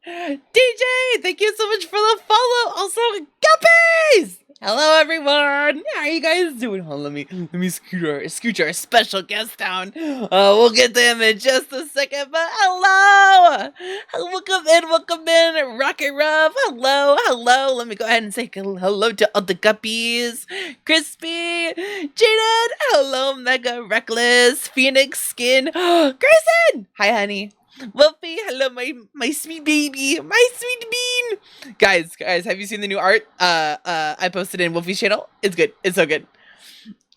DJ, thank you so much for the follow. Also, Guppies! Hello, everyone. How are you guys doing? Hold on, let me scooch our special guest down. We'll get to him in just a second. But hello, welcome in, Rocket Ruff. Hello. Let me go ahead and say hello to all the Guppies. Crispy, Jaden. Hello, Mega Reckless, Phoenix Skin, Grayson. Hi, honey. Wolfie, hello, my sweet baby, my sweet bean. Guys, have you seen the new art? I posted in Wolfie's channel. It's good. It's so good.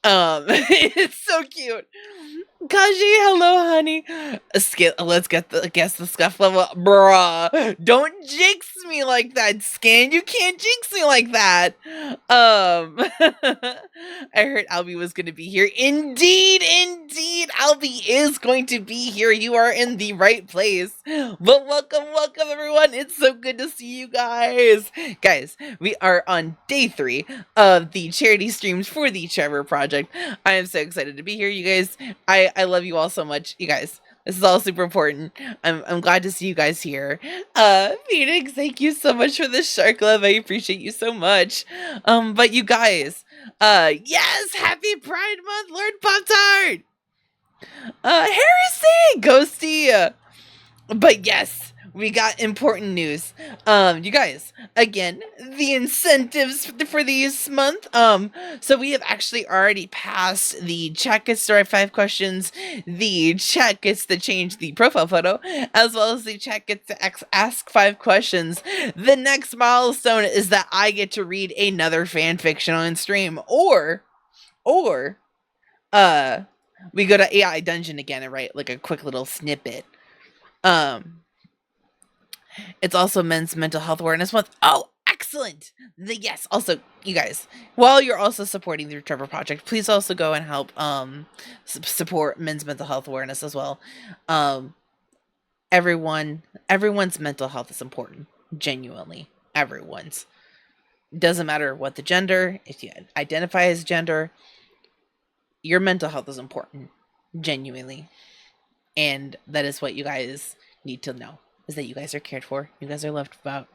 It's so cute. Kaji, hello, honey. Let's guess the scuff level, bruh. Don't jinx me like that, Skin. You can't jinx me like that. I heard Albie was going to be here. Indeed, Albie is going to be here. You are in the right place. But welcome, everyone. It's so good to see you guys. Guys, we are on day 3 of the charity streams for the Trevor Project. I am so excited to be here, you guys. I love you all so much, you guys. This is all super important. I'm glad to see you guys here. Phoenix, thank you so much for the shark love. I appreciate you so much. But you guys, yes, happy Pride Month, Lord Pop-Tart. Heresy, Ghosty. But yes, we got important news. You guys, again, the incentives for this month. So we have actually already passed the chat gets to write 5 questions, the chat gets to change the profile photo, as well as the chat gets to ask 5 questions. The next milestone is that I get to read another fan fiction on stream, or we go to AI Dungeon again and write like a quick little snippet. It's also Men's Mental Health Awareness Month. Oh, excellent! Yes, also, you guys, while you're also supporting the Trevor Project, please also go and help support Men's Mental Health Awareness as well. Everyone's mental health is important. Genuinely. Everyone's. Doesn't matter what the gender, if you identify as gender, your mental health is important. Genuinely. And that is what you guys need to know. Is that you guys are cared for, you guys are loved about,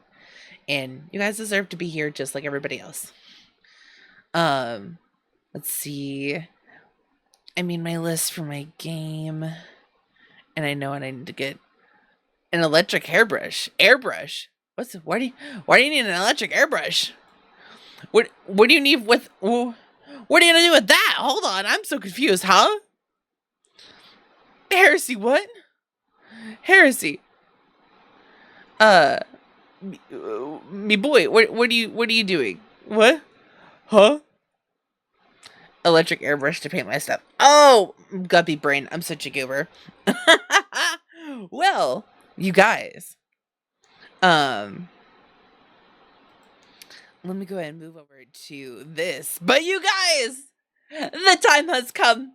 and you guys deserve to be here just like everybody else. Let's see. I mean, my list for my game, and I know what I need to get. An electric airbrush. Why do you need an electric airbrush? What do you need with? What are you gonna do with that? Hold on, I'm so confused, huh? Heresy, what? Heresy. Me boy, what are you doing? What? Huh? Electric airbrush to paint my stuff. Oh, guppy brain, I'm such a goober. Well, you guys, let me go ahead and move over to this. But you guys, the time has come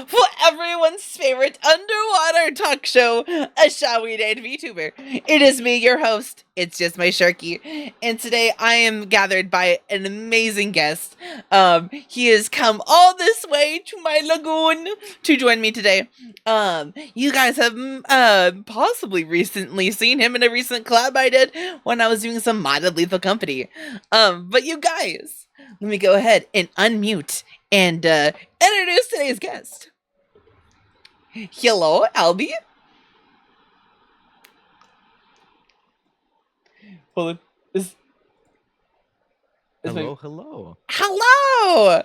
for everyone's favorite underwater talk show, a shall-we named VTuber. It is me, your host, It's Just My Sharkie, and today I am gathered by an amazing guest. He has come all this way to my lagoon to join me today. You guys have possibly recently seen him in a recent collab I did when I was doing some modded Lethal Company. But you guys, let me go ahead and unmute and introduce today's guest. Hello, Albie. Hold on. Hello. Hello!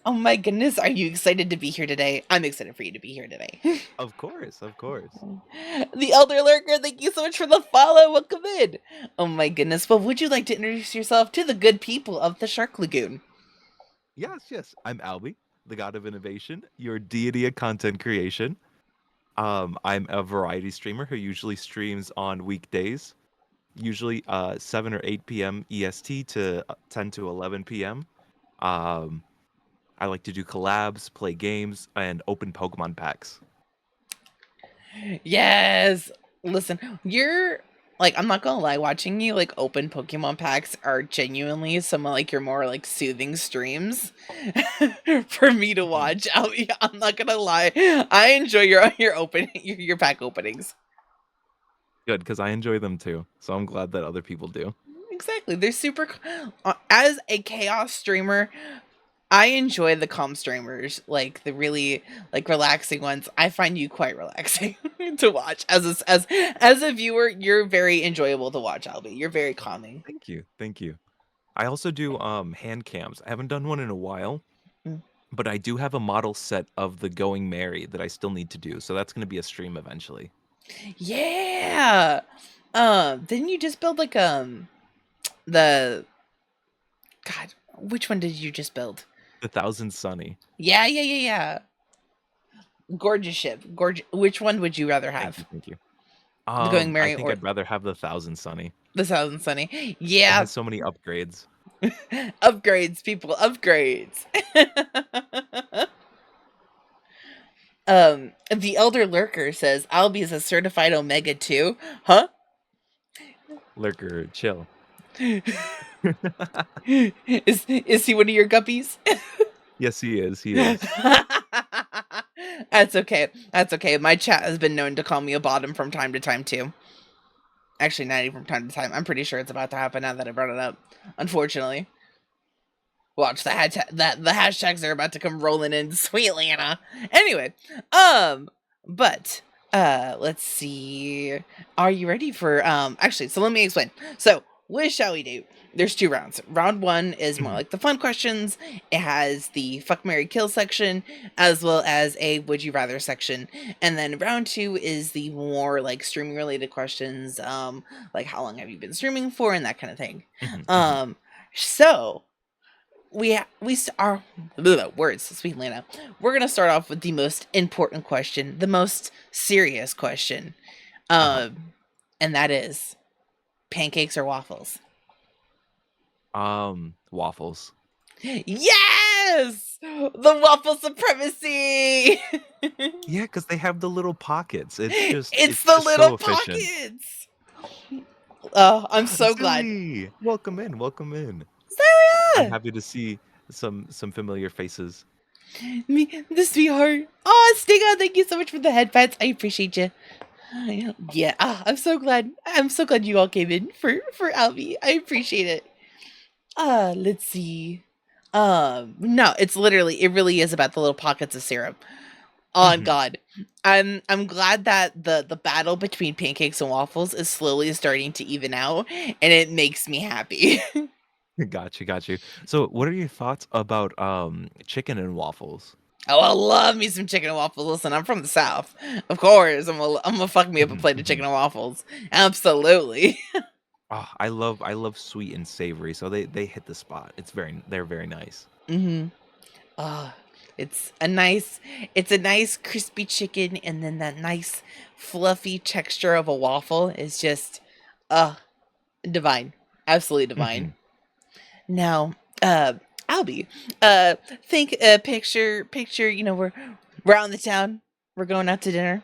Oh my goodness, are you excited to be here today? I'm excited for you to be here today. Of course. The Elder Lurker, thank you so much for the follow. Welcome in. Oh my goodness. Well, would you like to introduce yourself to the good people of the Shark Lagoon? Yes. I'm Albie, the god of innovation, your deity of content creation. I'm a variety streamer who usually streams on weekdays, usually 7 or 8 p.m. EST to 10 to 11 p.m. I like to do collabs, play games, and open Pokemon packs. Yes. Listen, you're like, I'm not gonna lie, watching you like open Pokemon packs are genuinely some of like your more like soothing streams for me to Mhm. watch. I'm not gonna lie, I enjoy your pack openings. Good, because I enjoy them too. So I'm glad that other people do. Exactly, they're super. As a chaos streamer, I enjoy the calm streamers, like the really like relaxing ones. I find you quite relaxing to watch. As a viewer, you're very enjoyable to watch, Albie. You're very calming. Thank you. Thank you. I also do hand cams. I haven't done one in a while, Mm. but I do have a model set of the Going Merry that I still need to do. So that's going to be a stream eventually. Yeah. Didn't you just build like the God, which one did you just build? The Thousand Sunny. Yeah. Gorgeous ship. Gorgeous. Which one would you rather Thank you. have? Thank you. The Going I Merry think or I'd rather have the Thousand Sunny. the Thousand Sunny? It Yeah. has so many upgrades. Upgrades, people, upgrades. The Elder Lurker says Albie is a certified Omega too. Huh? Lurker, chill. Is he one of your guppies? Yes, he is. He is. That's okay. That's okay. My chat has been known to call me a bottom from time to time too. Actually, not even from time to time. I'm pretty sure it's about to happen now that I brought it up. Unfortunately. Watch the hashtags are about to come rolling in, sweet Lana. Anyway, but let's see. Are you ready for actually, so let me explain. So, what shall we do? There's 2 rounds. Round 1 is more Mhm. like the fun questions. It has the fuck, marry, kill section, as well as a would you rather section. And then round 2 is the more like streaming related questions, like how long have you been streaming for and that kind of thing. Mhm, mhm. So are words, sweet Lana. We're gonna start off with the most important question, the most serious question, Uh-huh. and that is pancakes or waffles. Waffles. Yes, the waffle supremacy. Yeah, because they have the little pockets. It's just It's it's the just so little efficient. pockets. Oh, I'm so glad. Zoe! Welcome in, welcome in. I'm Zelia! happy to see some familiar faces. Me, the sweetheart. Oh, Stiga, thank you so much for the head pats. I appreciate you. Yeah, I'm so glad. I'm so glad you all came in for Albie. I appreciate it. Let's see. No, it really is about the little pockets of syrup. On Mhm. God, I'm glad that the battle between pancakes and waffles is slowly starting to even out, and it makes me happy. Got you. So, what are your thoughts about chicken and waffles? Oh, I love me some chicken and waffles. Listen, I'm from the South. Of course, I'm gonna fuck me up a Mhm, plate of chicken mhm. and waffles. Absolutely. Oh, I love sweet and savory, so they hit the spot. They're very nice. Mm-hmm. Ah, it's a nice crispy chicken, and then that nice fluffy texture of a waffle is just, uh, divine. Absolutely divine. Mhm. Now, Albie, think, picture, we're out in the town, we're going out to dinner,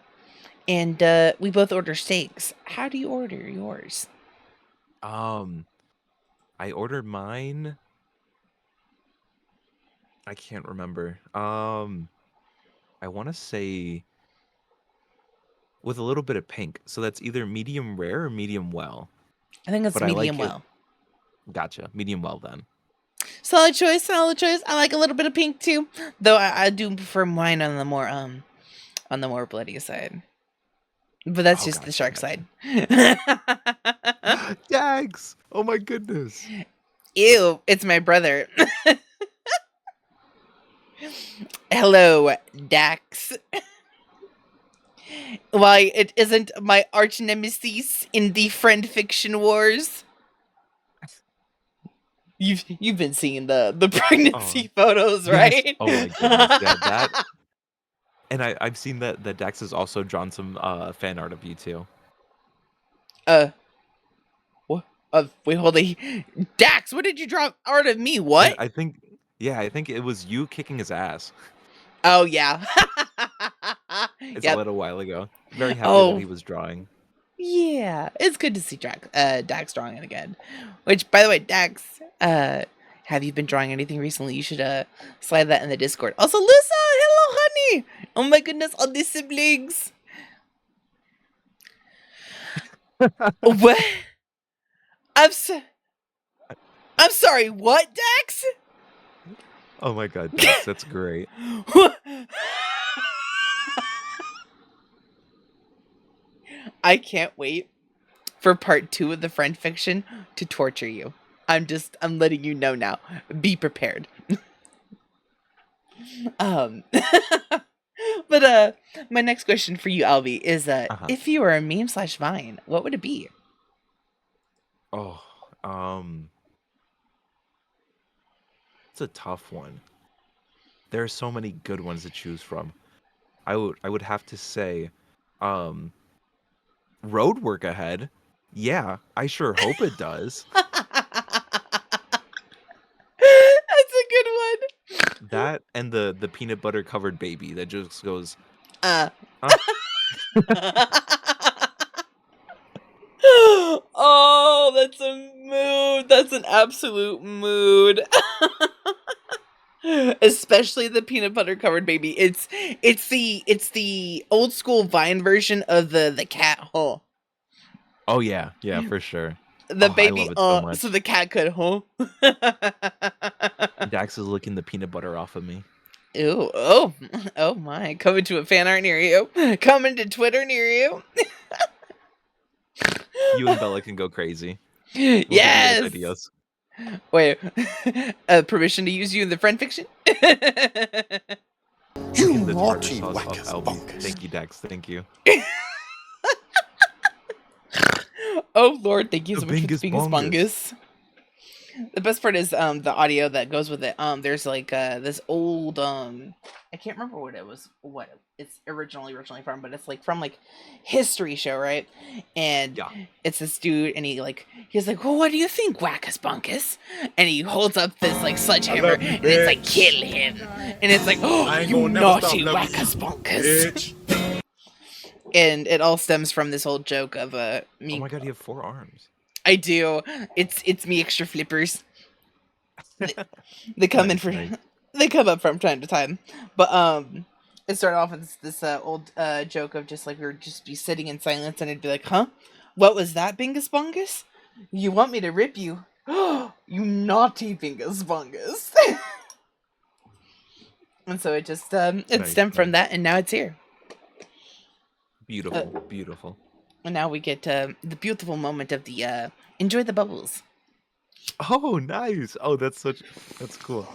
and, we both order steaks. How do you order yours? Um, I ordered mine. I can't remember. I want to say with a little bit of pink. So that's either medium rare or medium well. I think it's But I medium like it. well. Gotcha. Medium well then. Solid choice, solid choice. I like a little bit of pink too, though I do prefer mine on the more bloody side. But that's Oh, just the gotcha, shark gotcha. side. Dags! Oh my goodness. Ew, it's my brother. Hello, Dax. Why, it isn't my arch nemesis in the friend fiction wars. You've been seeing the Oh, pregnancy photos, yes. right? Oh my goodness. Yeah, that. And I've seen that Dax has also drawn some fan art of you too. uh, what? Wait, hold on. Dax, what did you draw art of me? I, What? I think, yeah, I think it was you kicking his ass. Oh yeah. It's a Yep. little while ago. Very happy that Oh he was drawing. Yeah, it's good to see Dax drawing it again. Which, by the way, Dax, have you been drawing anything recently? You should slide that in the Discord. Also, Lisa, hello, honey. Oh my goodness, all these siblings. What? I'm sorry. What, Dax? Oh my god, Dax, that's great. I can't wait for part 2 of the friend fiction to torture you. I'm letting you know now. Be prepared. But my next question for you, Albie, is if you were a meme/Vine, what would it be? Oh, it's a tough one. There are so many good ones to choose from. I would have to say, road work ahead. Yeah, I sure hope it does. That's a good one. That and the peanut butter covered baby that just goes. Huh? Huh? Oh, that's a mood. That's an absolute mood. Especially the peanut butter covered baby. It's the old school Vine version of the cat hole. Oh yeah, for sure. The I baby love it so much. so the cat could Dax is licking the peanut butter off of me. Ew, oh my. Coming to a fan art near you. Coming to Twitter near you. You and Bella can go crazy. We'll yes. Ideas. Wait, permission to use you in the friend fiction? You naughty whackers. Thank you, Dax. Thank you. Oh Lord, thank you so much for the Bingus Bungus. The best part is the audio that goes with it. There's like this old I can't remember what it's originally from, but it's like from like history show, right? And it's this dude, and he's like, well, what do you think, Wackus Bunkus? And he holds up this like sledgehammer, and it's like, kill him, and it's like, oh, you naughty Wackus Bunkus. And it all stems from this old joke of me. Oh my god, you have 4 arms. I do. It's me extra flippers. They come in for they come up from time to time. But it started off with this old joke of just like we would just be sitting in silence, and it'd be like, huh? What was that, Bingus Bungus? You want me to rip you? You naughty Bingus Bungus. And so it just stemmed from that, and now it's here. Beautiful, beautiful. And now we get the beautiful moment of the enjoy the bubbles. Oh, nice! Oh, that's cool.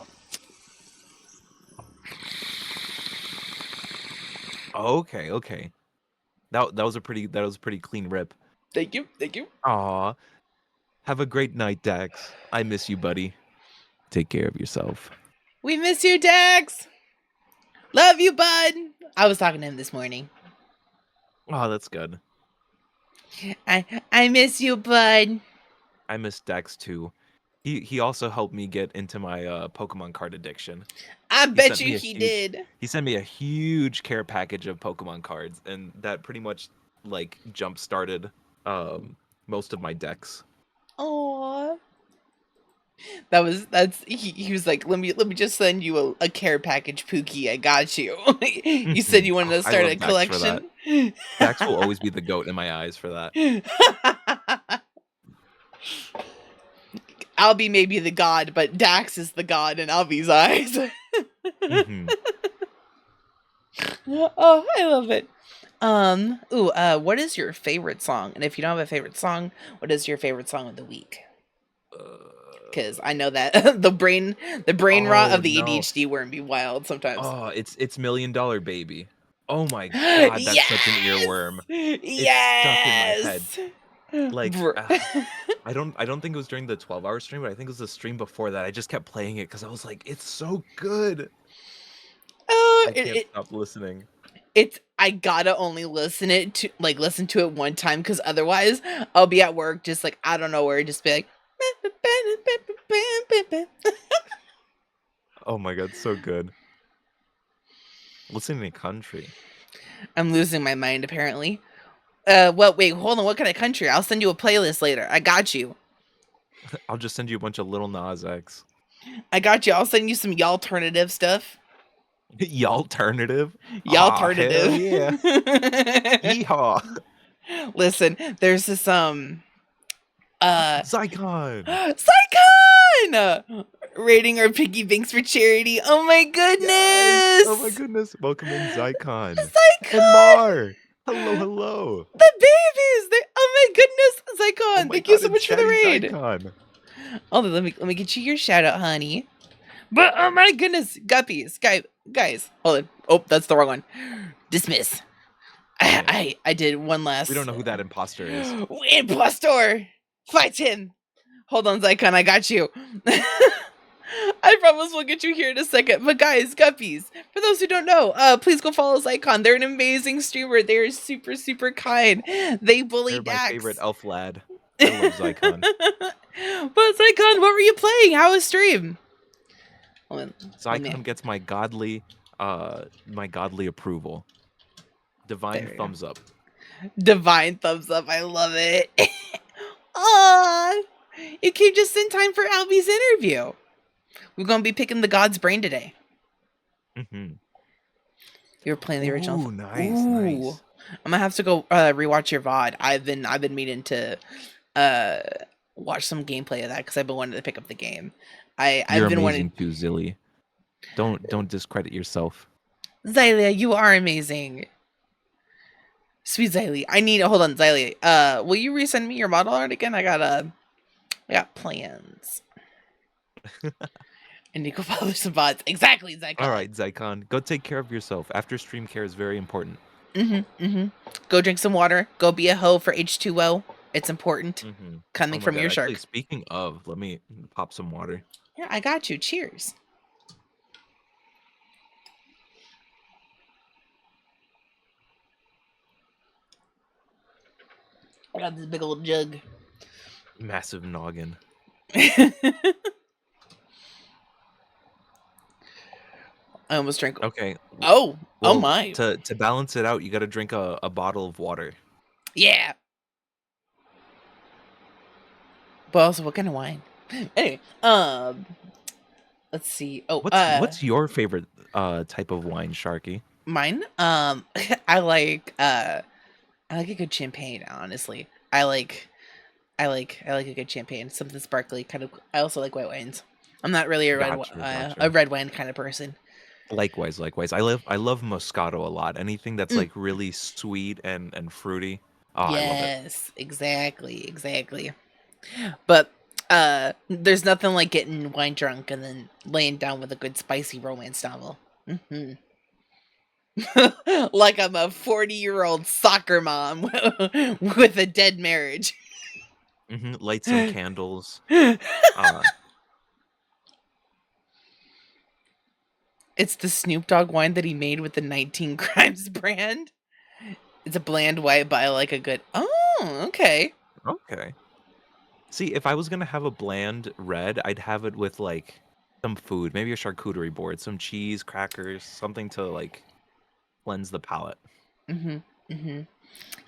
Okay. That was a pretty clean rip. Thank you. Aw. Have a great night, Dax. I miss you, buddy. Take care of yourself. We miss you, Dax. Love you, bud. I was talking to him this morning. Oh, that's good. I miss you, bud. I miss Dax too. He also helped me get into my Pokemon card addiction. I bet you he did. He sent me a huge care package of Pokemon cards, and that pretty much like jump started most of my decks. Aww. He was like, let me just send you a care package, Pookie. I got you. You said you wanted to start a collection. Dax will always be the goat in my eyes for that. Albie may be the god, but Dax is the god in Albie's eyes. Mm-hmm. Oh, I love it. What is your favorite song? And if you don't have a favorite song, what is your favorite song of the week? Because I know that the brain rot of the ADHD worm be wild sometimes. Oh, it's $1 Million Baby. Oh my god, that's such an earworm. It's stuck in my head. Like I don't think it was during the 12-hour stream, but I think it was the stream before that. I just kept playing it because I was like, it's so good. I can't stop listening. I gotta only listen to it one time, because otherwise I'll be at work just like I don't know where, just be like. Oh my god, so good. Listening to country. I'm losing my mind apparently. Well, wait, hold on. What kind of country? I'll send you a playlist later. I got you. I'll just send you a bunch of little Nas X. I got you. I'll send you some y'alternative stuff. Y'alternative? Y'alternative. Hell yeah. Yeehaw. Listen, there's this Zycon. Psychon rating our piggy banks for charity. Oh my goodness. Yes. Oh my goodness. Welcome in Zycon. Zycon. And Mar. Hello. The babies. Oh my goodness, Zycon. Oh my Thank you God, so and much for the Chatty raid. Zycon. Oh, let me get you your shout out, honey. But oh my goodness, Guppies, guys, hold on. Oh, that's the wrong one. Dismiss. I did one last. We don't know who that imposter is. Impostor, fight him. Hold on, Zycon, I got you. I promise we'll get you here in a second. But guys, Guppies, for those who don't know, please go follow Zycon. They're an amazing streamer. They're super kind. They bully They're Dax. my favorite elf lad. I love Zycon. But Zycon, what were you playing? How was stream? Zycon gets my godly approval. Divine thumbs up. Divine thumbs up. I love it. Aww. You came just in time for Albie's interview. We're going to be picking the God's brain today. Mm-hmm. You were playing the original. Ooh, nice. I'm going to have to go rewatch your VOD. I've been meaning to watch some gameplay of that because I've been wanting to pick up the game. You're amazing too, Zilly. Don't discredit yourself. Xylia, you are amazing. Sweet Xylee. Hold on, Xylee. Will you resend me your model art again? I got plans. And you go follow some bots. Exactly, Zycon. All right, Zycon. Go take care of yourself. After stream care is very important. Go drink some water. Go be a hoe for H2O. It's important. Coming from your shark. Actually, speaking of, let me pop some water. Yeah, I got you. Cheers. I got this big old jug. Massive noggin. I almost drank. Okay. Oh Well, my. To balance it out, you got to drink a bottle of water. Yeah. But also, what kind of wine? Anyway, let's see. Oh, what's your favorite type of wine, Sharky? Mine? I like a good champagne, honestly. I like a good champagne, something sparkly, kind of. I also like white wines. I'm not really a red wine kind of person. Likewise. I love Moscato a lot. Anything that's like really sweet and fruity. Oh, yes, I love it. Exactly. But there's nothing like getting wine drunk and then laying down with a good spicy romance novel. Like I'm a 40-year-old soccer mom with a dead marriage. Light some candles. It's the Snoop Dogg wine that he made with the 19 Crimes brand. It's a bland white, but I like a good. Oh, okay. Okay. See, if I was gonna have a bland red, I'd have it with like some food, maybe a charcuterie board, some cheese, crackers, something to like cleanse the palate.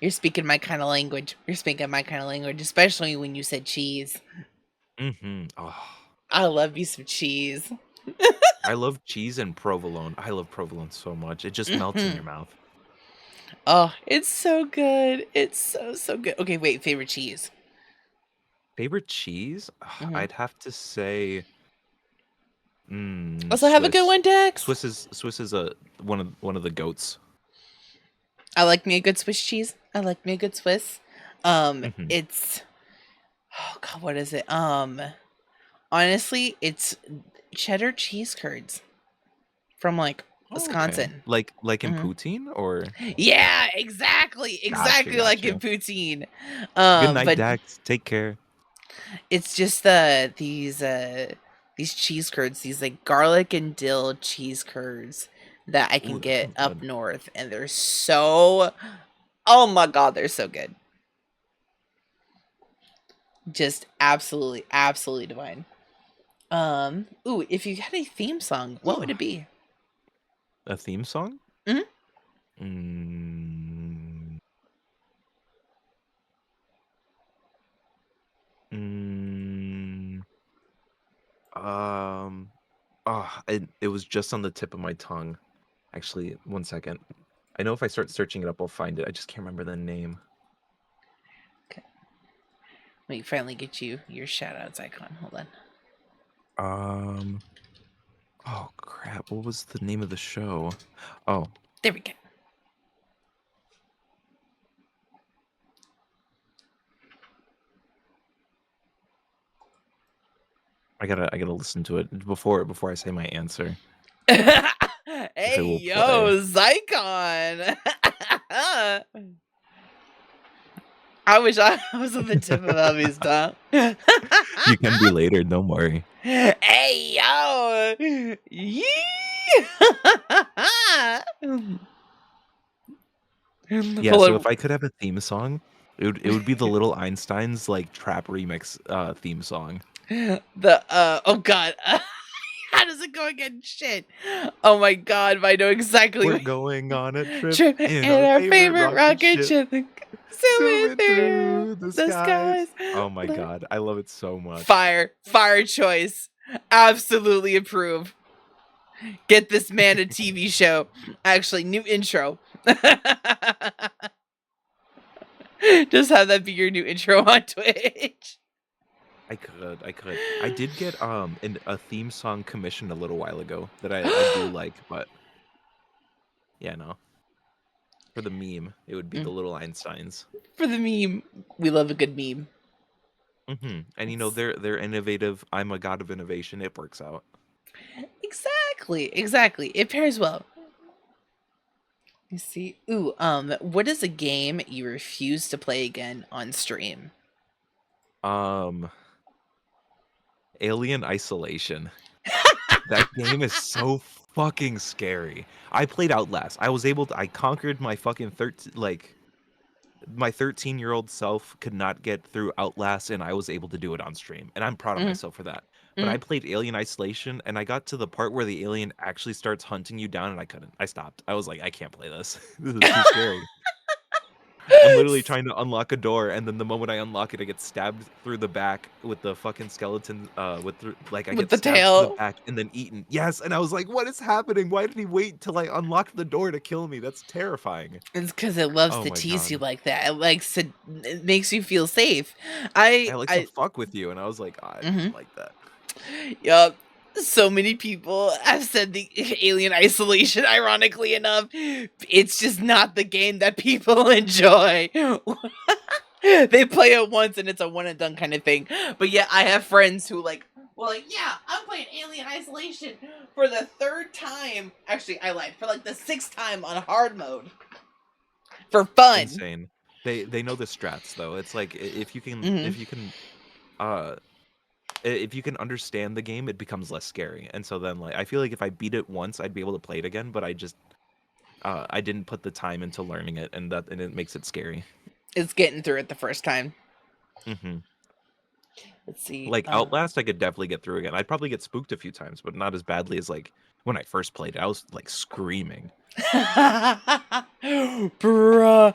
You're speaking my kind of language. Especially when you said cheese. Oh. I love you some cheese. I love cheese and provolone. I love provolone so much. It just melts in your mouth. Oh, it's so good. It's so good. Okay, wait, favorite cheese. Favorite cheese? I'd have to say Also have a good one, Dex. Swiss is one of the goats. I like me a good Swiss cheese. It's oh god, what is it? Honestly, it's cheddar cheese curds from like Wisconsin. Okay. Like in poutine or? Yeah, exactly. Gotcha. Like in poutine. Good night, Dax. Take care. It's just these cheese curds, these like garlic and dill cheese curds that I can get up north, and they're so, oh my god, they're so good. Just absolutely divine. Ooh, if you had a theme song, what would it be? A theme song? it was just on the tip of my tongue. Actually, one second. I know if I start searching it up, I'll find it. I just can't remember the name. Okay. Let me finally get you your shoutouts icon. Hold on. Oh crap! What was the name of the show? Oh, There we go. I gotta listen to it before I say my answer. If Hey, it will play. yo, Zycon. I wish I was on the tip of Albie's tongue. You can be later. Don't worry. Hey, yo. Yee. Yeah. Hold So on. if I could have a theme song, it would be the Little Einsteins like trap remix theme song. Oh god. How does it go again? Shit. Oh my god, I know exactly We're what going on a trip in in our our favorite favorite rocket ship, ship. Zooming zooming through through the the skies. skies. Oh my god, I love it so much. Fire choice. Absolutely approve. Get this man a TV show. Actually, new intro. Just have that be your new intro on Twitch. I could. I did get a theme song commissioned a little while ago that I do like, but yeah, no. For the meme, it would be the Little Einsteins. For the meme, we love a good meme. And you know they're innovative. I'm a god of innovation. It works out. Exactly. It pairs well. You see, ooh, what is a game you refuse to play again on stream? Alien Isolation. That game is so fucking scary. I played Outlast. I conquered my fucking my 13-year-old self could not get through Outlast, and I was able to do it on stream, and I'm proud of Mhm. myself for that. But I played Alien Isolation, and I got to the part where the alien actually starts hunting you down, and I couldn't. I stopped. I was like, I can't play this. This is too scary. I'm literally trying to unlock a door, and then the moment I unlock it, I get stabbed through the back with the fucking skeleton. I With get the stabbed through the tail. back and then eaten. Yes, and I was like, "What is happening? Why did he wait till I unlocked the door to kill me? That's terrifying." It's because it loves Oh to my tease you god. like that. It makes you feel safe. I like to fuck with you, and I was like, I Mhm. didn't like that. Yup. So many people have said the Alien Isolation, ironically enough, it's just not the game that people enjoy. They play it once and it's a one and done kind of thing. But yeah, I have friends who yeah, I'm playing Alien Isolation for the 3rd time. Actually, I lied. For like the 6th time on hard mode. For fun. Insane. They know the strats though. It's like if you can uh if you can understand the game, it becomes less scary. And so then like I feel like if I beat it once, I'd be able to play it again, but I didn't put the time into learning it, and it makes it scary. It's getting through it the first time. hmm Let's see. Like Outlast, I could definitely get through again. I'd probably get spooked a few times, but not as badly as like when I first played it. I was like screaming. Bruh.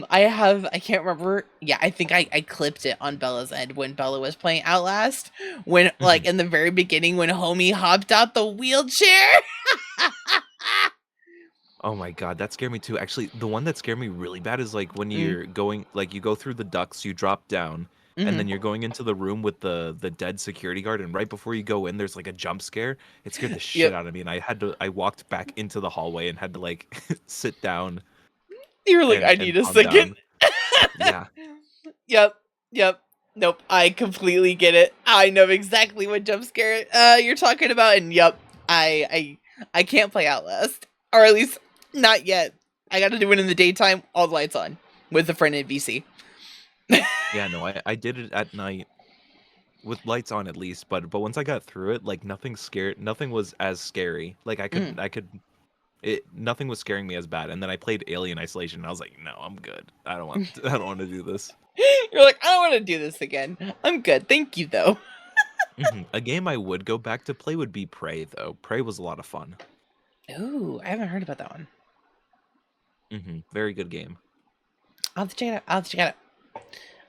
I can't remember. Yeah, I think I clipped it on Bella's end when Bella was playing Outlast. When, like, in the very beginning, when homie hopped out the wheelchair. Oh my god, that scared me too. Actually, the one that scared me really bad is like when you're going, like you go through the ducts, you drop down, and then you're going into the room with the dead security guard, and right before you go in, there's like a jump scare. It scared the shit Yep. out of me, and I walked back into the hallway and had to like sit down You were like, I and need a calm second. down. Yeah. Yep. Nope. I completely get it. I know exactly what jump scare you're talking about, and yep, I can't play Outlast, or at least not yet. I got to do it in the daytime, all the lights on, with a friend in VC. Yeah, no, I did it at night with lights on at least, but once I got through it, like nothing was as scary. Like nothing was scaring me as bad. And then I played Alien Isolation and I was like, no, I'm good. I don't want to do this. You're like, I don't want to do this again. I'm good. Thank you, though. A game I would go back to play would be Prey though. Prey was a lot of fun. Ooh, I haven't heard about that one. Very good game. I'll have to check it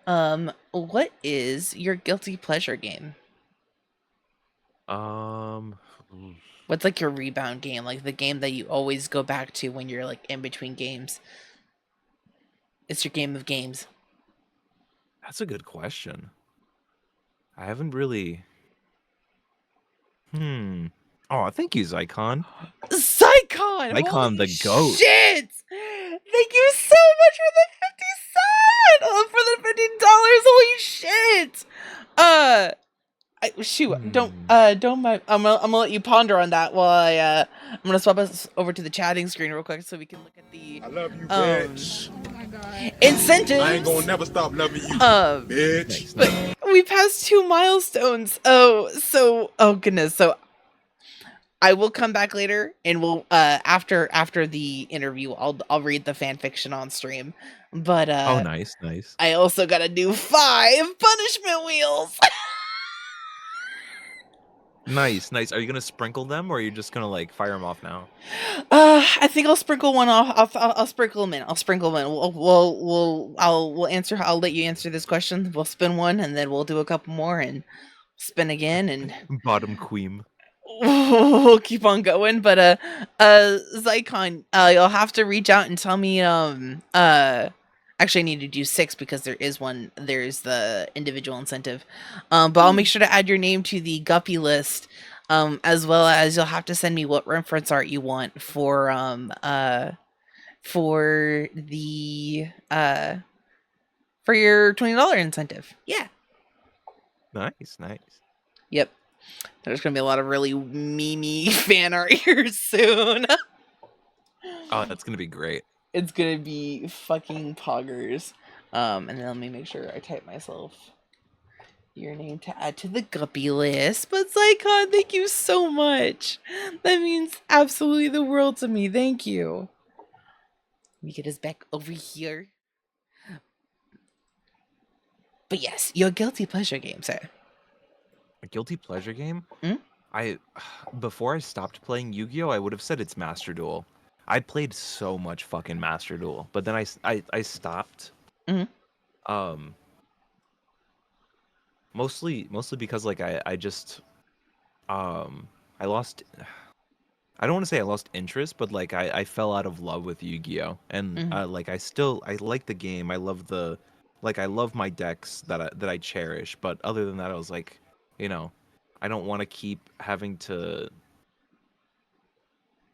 out. What is your guilty pleasure game? What's like your rebound game? Like the game that you always go back to when you're like in between games. It's your game of games. That's a good question. I haven't really. Oh, thank you, Zycon. Zycon! Zycon, the goat. Shit! Thank you so much for the 50 cents! For the $15! Holy shit! Don't mind. I'm gonna let you ponder on that while I'm gonna swap us over to the chatting screen real quick so we can look at the I love you, bitch. incentives. I ain't gonna never stop loving you, bitch. But we passed 2 milestones. Oh goodness. So I will come back later and we'll after the interview I'll read the fan fiction on stream. But Oh, nice. I also gotta do 5 punishment wheels. Nice. Are you gonna sprinkle them, or are you just gonna like fire them off now? I think I'll sprinkle one off. I'll sprinkle them in. We'll answer. I'll let you answer this question. We'll spin one, and then we'll do a couple more, and spin again, and Bottom queen. we'll keep on going. But Zycon, you'll have to reach out and tell me. Actually, I need to do 6 because there's the individual incentive. But I'll make sure to add your name to the Guppy list. As well as you'll have to send me what reference art you want for the for your $20 incentive. Yeah. Nice. Yep. There's gonna be a lot of really memey fan art here soon. Oh, that's gonna be great. It's gonna be fucking poggers. And then let me make sure I type myself your name to add to the Guppy list. But Zycon, thank you so much. That means absolutely the world to me. Thank you. Let me get us back over here. But yes, your guilty pleasure game, sir. A guilty pleasure game? Hmm? Before I stopped playing Yu-Gi-Oh, I would have said it's Master Duel. I played so much fucking Master Duel, but then I stopped. Mm-hmm. Mostly because like I just I lost. I don't want to say I lost interest, but like I fell out of love with Yu-Gi-Oh, and like I like the game. I love I love my decks that I cherish, but other than that, I was like, I don't want to keep having to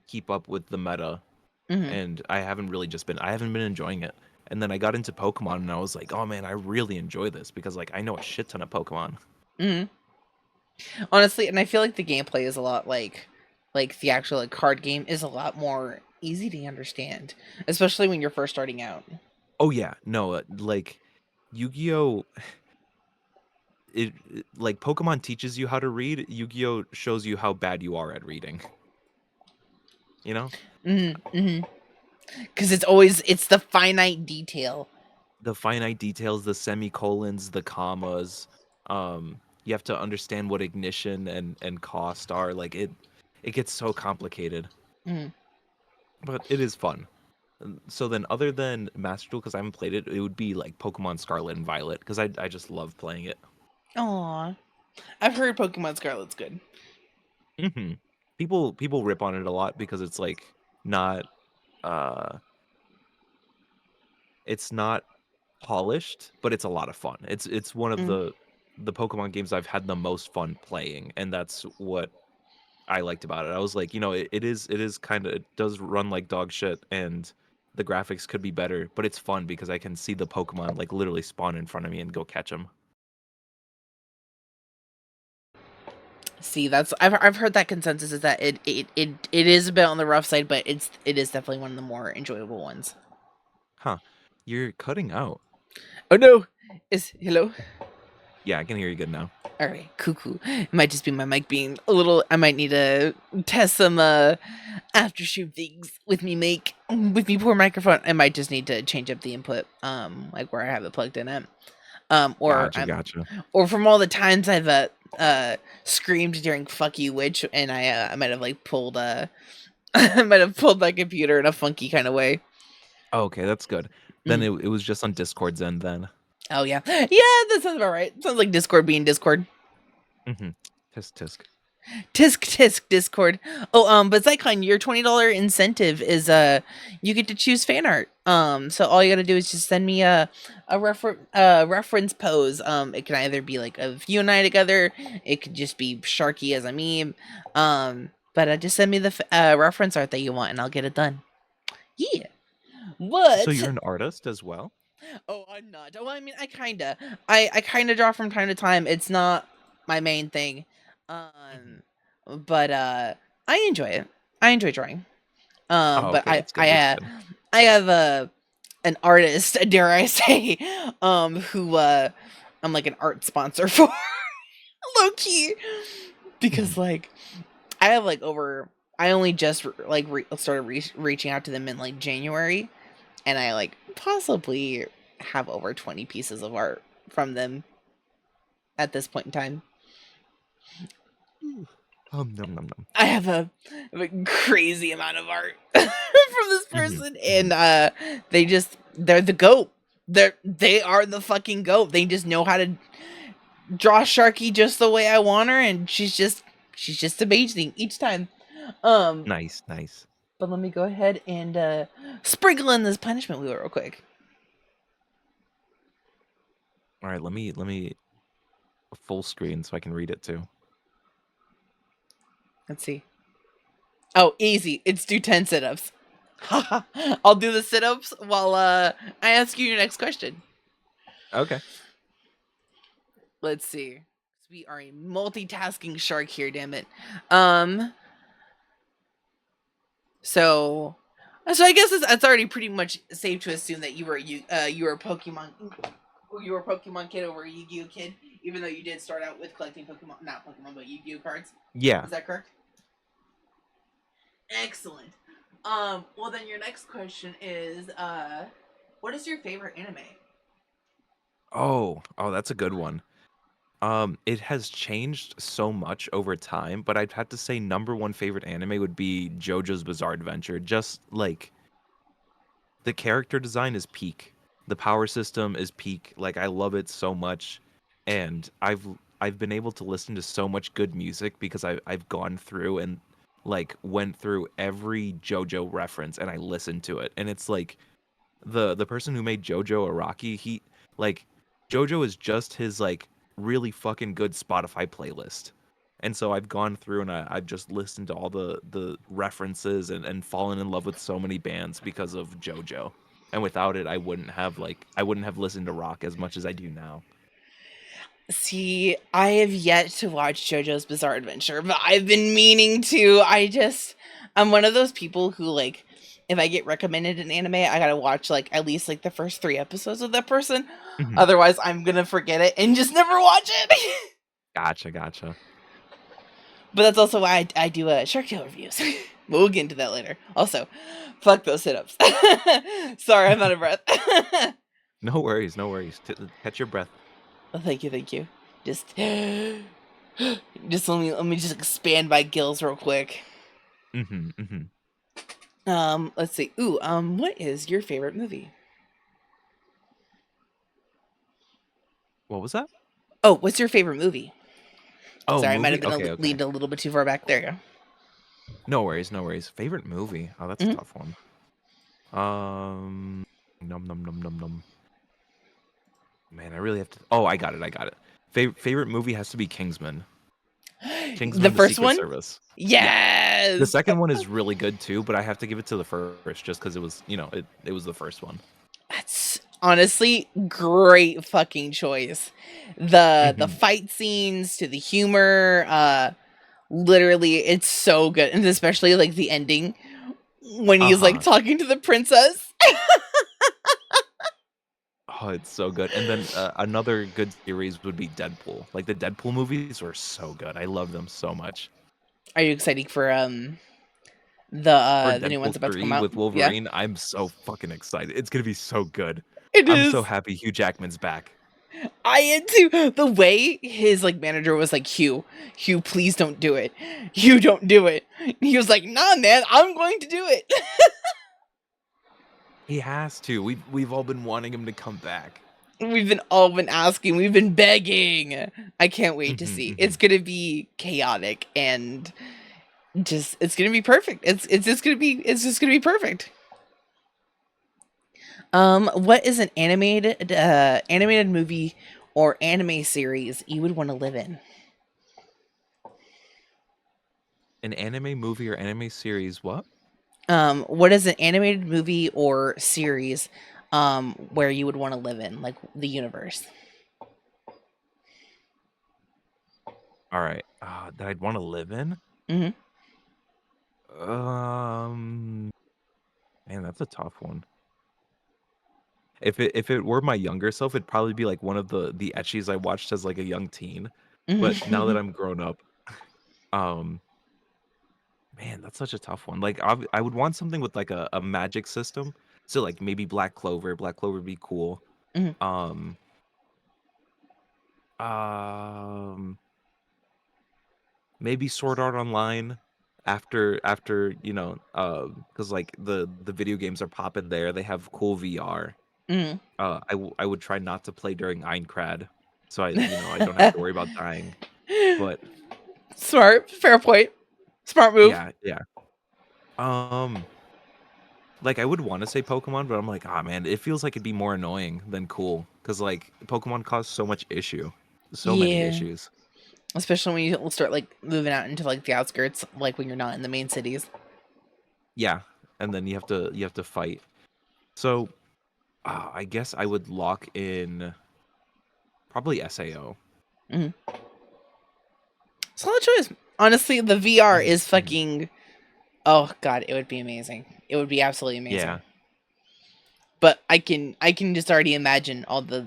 keep up with the meta, and I haven't been enjoying it. And then I got into Pokemon, and I was like, oh man, I really enjoy this because like I know a shit ton of Pokemon. Honestly, and I feel like the gameplay is a lot like the actual like card game is a lot more easy to understand, especially when you're first starting out. Oh yeah, no, like Yu-Gi-Oh, like Pokemon teaches you how to read. Yu-Gi-Oh shows you how bad you are at reading. You know? Because it's the finite detail. The finite details, the semicolons, the commas. You have to understand what ignition and cost are. Like it gets so complicated. But it is fun. So then, other than Master Duel, because I haven't played it, it would be like Pokemon Scarlet and Violet, because I just love playing it. Aw, I've heard Pokemon Scarlet's good. People rip on it a lot because it's like not it's not polished, but it's a lot of fun. It's one of the Pokemon games I've had the most fun playing, and that's what I liked about it. I was like, it is kind of, it does run like dog shit, and the graphics could be better, but it's fun because I can see the Pokemon like literally spawn in front of me and go catch them. See, I've heard that consensus is that it is a bit on the rough side, but it is definitely one of the more enjoyable ones. Huh? You're cutting out. Oh no! Hello? Yeah, I can hear you good now. All right, cuckoo. It might just be my mic being a little. I might need to test some aftershoot things with me poor microphone. I might just need to change up the input, like where I have it plugged in at. Gotcha. Or from all the times I've screamed during "fuck you, witch," and I might have like pulled I might have pulled my computer in a funky kind of way. Oh, okay, that's good. Then it was just on Discord's end then. Oh yeah, that sounds about right. Sounds like Discord being Discord. Tisk tisk. Tisk Discord. Oh, but Zycon, your $20 incentive is you get to choose fan art. So all you gotta do is just send me a reference pose. It can either be like of you and I together. It could just be Sharky as a meme. But just send me the reference art that you want, and I'll get it done. Yeah. What? So you're an artist as well? Oh, I'm not. Well, I mean, I kinda draw from time to time. It's not my main thing. But I enjoy it. I enjoy drawing. But Okay, that's good. That's good. I have an artist, dare I say, who I'm like an art sponsor for, low key, because like I have like I only just like started reaching out to them in like January, and I like possibly have over 20 pieces of art from them at this point in time. Nom, nom, nom. I have a crazy amount of art from this person, and they're the goat. They are the fucking goat. They just know how to draw Sharky just the way I want her, and she's just amazing each time. Nice. But let me go ahead and sprinkle in this punishment wheel real quick. All right, let me full screen so I can read it too. Let's see. Oh, easy. It's do 10 sit-ups. I'll do the sit-ups while I ask you your next question. Okay. Let's see. We are a multitasking shark here, damn it. So I guess it's already pretty much safe to assume that you were a Pokemon kid over a Yu-Gi-Oh kid, even though you did start out with collecting not Pokemon, but Yu-Gi-Oh cards. Yeah. Is that correct? Excellent. Well then your next question is, what is your favorite anime? Oh, that's a good one. It has changed so much over time, but I'd have to say number one favorite anime would be JoJo's Bizarre Adventure. Just like the character design is peak. The power system is peak. Like I love it so much. And I've been able to listen to so much good music because I've gone through and like went through every JoJo reference and I listened to it. And it's like the person who made JoJo Araki, he like JoJo is just his like really fucking good Spotify playlist. And so I've gone through and I've just listened to all the references and fallen in love with so many bands because of JoJo. And without it, I wouldn't have listened to rock as much as I do now. See, I have yet to watch JoJo's Bizarre Adventure, but I've been meaning to. I'm one of those people who like, if I get recommended an anime, I gotta watch like at least like the first 3 episodes of that person. Otherwise, I'm gonna forget it and just never watch it. Gotcha. But that's also why I do Shark Tale reviews. We'll get into that later. Also, fuck those sit-ups. Sorry, I'm out of breath. No worries. Catch your breath. Well, thank you. Just let me just expand my gills real quick. Let's see. Ooh, what is your favorite movie? What was that? Oh, what's your favorite movie? Oh, sorry, movie? I might have been leaned a little bit too far back. There you go. No worries. Favorite movie? Oh, that's a tough one. Nom. Man, I really have to. Oh, I got it. Favorite movie has to be Kingsman. The first Secret one? Service. Yes. Yeah. The second one is really good too, but I have to give it to the first just because it was, it was the first one. That's honestly great fucking choice. The fight scenes to the humor, literally, it's so good, and especially like the ending when he's like talking to the princess. Oh, it's so good. And then another good series would be Deadpool. Like the Deadpool movies were so good. I love them so much. Are you excited for the new one's about to come out with Wolverine? Yeah. I'm so fucking excited. It's gonna be so good. I'm so happy Hugh Jackman's back. I am too. The way his like manager was like, Hugh, please don't do it. Hugh, don't do it. He was like, nah, man, I'm going to do it. He has to. We've all been wanting him to come back. We've all been asking. We've been begging. I can't wait to see. It's gonna be chaotic and it's gonna be perfect. It's just gonna be perfect. What is an animated movie or anime series you would want to live in? An anime movie or anime series? What? What is an animated movie or series where you would want to live in, like the universe? All right. That I'd want to live in? Mm-hmm. Man, that's a tough one. If it were my younger self, it'd probably be like one of the etchies I watched as like a young teen. But now that I'm grown up, um, man, that's such a tough one. Like I would want something with like a magic system. So like maybe Black Clover. Black Clover would be cool. Mhm. Maybe Sword Art Online after because like the video games are popping there. They have cool VR. Mhm. I would try not to play during Aincrad, so I don't have to worry about dying. But Smart, fair point. Smart move. yeah. Like I would want to say Pokemon, but I'm like, man, it feels like it'd be more annoying than cool because like Pokemon cause so much issue, so many Yeah. issues. Especially when you start like moving out into like the outskirts, like when you're not in the main cities. Yeah, and then you have to fight. So I guess I would lock in probably SAO. Mm-hmm. Solid choice. Honestly, the VR is Mhm. fucking. Oh god, it would be amazing. It would be absolutely amazing. Yeah. But I can just already imagine all the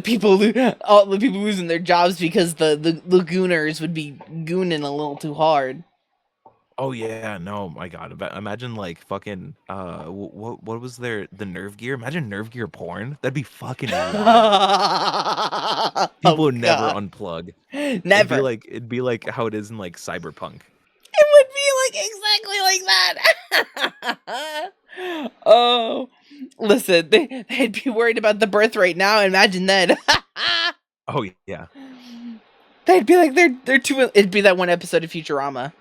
people losing their jobs because the lagooners would be gooning a little too hard. Oh yeah, no, my God! Imagine like fucking what was the Nerve Gear? Imagine Nerve Gear porn. That'd be fucking wild. People would never God. unplug. Never. It'd be like how it is in like Cyberpunk. It would be like exactly like that. Oh, listen, they'd be worried about the birth rate now. Imagine that. Oh yeah. They'd be like they're too. It'd be that one episode of Futurama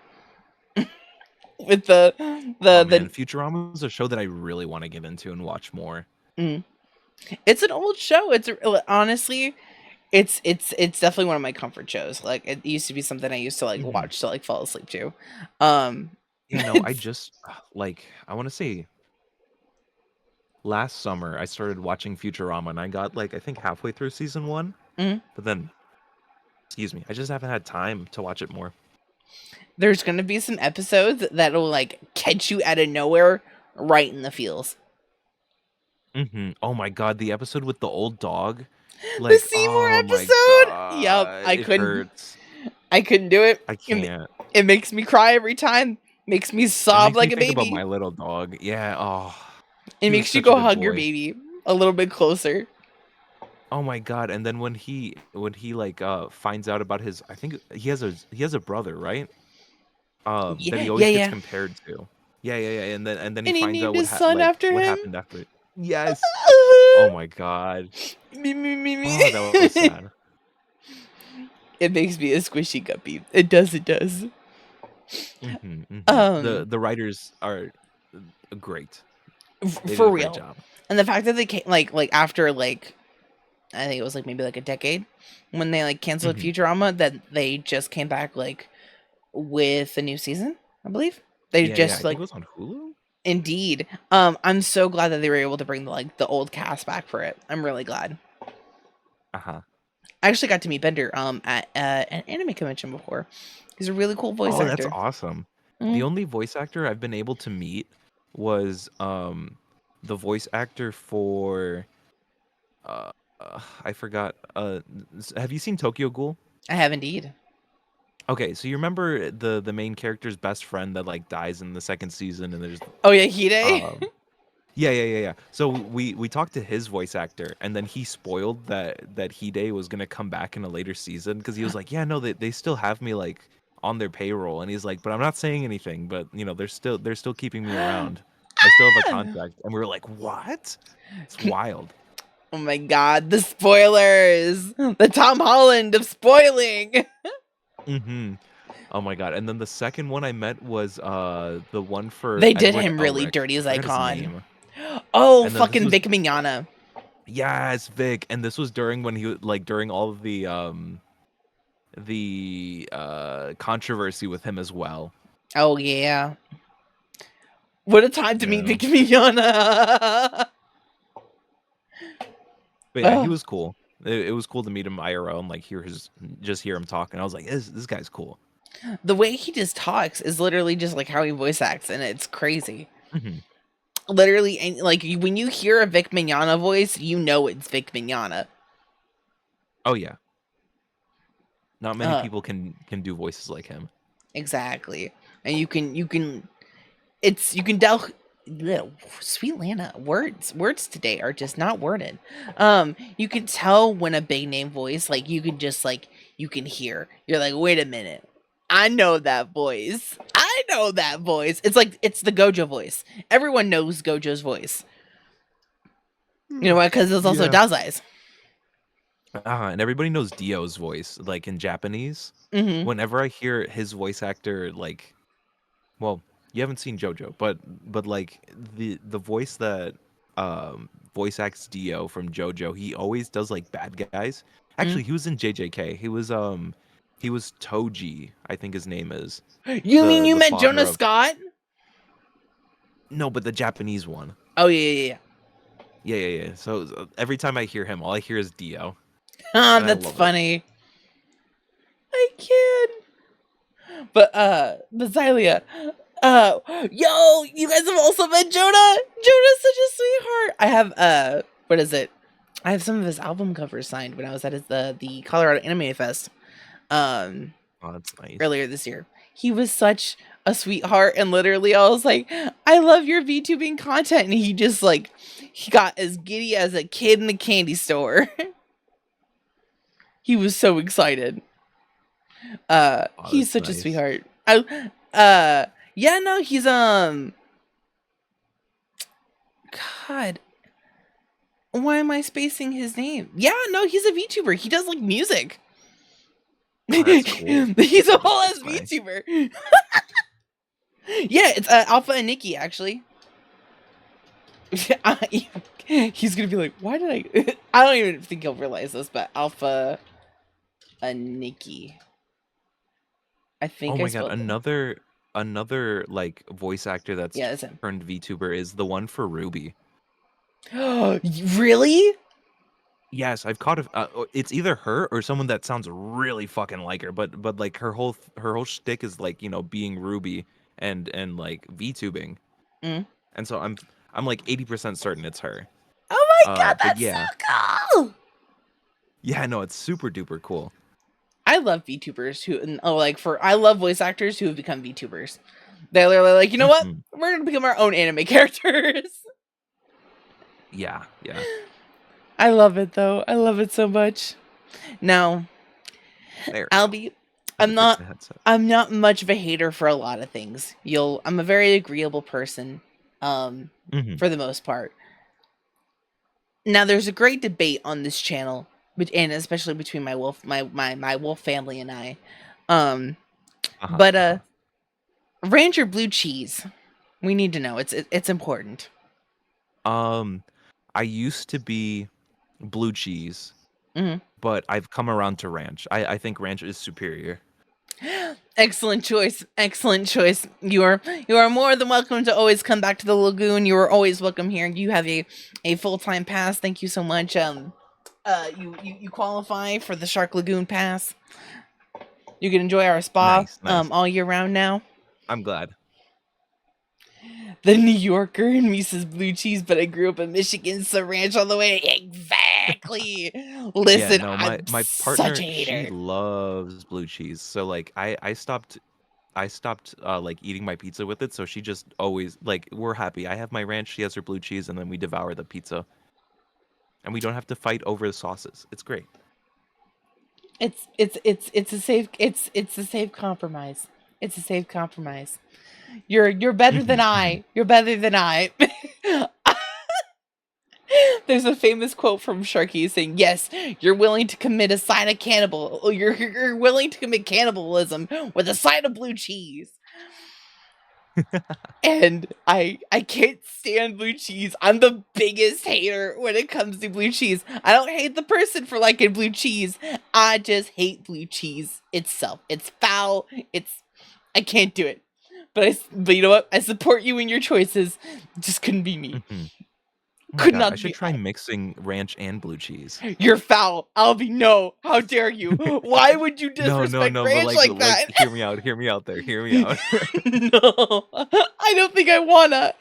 with the Man, Futurama is a show that I really want to get into and watch more. It's an old show. Honestly, it's definitely one of my comfort shows. Like it used to be something I used to like watch to like fall asleep to. I just like I want to say last summer I started watching Futurama and I got like I think halfway through season 1. But then excuse me, I just haven't had time to watch it more. There's gonna be some episodes that'll like catch you out of nowhere right in the feels. Oh my God, the episode with the old dog. The Like, Seymour oh my episode. God, Yep, it hurts. I couldn't do it. I can't. It makes me cry every time. Makes me It sob makes like me a think about baby. my little dog. Yeah. Oh, It he was makes you such a go good hug your boy. baby a little bit closer. Oh my God! And then when he like finds out about his, I think he has a brother, right? That he always gets Yeah. compared to. Yeah. And then he And he finds out named his son after what him. happened after it. Yes. Oh my God. Me. Oh, that was sad. It makes me a squishy guppy. It does. The writers are great. They did For a great real. job. And the fact that they came like after like I think it was like maybe like a decade when they like canceled Futurama, that they just came back like with a new season, I believe. They Yeah, just I like think it was on Hulu. Indeed. I'm so glad that they were able to bring the old cast back for it. I'm really glad. Uh-huh. I actually got to meet Bender at an anime convention before. He's a really cool voice actor. Oh, that's awesome. The only voice actor I've been able to meet was the voice actor for I forgot. Have you seen Tokyo Ghoul? I have indeed. Okay, so you remember the main character's best friend that like dies in the second season, and there's Oh yeah, Hide. Yeah. So we talked to his voice actor, and then he spoiled that Hide was gonna come back in a later season because he was like, yeah, no, they still have me like on their payroll, and he's like, but I'm not saying anything, but they're still keeping me around. I still have a contract, and we were like, what? It's wild. Oh my god, the spoilers! The Tom Holland of spoiling! Mm-hmm. Oh my god. And then the second one I met was the one for They did Edward him really Elric. dirty as I forgot his icon. name. Oh, And then this fucking was Vic Mignogna. yes, Vic. And this was during when he like during all of the controversy with him as well. Oh yeah. What a time to meet Yeah. Vic Mignogna! But yeah, he Ugh. was cool. It was cool to meet him IRL and like hear him talk. And I was like, this guy's cool. The way he just talks is literally just like how he voice acts, and it's crazy. Mm-hmm. Literally, and like when you hear a Vic Mignogna voice, you know it's Vic Mignogna. Oh yeah. Not many people can do voices like him. Exactly. And you can tell. Sweet Lana, words today are just not worded. You can tell when a big name voice, like you can just like you can hear. You're like, wait a minute, I know that voice. I know that voice. It's like it's the Gojo voice. Everyone knows Gojo's voice. You know why? Because it's also Dazai's. And everybody knows Dio's voice, like in Japanese. Mm-hmm. Whenever I hear his voice actor, like, well, you haven't seen JoJo, but like the voice that voice acts Dio from JoJo, he always does like bad guys. Actually, he was in JJK. He was Toji, I think his name is. You mean you met father Jonah of- Scott? No, but the Japanese one. Oh yeah. Yeah. So every time I hear him, all I hear is Dio. Ah, And I that's love it. funny. I kid. But Xylia, yo, you guys have also met Jonah. Jonah's such a sweetheart. I have what is it? I have some of his album covers signed when I was at his the Colorado Anime Fest. Oh, that's nice. Earlier this year. He was such a sweetheart, and literally I was like, I love your VTubing content, and he just like he got as giddy as a kid in the candy store. He was so excited. He's such a sweetheart. Yeah, no, he's God, why am I spacing his name? Yeah, no, he's a VTuber. He does like music. Oh, that's cool. He's a whole ass That's nice. VTuber. Yeah, it's Alpha and Nikki actually. He's gonna be like, why did I? I don't even think he'll realize this, but Alpha and Nikki. I think. Oh my god, another like voice actor that's Yeah, that's him. turned VTuber is the one for Ruby. Really? Yes, I've caught it's either her or someone that sounds really fucking like her, but like her whole shtick is like, you know, being Ruby and like VTubing. Mm. And so I'm like 80% certain it's her. Oh my god, that's so cool! Yeah, no, it's super duper cool. I love VTubers I love voice actors who have become VTubers. They're literally like, you know what? We're gonna become our own anime characters. Yeah. I love it though. I love it so much. Now, Albie, I'm not much of a hater for a lot of things. I'm a very agreeable person, for the most part. Now, there's a great debate on this channel, and especially between my wolf family and I. But ranch or blue cheese? We need to know. It's important. I used to be blue cheese, but I've come around to ranch. I think ranch is superior. Excellent choice. You are more than welcome to always come back to the lagoon. You are always welcome here. You have a full-time pass. Thank you so much. You qualify for the Shark Lagoon pass. You can enjoy our spa nice. All year round now. I'm glad. The New Yorker and me says blue cheese, but I grew up in Michigan, so ranch all the way. Exactly. Listen, my partner, such a hater. she loves blue cheese. So like I stopped like eating my pizza with it, so she just always like we're happy. I have my ranch, she has her blue cheese, and then we devour the pizza. And we don't have to fight over the sauces. It's great. It's a safe compromise. It's a safe compromise. You're better than I. You're better than I. There's a famous quote from Sharky saying, "Yes, you're willing to commit a side of cannibal. You're willing to commit cannibalism with a side of blue cheese." And I can't stand blue cheese. I'm the biggest hater when it comes to blue cheese. I don't hate the person for liking blue cheese. I just hate blue cheese itself. It's foul. I can't do it. But you know what? I support you in your choices. It just couldn't be me. Oh Could God, not I should be try mixing ranch and blue cheese. You're foul. Albie, no. How dare you? Why would you No, disrespect but ranch like that? hear me out there, hear me out. No. I don't think I wanna.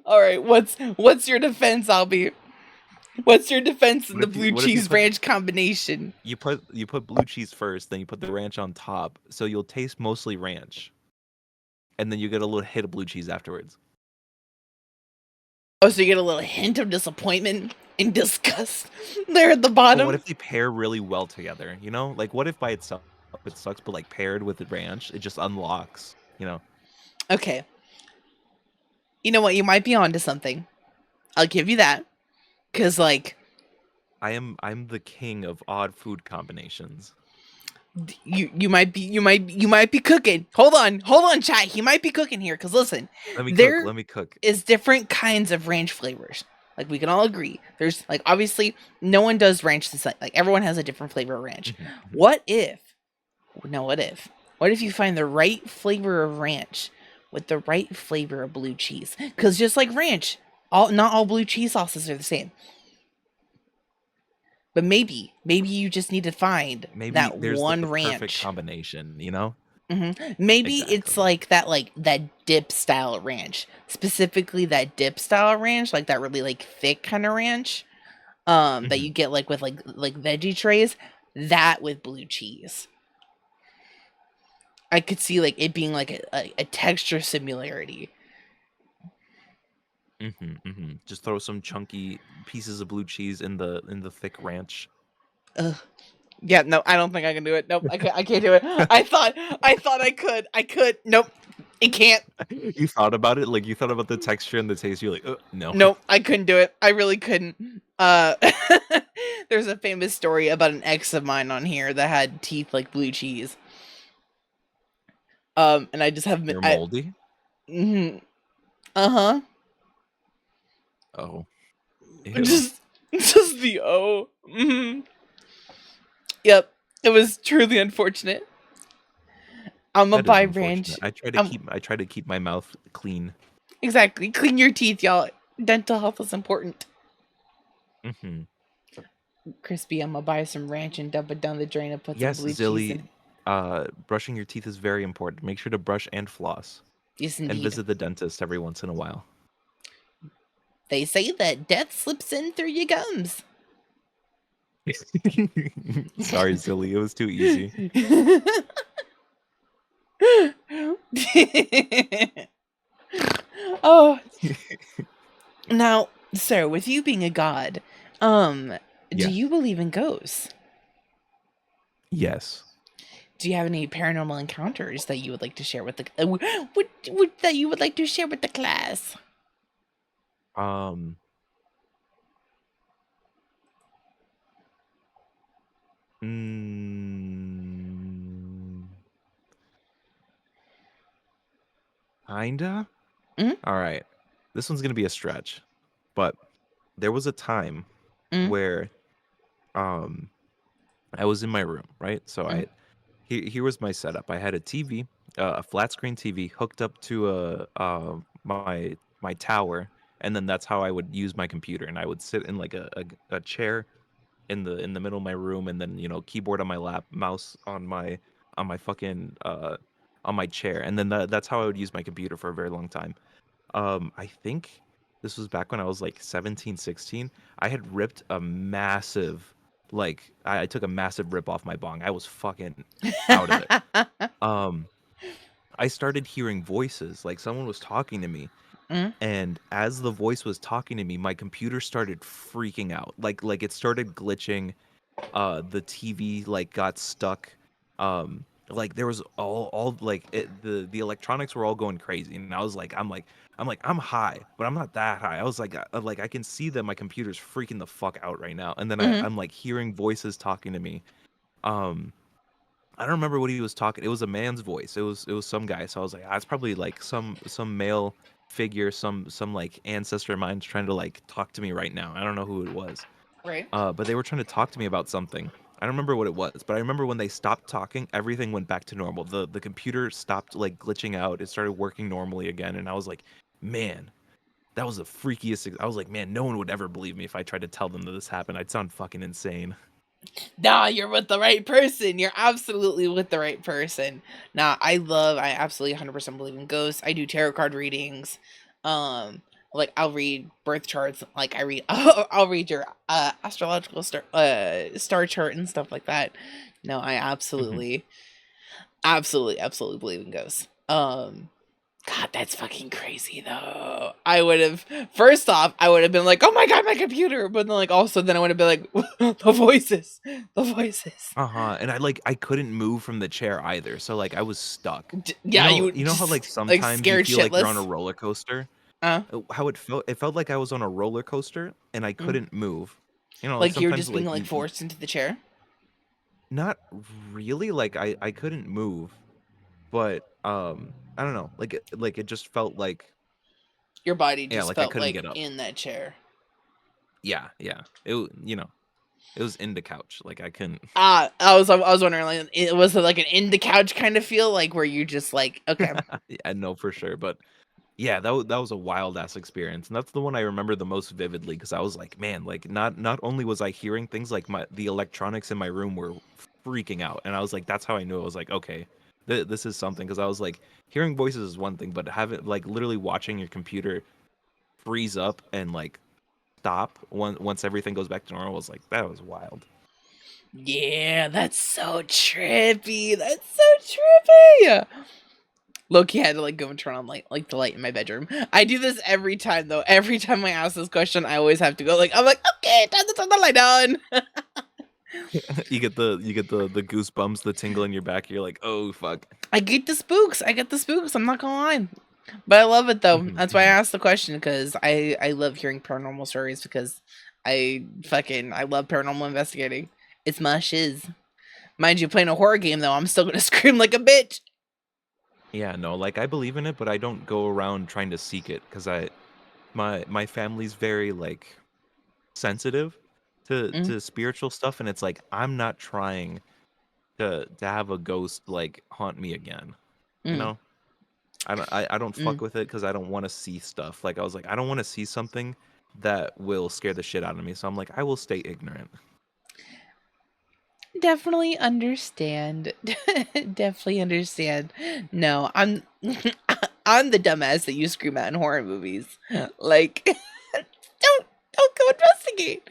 All right, what's your defense, Albie? What's your defense in the blue cheese ranch combination? You put blue cheese first, then you put the ranch on top, so you'll taste mostly ranch. And then you get a little hit of blue cheese afterwards. Oh, so you get a little hint of disappointment and disgust there at the bottom? But what if they pair really well together, you know? Like, what if by itself it sucks, but like paired with the ranch, it just unlocks, you know? Okay. You know what? You might be onto something. I'll give you that. Because, like... I'm the king of odd food combinations. You might be cooking. Hold on, chat. He might be cooking here. Cause listen, Let me cook. Is different kinds of ranch flavors. Like we can all agree. There's like obviously no one does ranch the same. Like everyone has a different flavor of ranch. What if you find the right flavor of ranch with the right flavor of blue cheese? Cause just like ranch, not all blue cheese sauces are the same. But maybe you just need to find that one ranch. Perfect combination, you know? Mm-hmm. Maybe it's like that dip style ranch, specifically that dip style ranch, like that really like thick kind of ranch, that you get like with like veggie trays. That with blue cheese, I could see like it being like a texture similarity. Just throw some chunky pieces of blue cheese in the thick ranch. Ugh. Yeah, no, I don't think I can do it. Nope, I can't do it. I thought I could. Nope, it can't. You thought about it, like you thought about the texture and the taste. You're like, no. Nope, I couldn't do it. I really couldn't. There's a famous story about an ex of mine on here that had teeth like blue cheese. And I just haven't been. They're moldy. Oh. Ew. Just the O. Yep, it was truly unfortunate. I'm gonna buy ranch. I try to keep my mouth clean. Exactly, clean your teeth, y'all. Dental health is important. Crispy, I'm gonna buy some ranch and dump it down the drain and put some blue cheese in. Brushing your teeth is very important. Make sure to brush and floss. Yes, indeed. And visit the dentist every once in a while. They say that death slips in through your gums. Sorry, Zilly. It was too easy. Oh. Now, sir, with you being a god, do you believe in ghosts? Yes. Do you have any paranormal encounters that you would like to share with the that you would like to share with the class? Kinda. All right. This one's gonna be a stretch, but there was a time where, I was in my room, right? So here was my setup. I had a TV, a flat screen TV hooked up to my tower, and then that's how I would use my computer. And I would sit in like a chair in the middle of my room, and then keyboard on my lap, mouse on my fucking on my chair, and then that's how I would use my computer for a very long time. I think this was back when I was like 17, 16. I had ripped a massive, like, I took a massive rip off my bong. I was fucking out of it. I started hearing voices, like someone was talking to me. And as the voice was talking to me, my computer started freaking out. Like it started glitching. The TV like got stuck. like there was all like the electronics were all going crazy, and I was like, I'm high, but I'm not that high. I was like I can see that my computer's freaking the fuck out right now, and then Mm-hmm. I'm like hearing voices talking to me. um I don't remember what he was talking. It was a man's voice. It was some guy. So I was like, it's probably like some male figure, some like ancestor of mine trying to like talk to me right now. I don't know who it was. Right. But they were trying to talk to me about something. I don't remember what it was, but I remember when they stopped talking, everything went back to normal. The computer stopped like glitching out. It started working normally again, and I was like, man, that was the freakiest. I was like, man, no one would ever believe me if I tried to tell them that this happened. I'd sound fucking insane. Nah, you're with the right person. You're absolutely with the right person. Nah, I absolutely 100% believe in ghosts. I do tarot card readings. Um, like I'll read birth charts. Like I'll read your astrological star chart and stuff like that. No, I Mhm. absolutely believe in ghosts. God, that's fucking crazy though. I would have first off, I would have been like, "Oh my god, my computer!" But then, like, also, then I would have been like, "The voices, the voices." Uh-huh. And I couldn't move from the chair either. So like I was stuck. Yeah, you would You know how like just like sometimes you scared feel like you're on a shitless. roller coaster? Uh, How it felt like I was on a roller coaster and I mm. couldn't move. Like Like you were sometimes just being like like you forced into the chair. not really, like I couldn't move, but I don't know. Like it just felt like, Your body yeah, just like I felt couldn't like get up. in that chair. Yeah, yeah. It was in the couch. Like I couldn't. I was wondering, like, it was it like an in the couch kind of feel, like where you just like, okay, I know for sure, but yeah, that was a wild ass experience, and that's the one I remember the most vividly because I was like, man, like not only was I hearing things, like the electronics in my room were freaking out, and I was like, that's how I knew. I was like, okay, this is something, because I was like, hearing voices is one thing, but having like literally watching your computer freeze up and like stop once everything goes back to normal was like, that was wild. yeah, that's so trippy. That's so trippy. Loki had to like go and turn on the light in my bedroom. I do this every time though. Every time I ask this question, I always have to go I'm like, okay, time to turn the light on. You get the goosebumps, the tingle in your back. You're like, oh fuck. I get the spooks. I get the spooks. I'm not gonna lie. But I love it though. Mhm, That's why I mhm. asked the question, because I love hearing paranormal stories, because I love paranormal investigating. It's my shiz. Mind you, playing a horror game though, I'm still gonna scream like a bitch. Yeah, no, like I believe in it, but I don't go around trying to seek it because my family's very like sensitive Mm, to spiritual stuff, and it's like I'm not trying to have a ghost like haunt me again. You mm, know? I don't mm. fuck with it because I don't want to see stuff. Like I was like, I don't want to see something that will scare the shit out of me. So I'm like, I will stay ignorant. Definitely understand. Definitely understand. No, I'm I'm the dumbass that you scream at in horror movies. Like, don't go investigate.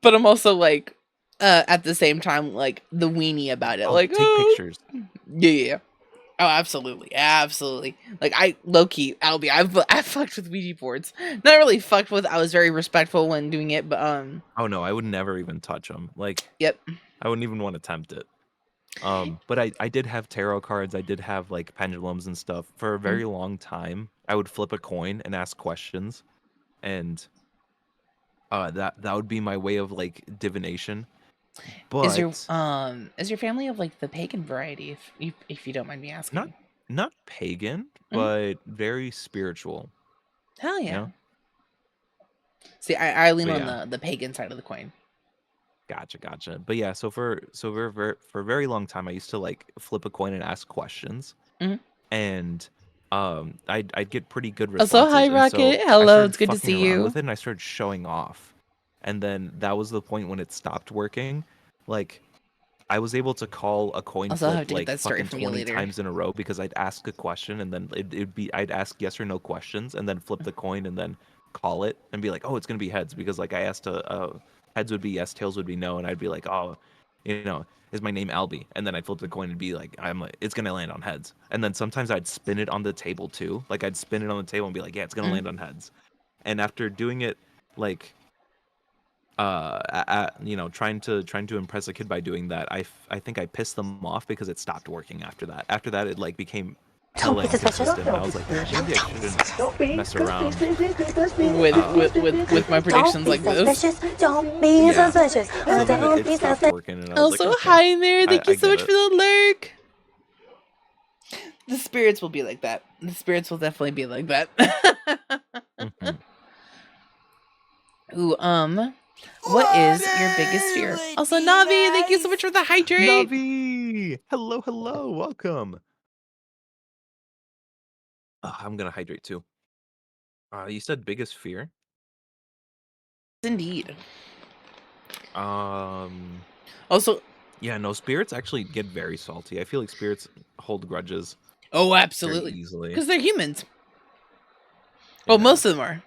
But I'm also like, at the same time, like the weenie about it. Oh, Like, take oh, pictures. yeah, yeah, yeah. Oh, absolutely, absolutely. Like I low key, Albie, I've fucked with Ouija boards. Not really fucked with. I was very respectful when doing it, but Oh no, I would never even touch them. Like yep. I wouldn't even want to tempt it. But I did have tarot cards. I did have like pendulums and stuff for a Mm. very long time. I would flip a coin and ask questions, and that would be my way of like divination. But Is your family of like the pagan variety, if you don't mind me not asking? not pagan, Mhm. but very spiritual. Hell You yeah. know. See, I lean But on yeah, the pagan side of the coin. gotcha. But yeah, for a very long time, I used to like flip a coin and ask questions, Mhm. and I'd get pretty good Also, hi responses, and so Rocket. I Hello, started it's good to fucking see around you. with it, and I started showing off, and then that was the point when it stopped working. Like I was able to call a coin Also, I'll flip have to get like that story fucking from you 20 later. times in a row because I'd ask a question, and then it'd be I'd ask yes or no questions and then flip the coin and then call it and be like, oh, it's gonna be heads, because like I asked heads would be yes, tails would be no, and I'd be like, oh, is my name Albie? And then I'd flip the coin and be like, I'm like, it's gonna land on heads. And then sometimes I'd spin it on the table too. Like I'd spin it on the table and be like, yeah, it's gonna Mm. land on heads. And after doing it like trying to impress a kid by doing that, I think I pissed them off because it stopped working after that. After that, it like became hella inconsistent, and I was like, maybe I shouldn't mess around with my predictions like this. Yeah. So then it stopped working, and I was Also, like, okay, hi there. Thank you I so get much for the lurk. The spirits will be like that. The spirits will definitely be like that. Mhm. Ooh, what is your biggest fear? Also, Navi, thank you so much for the hydrate. Navi! Hello, welcome. I'm gonna hydrate too. You said biggest fear? Indeed. Also, yeah, no, spirits actually get very salty. I feel like spirits hold grudges. Oh, Very absolutely. easily. Because they're humans. Well, most of them are.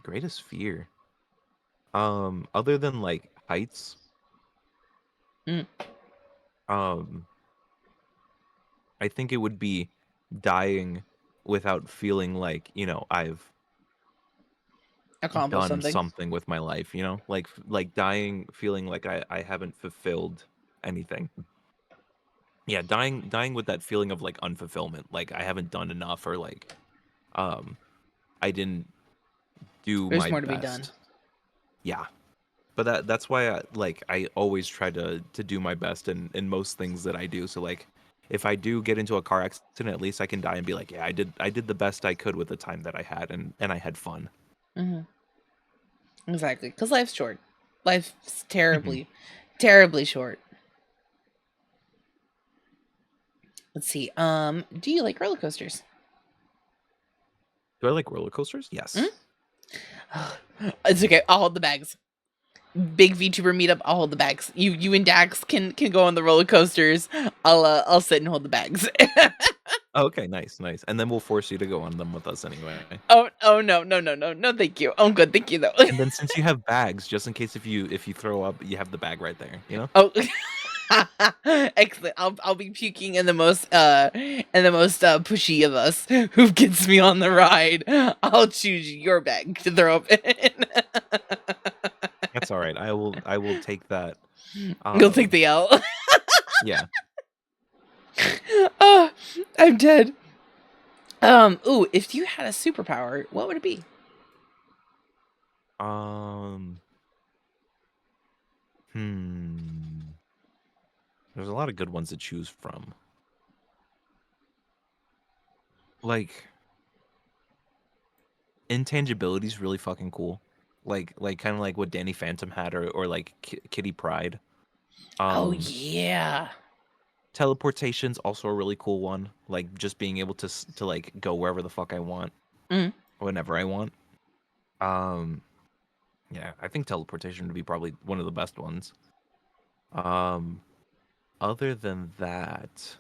Greatest fear. Other than like heights. Mm. I think it would be dying without feeling like, I've Accomplish done something. something with my life, like dying feeling like I haven't fulfilled anything. Yeah, dying with that feeling of like unfulfillment, like I haven't done enough, or like I didn't do There's my more to be done. best. Yeah. But that's why I always try to do my best in most things that I do. So like if I do get into a car accident, at least I can die and be like, yeah, I did the best I could with the time that I had, and I had fun. Mm-hmm. Exactly, because life's short. Life's terribly, Mm-hmm. terribly short. Let's see. Do you like roller coasters? Do I like roller coasters? Yes. It's okay. I'll hold the bags. Big VTuber meetup. I'll hold the bags. You and Dax can go on the roller coasters. I'll sit and hold the bags. Okay, nice. And then we'll force you to go on them with us anyway. Oh no, thank you. I'm good, thank you though. And then since you have bags, just in case if you throw up, you have the bag right there, you know? Oh, excellent. I'll be puking in the most pushy of us who gets me on the ride. I'll choose your bag to throw up in. That's all right. I will take that. You'll take the L. Yeah. Oh, I'm dead. Ooh, if you had a superpower, what would it be? There's a lot of good ones to choose from. Like, intangibility is really fucking cool. Like kind of like what Danny Phantom had, or like Kitty Pryde. Oh yeah. Teleportation's also a really cool one. Like just being able to like go wherever the fuck I want, whenever I want. Yeah, I think teleportation would be probably one of the best ones. Other than that,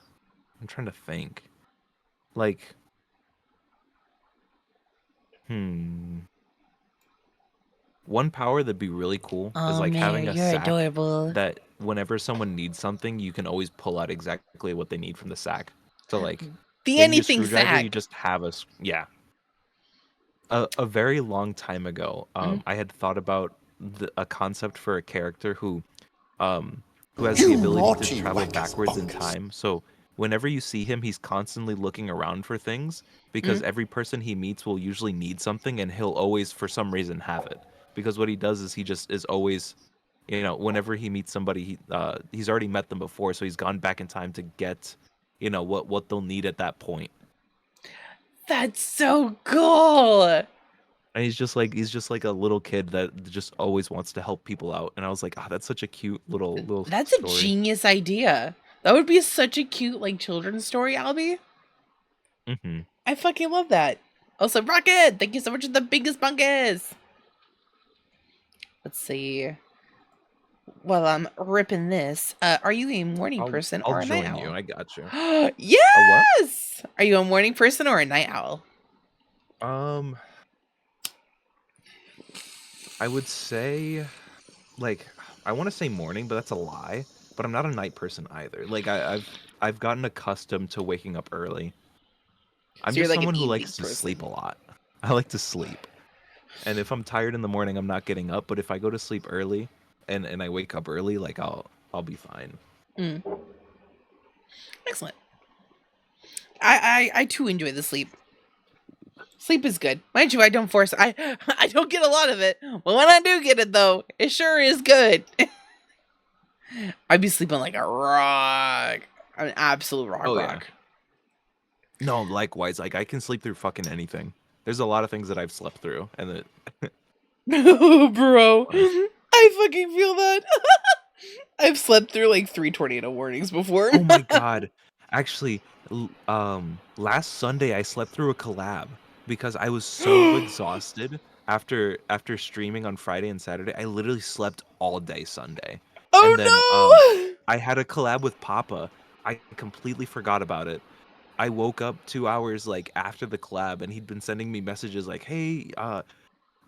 I'm trying to think. Like, one power that'd be really cool is like having a sack adorable. that whenever someone needs something, you can always pull out exactly what they need from the sack. So like, The they need a anything screwdriver, sack. you just have yeah. A very long time ago, I had thought about a concept for a character who has the ability to travel backwards in time. So whenever you see him, he's constantly looking around for things, because every person he meets will usually need something, and he'll always, for some reason, have it. Because what he does is he just is always, whenever he meets somebody, he's already met them before, so he's gone back in time to get, what they'll need at that point. That's so cool. And he's just like a little kid that just always wants to help people out. And I was like, that's such a cute little That's story. a genius idea. That would be such a cute like children's story, Albie. I fucking love that. Also, Rocket, thank you so much for the biggest bunkus. Let's see. While I'm ripping this, are you a morning person or a night owl? I'll join you. I got you. Yes! Are you a morning person or a night owl? I would say, like, I want to say morning, but that's a lie. But I'm not a night person either. Like, I've gotten accustomed to waking up early. I'm So you're just like an someone who evening likes to person. sleep a lot. I like to sleep. And if I'm tired in the morning, I'm not getting up. But if I go to sleep early and I wake up early, like I'll be fine. Excellent. I too enjoy the sleep. Sleep is good. Mind you, I don't force I don't get a lot of it. But when I do get it though, it sure is good. I'd be sleeping like a rock. An absolute rock. Yeah. No, likewise. Like I can sleep through fucking anything. There's a lot of things that I've slept through, and that. Oh, bro, I fucking feel that. I've slept through like 3 tornado warnings before. Oh my god! Actually, last Sunday I slept through a collab because I was so exhausted after streaming on Friday and Saturday. I literally slept all day Sunday. Oh And then no! I had a collab with Papa. I completely forgot about it. I woke up 2 hours like after the collab, and he'd been sending me messages like, "Hey, are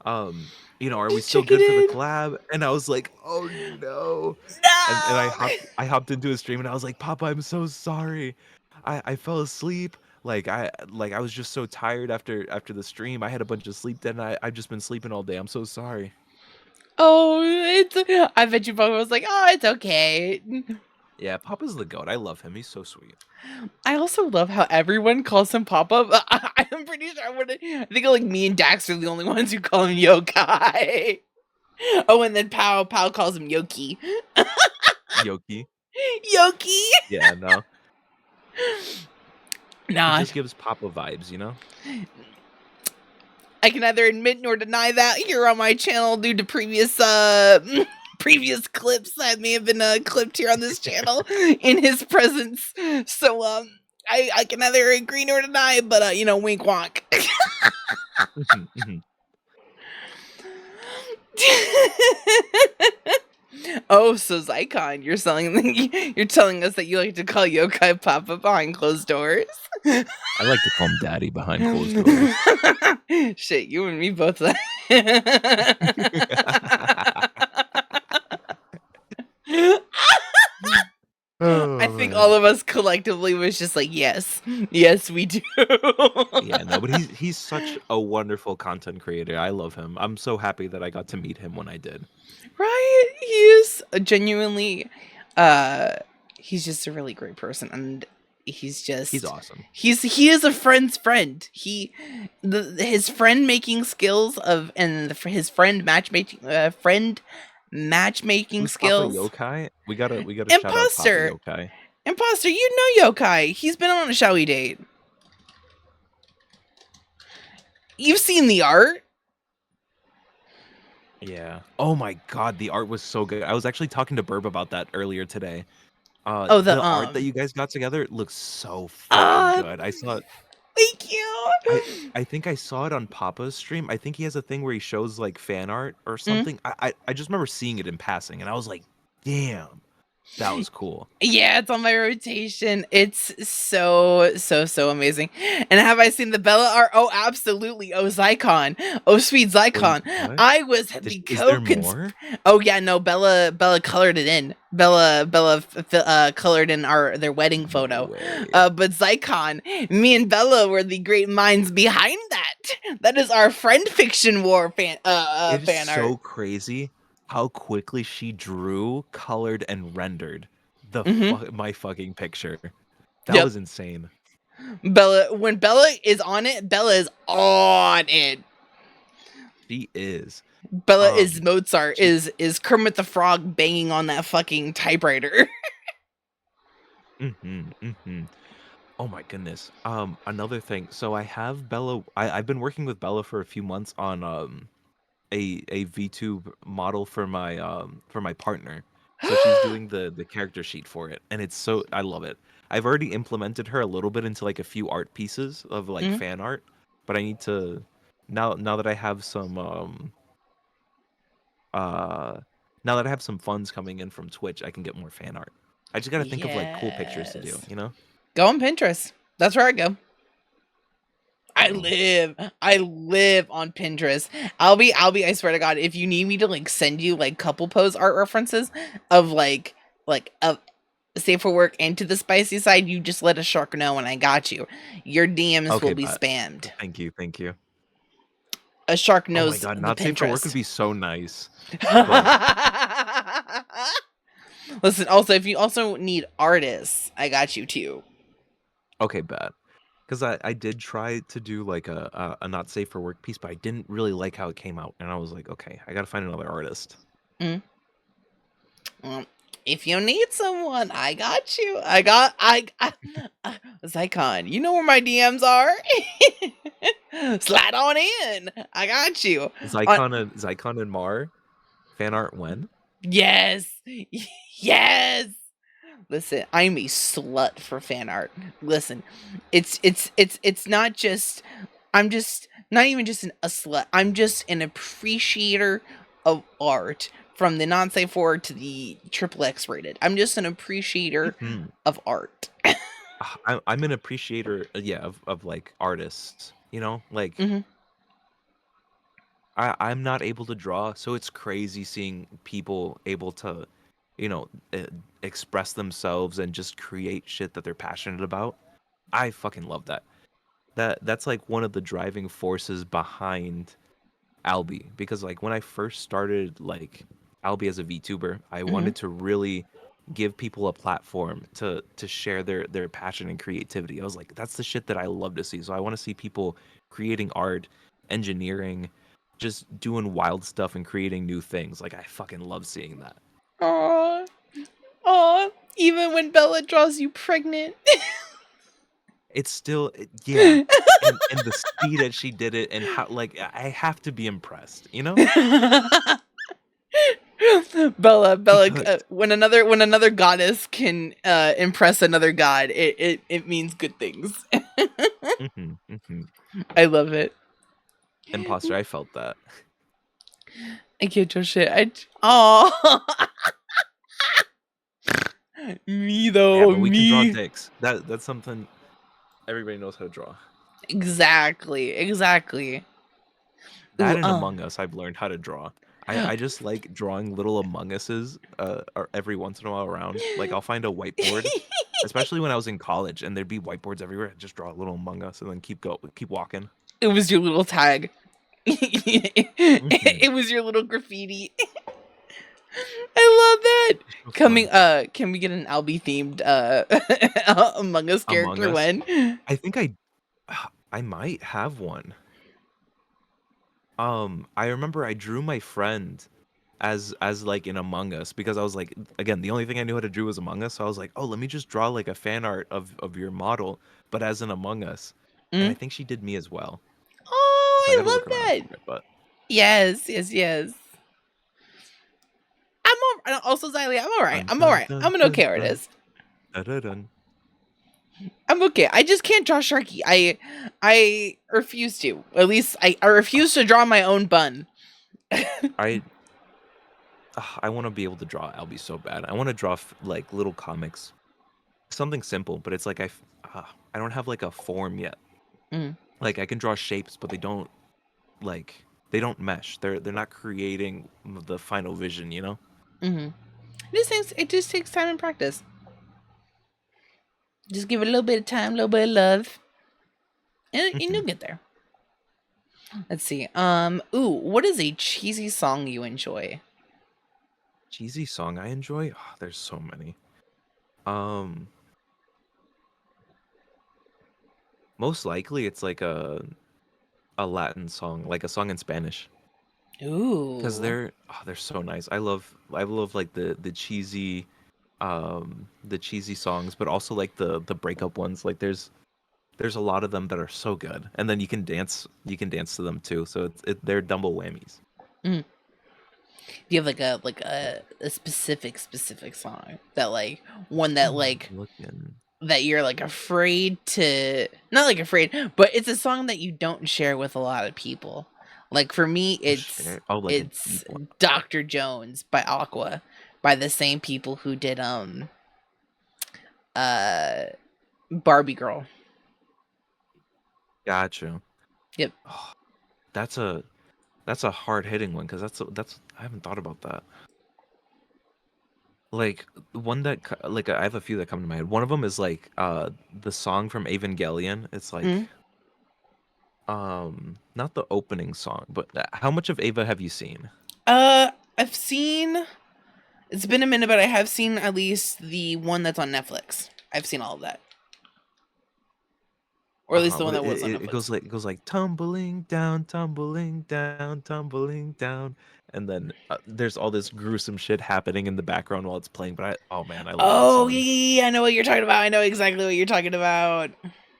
we Just still check good it for the in. collab?" And I was like, "Oh no!" And No! I hopped into his stream, and I was like, "Papa, I'm so sorry. I fell asleep. I was just so tired after the stream. I had a bunch of sleep debt, and I've just been sleeping all day. I'm so sorry." Oh, I bet you Papa was like, oh, it's okay. Yeah, Papa's the goat. I love him. He's so sweet. I also love how everyone calls him Papa. I'm pretty sure I think like me and Dax are the only ones who call him Yokai. Oh, and then Pao calls him Yoki. Yoki. Yoki. Yeah, no. Nah, He just gives Papa vibes, you know? I can neither admit nor deny that here on my channel due to previous previous clips that may have been clipped here on this channel in his presence. So I can neither agree nor deny, but wink wonk. Oh, so Zycon, you're telling us that you like to call Yokai Papa behind closed doors? I like to call him Daddy behind closed doors. Shit, you and me both. I think all of us collectively was just like, yes, we do. Yeah, no, but he's such a wonderful content creator. I love him. I'm so happy that I got to meet him when I did. Right? He is genuinely, he's just a really great person, and he's awesome. He is a friend's friend. His friend making skills his friend matchmaking Who's skills. Papa Yokai? We gotta Imposter. Shout out Papa Yokai. Imposter, you know Yokai. He's been on a showy date. You've seen the art. Yeah. Oh my god, the art was so good. I was actually talking to Burb about that earlier today. The art that you guys got together looks so fucking good. I saw it. Thank you. I think I saw it on Papa's stream. I think he has a thing where he shows like fan art or something. I just remember seeing it in passing, and I was like, damn, that was cool. Yeah, it's on my rotation. It's so amazing. And have I seen the Bella art? Oh, absolutely. Oh, Zycon. Oh, sweet Zycon. Wait, I was is there more? Oh yeah, no. Bella colored it in. Bella colored in their wedding photo. But Zycon, me and Bella were the great minds behind that. That is our friend fiction war fan art. It's so crazy how quickly she drew, colored, and rendered my fucking picture. That was insane. When Bella is on it, Bella is on it. She is. Bella is Mozart, is Kermit the Frog banging on that fucking typewriter. Oh my goodness. Another thing. So I have Bella. I've been working with Bella for a few months on a VTube model for my partner. So she's doing the character sheet for it, and I love it. I've already implemented her a little bit into like a few art pieces of like fan art, but I need to now that I have some now that I have some funds coming in from Twitch, I can get more fan art. I just got to think of like cool pictures to do, you know? Go on Pinterest. That's where I go. I live on Pinterest. Albie, I swear to God, if you need me to like send you like couple pose art references of like of Safe for Work and To the Spicy Side, you just let a shark know and I got you. Your DMs will be spammed. Thank you. a shark Oh my knows god, the not safe for work would Pinterest. be so nice. But Listen, also, if you also need artists, I got you too. okay, bad. Because I did try to do like a not safe for work piece, but I didn't really like how it came out, and I was like, okay, I gotta find another artist. Mm. If you need someone, I got you. Zycon, you know where my DMs are. Slide on in. I got you. Zycon and Mar fan art when? Yes. Yes. Listen, I'm a slut for fan art. Listen, it's not just I'm just not even just a slut. I'm just an appreciator of art from the non-safe word to the triple X rated. I'm just an appreciator of art. I'm an appreciator, yeah, of like artists. You know, like Mhm. I'm not able to draw, so it's crazy seeing people able to, you know, express themselves and just create shit that they're passionate about. I fucking love that. That's like one of the driving forces behind Albie, because like when I first started like Albie as a VTuber, I Mhm. wanted to really give people a platform to share their passion and creativity. I was like, that's the shit that I love to see. So I want to see people creating art, engineering, just doing wild stuff and creating new things. Like I fucking love seeing that. Aw. Aw. Even when Bella draws you pregnant. It's still yeah. And the speed that she did it and how like I have to be impressed, you know? Bella, Because when another goddess can impress another god, it means good things. mhm. I love it. Imposter, I felt that. I can't draw shit. Oh, me Yeah, though, but we can draw me. dicks. That's something everybody knows how to draw. Exactly. That Ooh, and Among Us, I've learned how to draw. I just like drawing little Among Us's every once in a while around. Like I'll find a whiteboard, especially when I was in college, and there'd be whiteboards everywhere. I'd just draw a little Among Us and then keep walking. it was your little tag. Mhm. It was your little graffiti. I love that. It's so Coming, fun. can we get an Albie themed Among Us Among character Us. when? I think I might have one. I remember I drew my friend as like in Among Us, because I was like, again, the only thing I knew how to do was Among Us, so I was like, oh, let me just draw like a fan art of your model, but as an Among Us, and I Mm? think she did me as well. So I Oh, got I to look love around that. for it, but Yes. Also, Xylee, I'm alright. dun I'm dun alright. dun I'm an okay dun dun artist. dun dun. Dun. I'm okay. I just can't draw Sharky. I refuse to. At least I refuse to draw my own bun. I I want to be able to draw Albie so bad. I want to draw like little comics, something simple, but it's like I don't have like a form yet. Mm. Like I can draw shapes, but like they don't mesh. They're not creating the final vision, you know? Mm-hmm. It just takes time and practice. Just give it a little bit of time, a little bit of love, and you'll get there. Let's see. Ooh, what is a cheesy song you enjoy? Cheesy song I enjoy? Oh, there's so many. Um, Most likely it's like a Latin song, like a song in Spanish, because Ooh. they're so nice. I love like the cheesy songs, but also like the breakup ones. Like there's a lot of them that are so good, and then you can dance to them too. So they're double whammies. Mm. Do you have like a specific song that like one that like Looking. that you're like afraid to not like afraid, but it's a song that you don't share with a lot of people. Like for me, Oh, like a it's deep one. Dr. Jones by Aqua, by the same people who did uh Barbie Girl. Gotcha. Yep. Oh, that's a hard hitting one, because that's I haven't thought about that. Like one like I have a few that come to my head. One of them is like the song from Evangelion. It's like Mm. not the opening song, but how much of Ava have you seen? I've seen. It's been a minute, but I have seen at least the one that's on Netflix. I've seen all of that, or at least the one that was on Netflix. It goes like tumbling down, and then there's all this gruesome shit happening in the background while it's playing. But oh man, I love that Oh song. yeah, I know what you're talking about. I know exactly what you're talking about.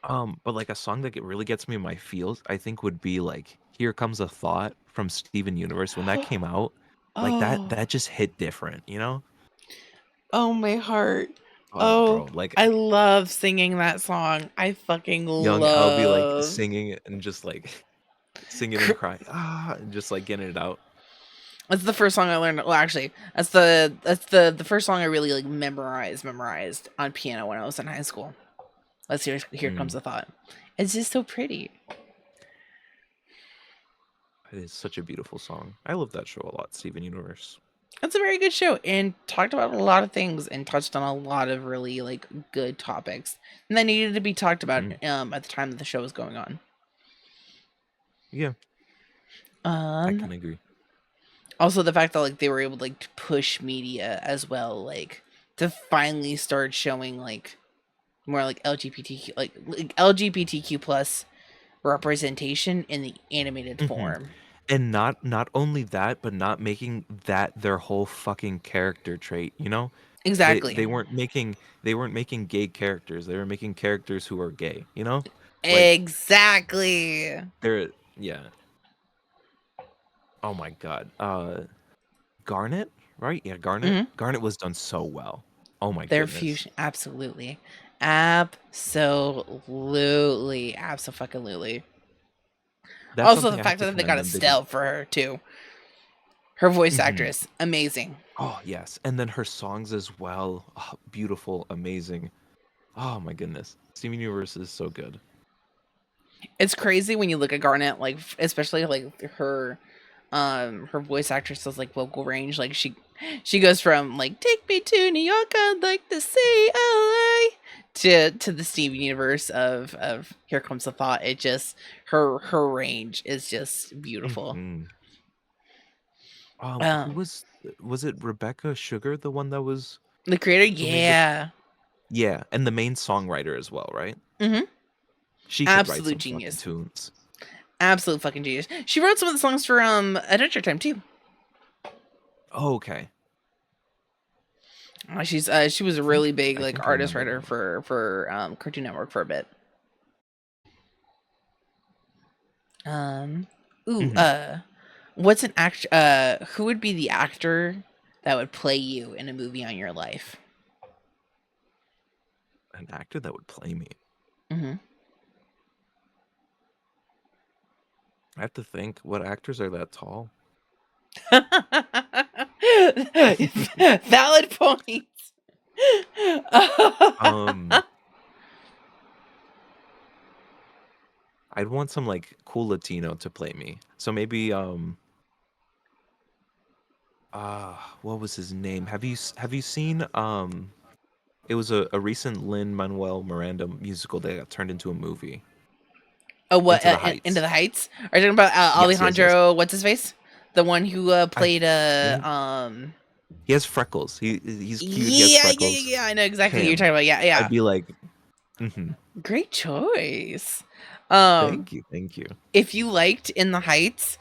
But like a song that really gets me in my feels, I think would be like "Here Comes a Thought" from Steven Universe. When that came out, like Oh, that just hit different, you know? oh my heart. Oh, Oh, bro, like I love singing that song. I fucking young Albie like love. singing it and just like singing and crying, and just like getting it out. That's the first song I learned. Well, actually, that's the first song I really like memorized on piano when I was in high school. Let's hear. Here comes the thought. It's just so pretty. It is such a beautiful song. I love that show a lot, Steven Universe. It's a very good show and talked about a lot of things and touched on a lot of really like good topics and that needed to be talked about at the time that the show was going on. Yeah, I can agree. Also the fact that like they were able to like to push media as well, like to finally start showing like more like LGBTQ plus representation in the animated form. And not only that, but not making that their whole fucking character trait, you know? Exactly. They weren't making gay characters. They were making characters who are gay, you know? Like Exactly. they're yeah. Oh my god. Garnet, right? Yeah, Garnet. Mm-hmm. Garnet was done so well. Oh my Their goodness. fusion, absolutely, absolutely. That's Also, the something I have fact to that they commend got them. They did. Estelle for her too. Her voice actress, amazing. Oh yes, and then her songs as well. Oh, beautiful, amazing. Oh my goodness, Steven Universe is so good. It's crazy when you look at Garnet, like especially like her voice actress's like vocal range. Like she goes from like "Take me to New York, I'd like to see LA" to the Steven Universe of "Here Comes the Thought." It just her range is just beautiful. Who was it? Rebecca Sugar, the one that was The creator, who made the yeah. yeah, and the main songwriter as well, right? She could write Absolute some fucking genius. tunes. Absolute fucking genius. She wrote some of the songs for Adventure Time too. Oh, okay. She was a really big I like think I artist remember writer for Cartoon Network for a bit. What's an act? Who would be the actor that would play you in a movie on your life? An actor that would play me. I have to think. What actors are that tall? Valid points. I'd want some like cool Latino to play me. So maybe what was his name? Have you seen it was a recent Lin-Manuel Miranda musical that got turned into a movie. Oh, what? Into the Heights. Into the Heights? Are you talking about Alejandro? Yes. What's his face? The one who played He has freckles. He's cute. Yeah, he has freckles. yeah. I know exactly what you're talking about. Yeah. I'd be like, Great choice. Thank you. If you liked In the Heights,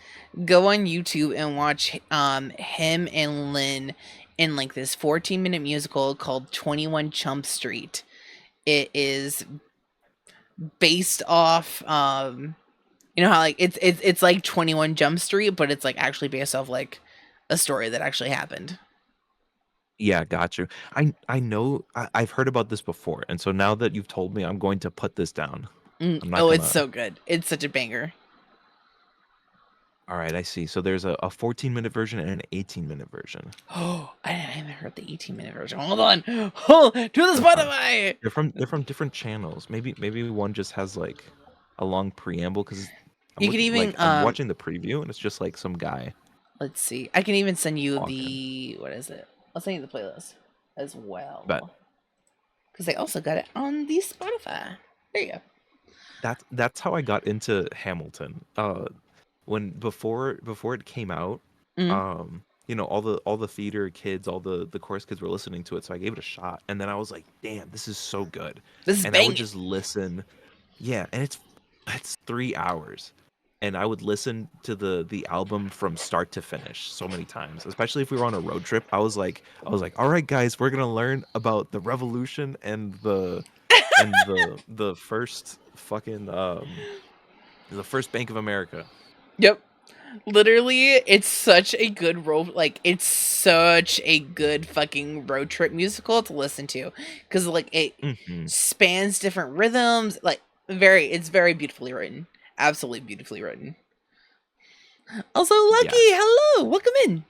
go on YouTube and watch him and Lynn in like this 14-minute musical called 21 Chump Street. It is based off you know how like it's like 21 Jump Street, but it's like actually based off like a story that actually happened. Yeah, got you. I know I've heard about this before, and so now that you've told me, I'm going to put this down. It's so good. It's such a banger. All right, I see. So there's a 14-minute version and an 18-minute version. Oh, I haven't heard the 18-minute version. Hold on. To the Spotify. They're from different channels. Maybe one just has like a long preamble because you can even I'm watching the preview and it's just like some guy. Let's see. I can even send you walking. what is it? I'll send you the playlist as well. Bet. Because I also got it on the Spotify. There you go. That's how I got into Hamilton. When before it came out, Mm. all the theater kids, all the chorus kids were listening to it, so I gave it a shot, and then I was like, damn, this is so good, This is and I would banging. just listen. Yeah, and it's 3 hours, and I would listen to the album from start to finish so many times, especially if we were on a road trip. I was like, all right, guys, we're gonna learn about the Revolution and the first fucking the first Bank of America. Yep. Literally, it's such a good it's such a good fucking road trip musical to listen to, because like it Hmm. spans different rhythms. It's very beautifully written, absolutely beautifully written. Also, Lucky, Yes. hello, welcome in.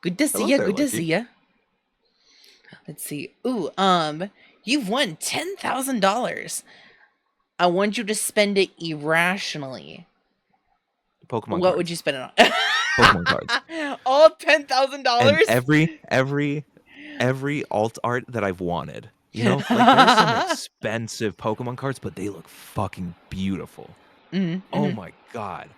Good to see Hello ya. there, Good to Lucky. see ya. Let's see. Ooh, you've won $10,000. I want you to spend it irrationally. Pokemon What cards. would you spend it on? Pokemon cards. All $10,000? And every alt art that I've wanted. Like there's some expensive Pokemon cards, but they look fucking beautiful. Oh my god.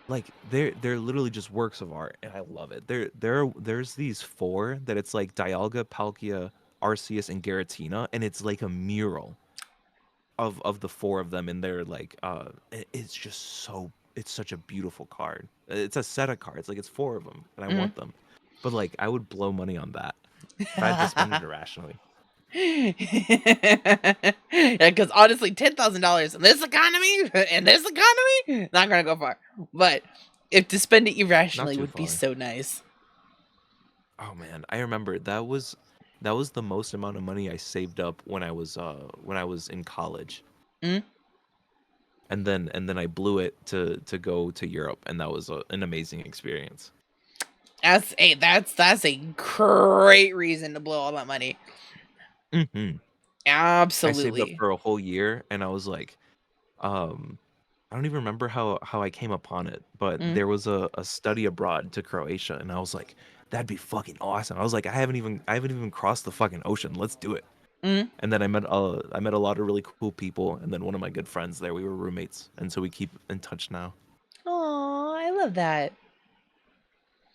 Like they're literally just works of art, and I love it. There's these 4 that it's like Dialga, Palkia, Arceus, and Giratina, and it's like a mural of the 4 of them, and they're like it's just it's such a beautiful card. It's a set of cards, like it's 4 of them, and I want them. But like I would blow money on that if I had to spend it irrationally. Yeah, because honestly, $10,000 in this economy, not gonna go far. But if to spend it irrationally would be so nice. Oh man, I remember that was the most amount of money I saved up when I was in college. Mm? And then I blew it to go to Europe, and that was an amazing experience. That's a great reason to blow all that money. Mm-hmm. Absolutely. I saved up for a whole year, and I was like, I don't even remember how I came upon it, but there was a study abroad to Croatia, and I was like, that'd be fucking awesome. I was like, I haven't even crossed the fucking ocean. Let's do it. And then I met a lot of really cool people, and then one of my good friends there, we were roommates, and so we keep in touch now. Oh, I love that.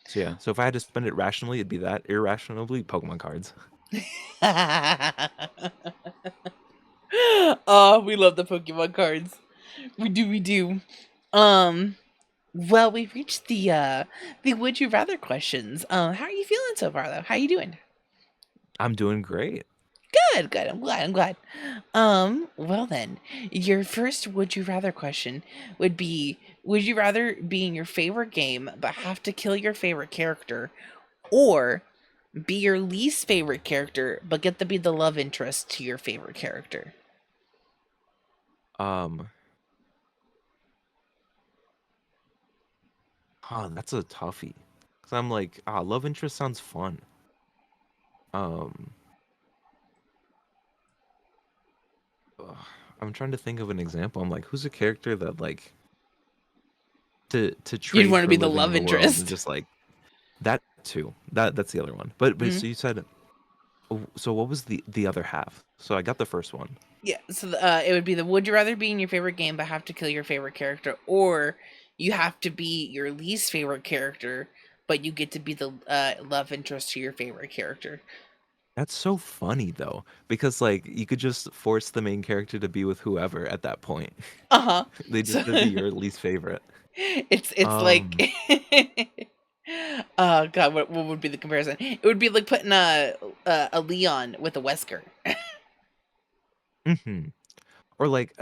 So yeah, so if I had to spend it rationally, it'd be that. Irrationally, Pokemon cards. Oh, we love the Pokemon cards. We do. Well, we've reached the would you rather questions. How are you feeling so far though? How you doing? I'm doing great. Good. I'm glad. Well then, your first would you rather question would be, would you rather be in your favorite game but have to kill your favorite character, or be your least favorite character but get to be the love interest to your favorite character? That's a toughie. Cause I'm like, love interest sounds fun. Um, I'm trying to think of an example. I'm like, who's a character that like to You'd trade want to for be the living in love the world, and interest. just like that too. That's the other one. But so you said, so what was the other half? So I got the first one. Yeah, so it would be the would you rather be in your favorite game but have to kill your favorite character, or you have to be your least favorite character but you get to be the love interest to your favorite character. That's so funny though, because like you could just force the main character to be with whoever at that point. Uh-huh. They just So have to be your least favorite. it's like Um, oh god, what would be the comparison? It would be like putting a Leon with a Wesker. mhm. Or like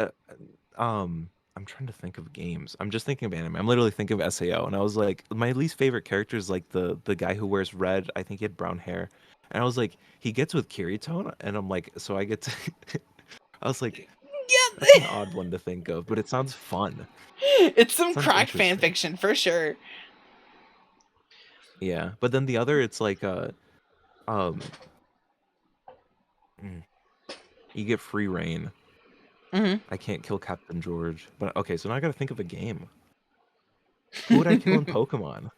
I'm trying to think of games. I'm just thinking of anime. I'm literally thinking of SAO, and I was like, my least favorite character is like the guy who wears red. I think he had brown hair, and I was like, he gets with Kirito, and I'm like, so I get to. I was like, that's an Yeah, odd one to think of, but it sounds fun. it's some Sounds cracked fan interesting. fiction for sure. Yeah, but then the other, it's like um, mm, you get free reign. Mm-hmm. I can't kill Captain George, but okay, so now I gotta think of a game. Who would I kill in Pokemon?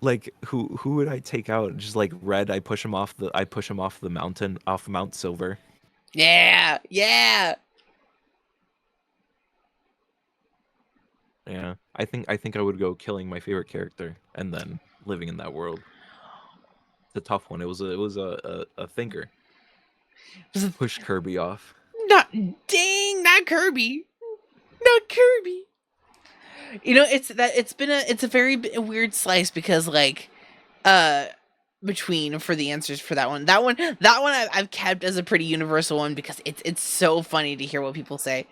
Like who would I take out? Just like Red, I push him off the mountain, off Mount Silver. Yeah. Yeah, I think I would go killing my favorite character and then living in that world. It's a tough one. It was a thinker. Push Kirby off. Not not Kirby. Not Kirby. You know, it's a very weird slice because like uh between for the answers for that one I've kept as a pretty universal one because it's so funny to hear what people say.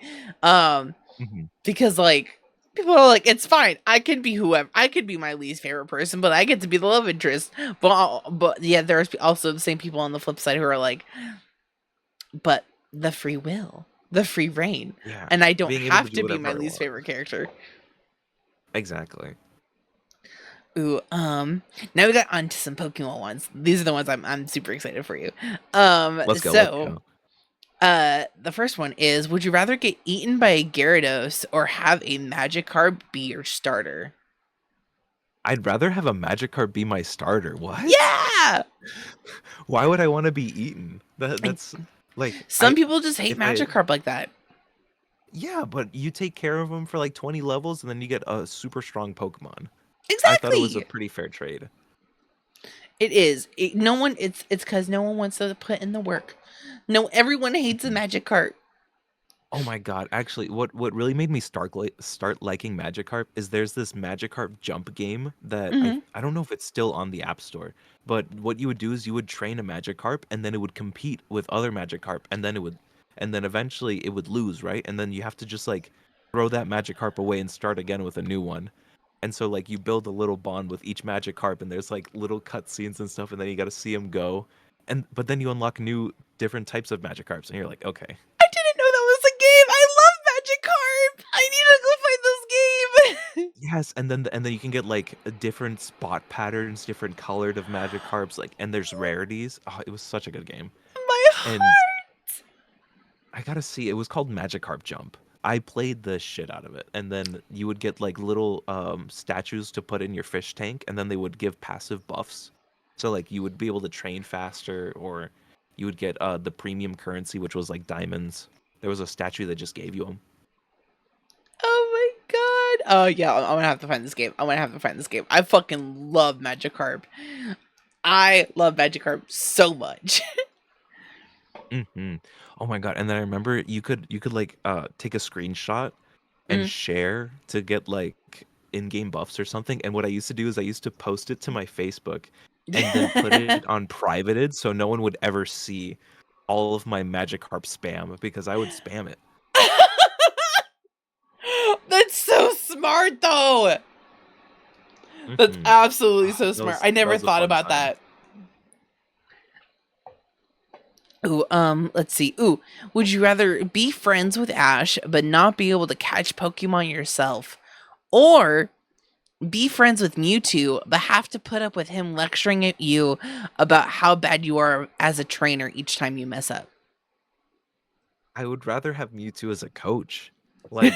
Mhm. Because like people are like, it's fine, I can be whoever, I could be my least favorite person, but I get to be the love interest. But yeah, there's also the same people on the flip side who are like, but the free will, the free reign, Yeah, and I don't being able to have do to be whatever my I least want. favorite character. Exactly. Ooh, now we got onto some Pokemon ones. These are the ones I'm super excited for you. Let's go. Let's So go. the first one is: would you rather get eaten by a Gyarados or have a Magikarp be your starter? I'd rather have a Magikarp be my starter. What? Yeah. Why would I want to be eaten? Like, That's like some people just hate if I Magikarp like that. yeah, but you take care of them for like 20 levels and then you get a super strong Pokemon. I thought it was a Exactly. pretty fair trade. It is. No one. It's because no one wants to put in the work. No, everyone hates a Mhm. Magikarp. Oh my god, actually what really made me start liking Magikarp is there's this Magikarp jump game that I Hmm. I don't know if it's still on the App Store, but what you would do is you would train a Magikarp and then it would compete with other Magikarp and then eventually it would lose, right? And then you have to just like throw that Magikarp away and start again with a new one. And so like you build a little bond with each Magikarp and there's like little cutscenes and stuff and then you got to see them go. And but then you unlock new different types of Magikarps and you're like, "Okay, I didn't know that was a game. I love Magikarp. I need to go find this game. yes," and then you can get, like, different spot patterns, different colored of Magikarps, like and there's rarities. Oh, it was such a good game, My and heart. I gotta see, it was called Magikarp Jump. I played the shit out of it, and then you would get, like, little, statues to put in your fish tank, and then they would give passive buffs. So, like, you would be able to train faster, or you would get, the premium currency, which was, like, diamonds. There was a statue that just gave you them. Oh my god. Oh yeah, I'm gonna have to find this game. I'm gonna have to find this game. I fucking love Magikarp. I love Magikarp so much. Mhm. Oh my god, and then I remember you could, like, take a screenshot and Mm. share to get, like, in-game buffs or something, and what I used to do is I used to post it to my Facebook and then put it on privated so no one would ever see all of my Magikarp spam because I would spam it. That's so smart though. That's Mhm. absolutely so That smart. was I that never was a thought fun about time. that. Ooh, let's see. Ooh, would you rather be friends with Ash but not be able to catch Pokemon yourself, or be friends with Mewtwo but have to put up with him lecturing at you about how bad you are as a trainer each time you mess up? I would rather have Mewtwo as a coach. Like,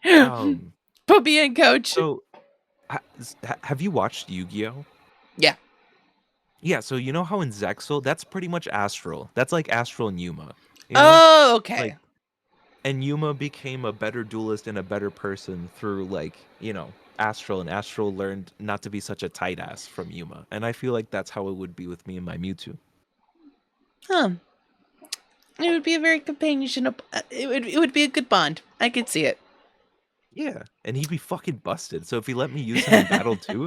um, Put me in, coach. so have you watched Yu-Gi-Oh? Yeah. Yeah, so you know how in Zexal, that's pretty much Astral. That's like Astral and Yuma, you know? Oh, okay. Like, and Yuma became a better duelist and a better person through like, Astral, and Astral learned not to be such a tight ass from Yuma. And I feel like that's how it would be with me and my Mewtwo. Huh. It would be a very companionship. It would be a good bond. I could see it. Yeah, and he'd be fucking busted. So if he let me use him in battle too,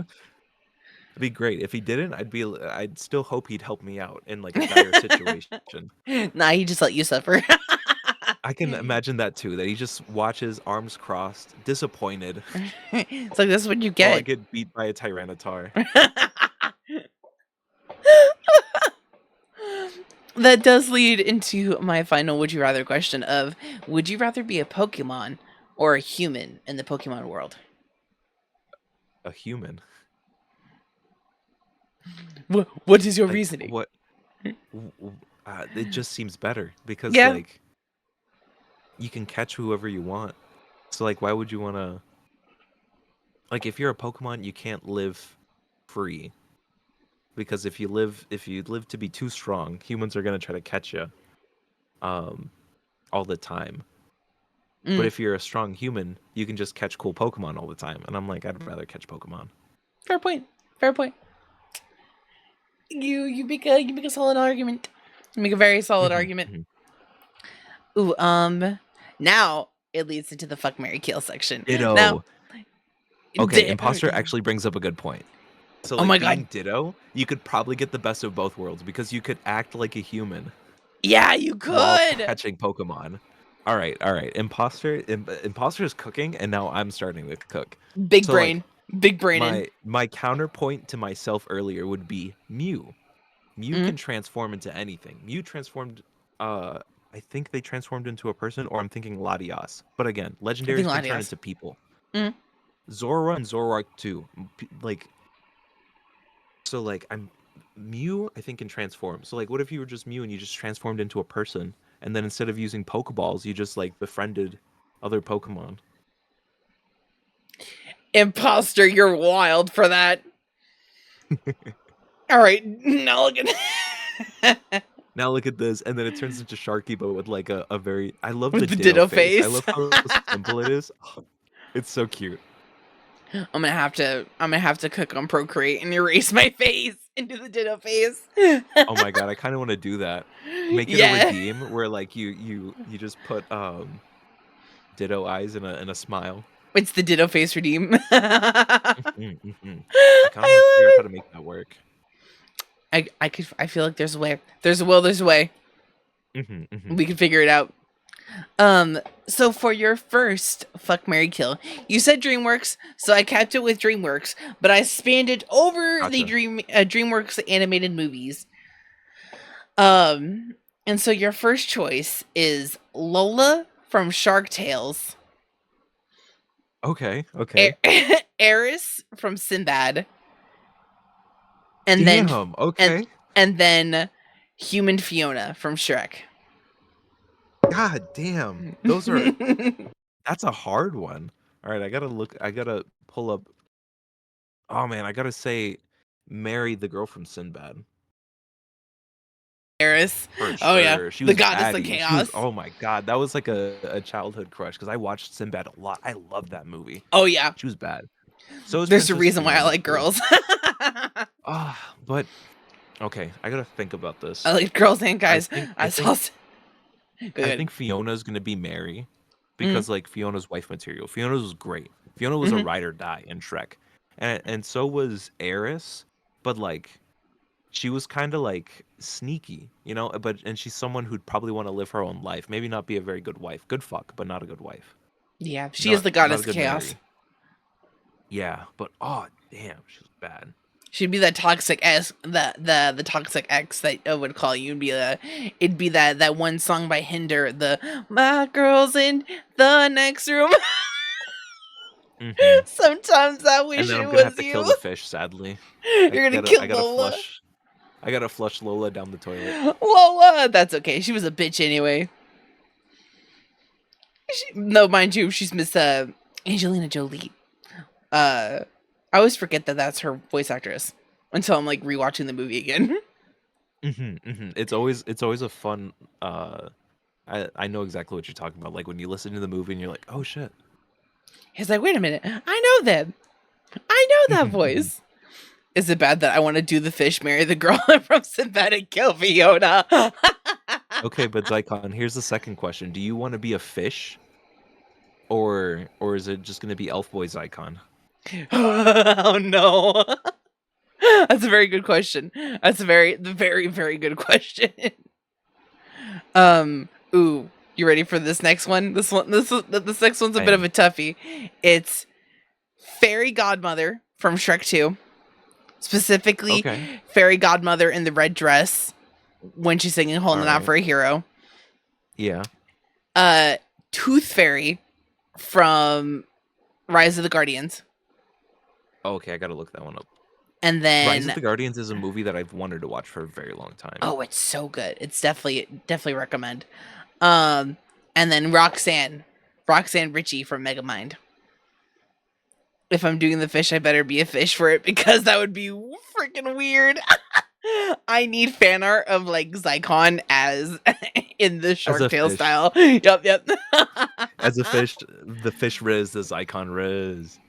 it'd be great. If he didn't, I'd still hope he'd help me out in like a dire situation. Nah, he just let you suffer. I can imagine that too, that he just watches arms crossed, disappointed, It's like, this is what you while I get. get beat by a Tyranitar. That does lead into my final would you rather question of: would you rather be a Pokemon or a human in the Pokemon world? A human. What is your Like reasoning? what it just seems better because Yeah. like you can catch whoever you want. So like why would you want to like if you're a Pokemon, you can't live free because if you live to be too strong, humans are going to try to catch you all the time. But if you're a strong human, you can just catch cool Pokemon all the time. And I'm like, I'd rather catch Pokemon. Fair point. Fair point. You make a solid argument. You make a very solid argument. Ooh, now it leads into the fuck, marry, kill section. Ditto. Now, okay, imposter actually brings up a good point. So, like, oh my being god, Ditto, you could probably get the best of both worlds because you could act like a human. Yeah, you could. While catching Pokemon. All right. Imposter is cooking, and now I'm starting to cook. Big brain. My counterpoint to myself earlier would be Mew. Mew can transform into anything. Mew transformed. I think they transformed into a person, or I'm thinking Latias. But again, legendaries can turn into people. Zora and Zoroark too. I'm Mew, I think, can transform. So, like, what if you were just Mew and you just transformed into a person, and then instead of using Pokeballs, you just, like, befriended other Pokemon? Imposter, you're wild for that. All right, now look at Now look at this, and then it turns into Sharky, but with, like, a very... I love the Ditto face. I love how simple it is. Oh, it's so cute. I'm gonna have to cook on Procreate and erase my face into the Ditto face. Oh my god, I kind of want to do that. Make it a redeem where, like, you just put Ditto eyes and a smile. It's the Ditto face redeem. I kind of want to figure out how to make that work. I feel like there's a way. There's a will. There's a way. We can figure it out. So for your first fuck, marry, kill, you said DreamWorks, so I kept it with DreamWorks, but I spanned it over the DreamWorks animated movies. And so your first choice is Lola from Shark Tales. Okay. Eris from Sinbad. And then and then Human Fiona from Shrek. God damn. Those are that's a hard one. All right, I gotta pull up. Oh man, I gotta say marry the girl from Sinbad. Eris. For sure. Oh yeah. She was the goddess baddie. of chaos. Oh my god, that was like a childhood crush because I watched Sinbad a lot. I love that movie. Oh yeah. She was bad. So there's a reason why I like girls. But okay, I gotta think about this. I like girls and guys. I think Fiona's gonna be Mary because like Fiona's wife material. Fiona's was great. Fiona was a ride or die in Shrek, and so was Eris, but like she was kind of like sneaky, you know. And she's someone who'd probably want to live her own life. Maybe not be a very good wife. Good fuck, but not a good wife. Yeah, she is the goddess of chaos. Mary. Yeah, but oh damn, she was bad. She'd be that toxic the toxic ex that I would call you. It'd be that one song by Hinder, the "My Girl's in the Next Room." Sometimes I wish it was you. And then I'm gonna have to kill the fish. Sadly, you're gonna kill Lola. I gotta flush Lola down the toilet. Lola, that's okay. She was a bitch anyway. No, mind you, she's Miss Angelina Jolie. I always forget that that's her voice actress until I'm like rewatching the movie again. It's always a fun. I know exactly what you're talking about. Like when you listen to the movie and you're like, oh shit. He's like, wait a minute, I know them. I know that voice. Is it bad that I want to do the fish, marry the girl from Sinbad and kill Fiona? Okay, but Zycon, here's the second question: do you want to be a fish, or is it just going to be Elf Boy Zycon? Oh no, that's a very good question. That's a very very good question. Ooh, you ready for this next one? This next one's a bit of a toughie. It's Fairy Godmother from Shrek 2. Specifically, Fairy Godmother in the red dress when she's singing "Holding Out for a Hero." Yeah. Tooth Fairy from Rise of the Guardians. Okay, I gotta look that one up. And then Rise of the Guardians is a movie that I've wanted to watch for a very long time. Oh, it's so good. It's definitely recommend. And then Roxanne Ritchie from Megamind. If I'm doing the fish, I better be a fish for it because that would be freaking weird. I need fan art of like Zycon as in the As Shark a Tale fish. style. Yep. As a fish, the fish Riz is icon Riz.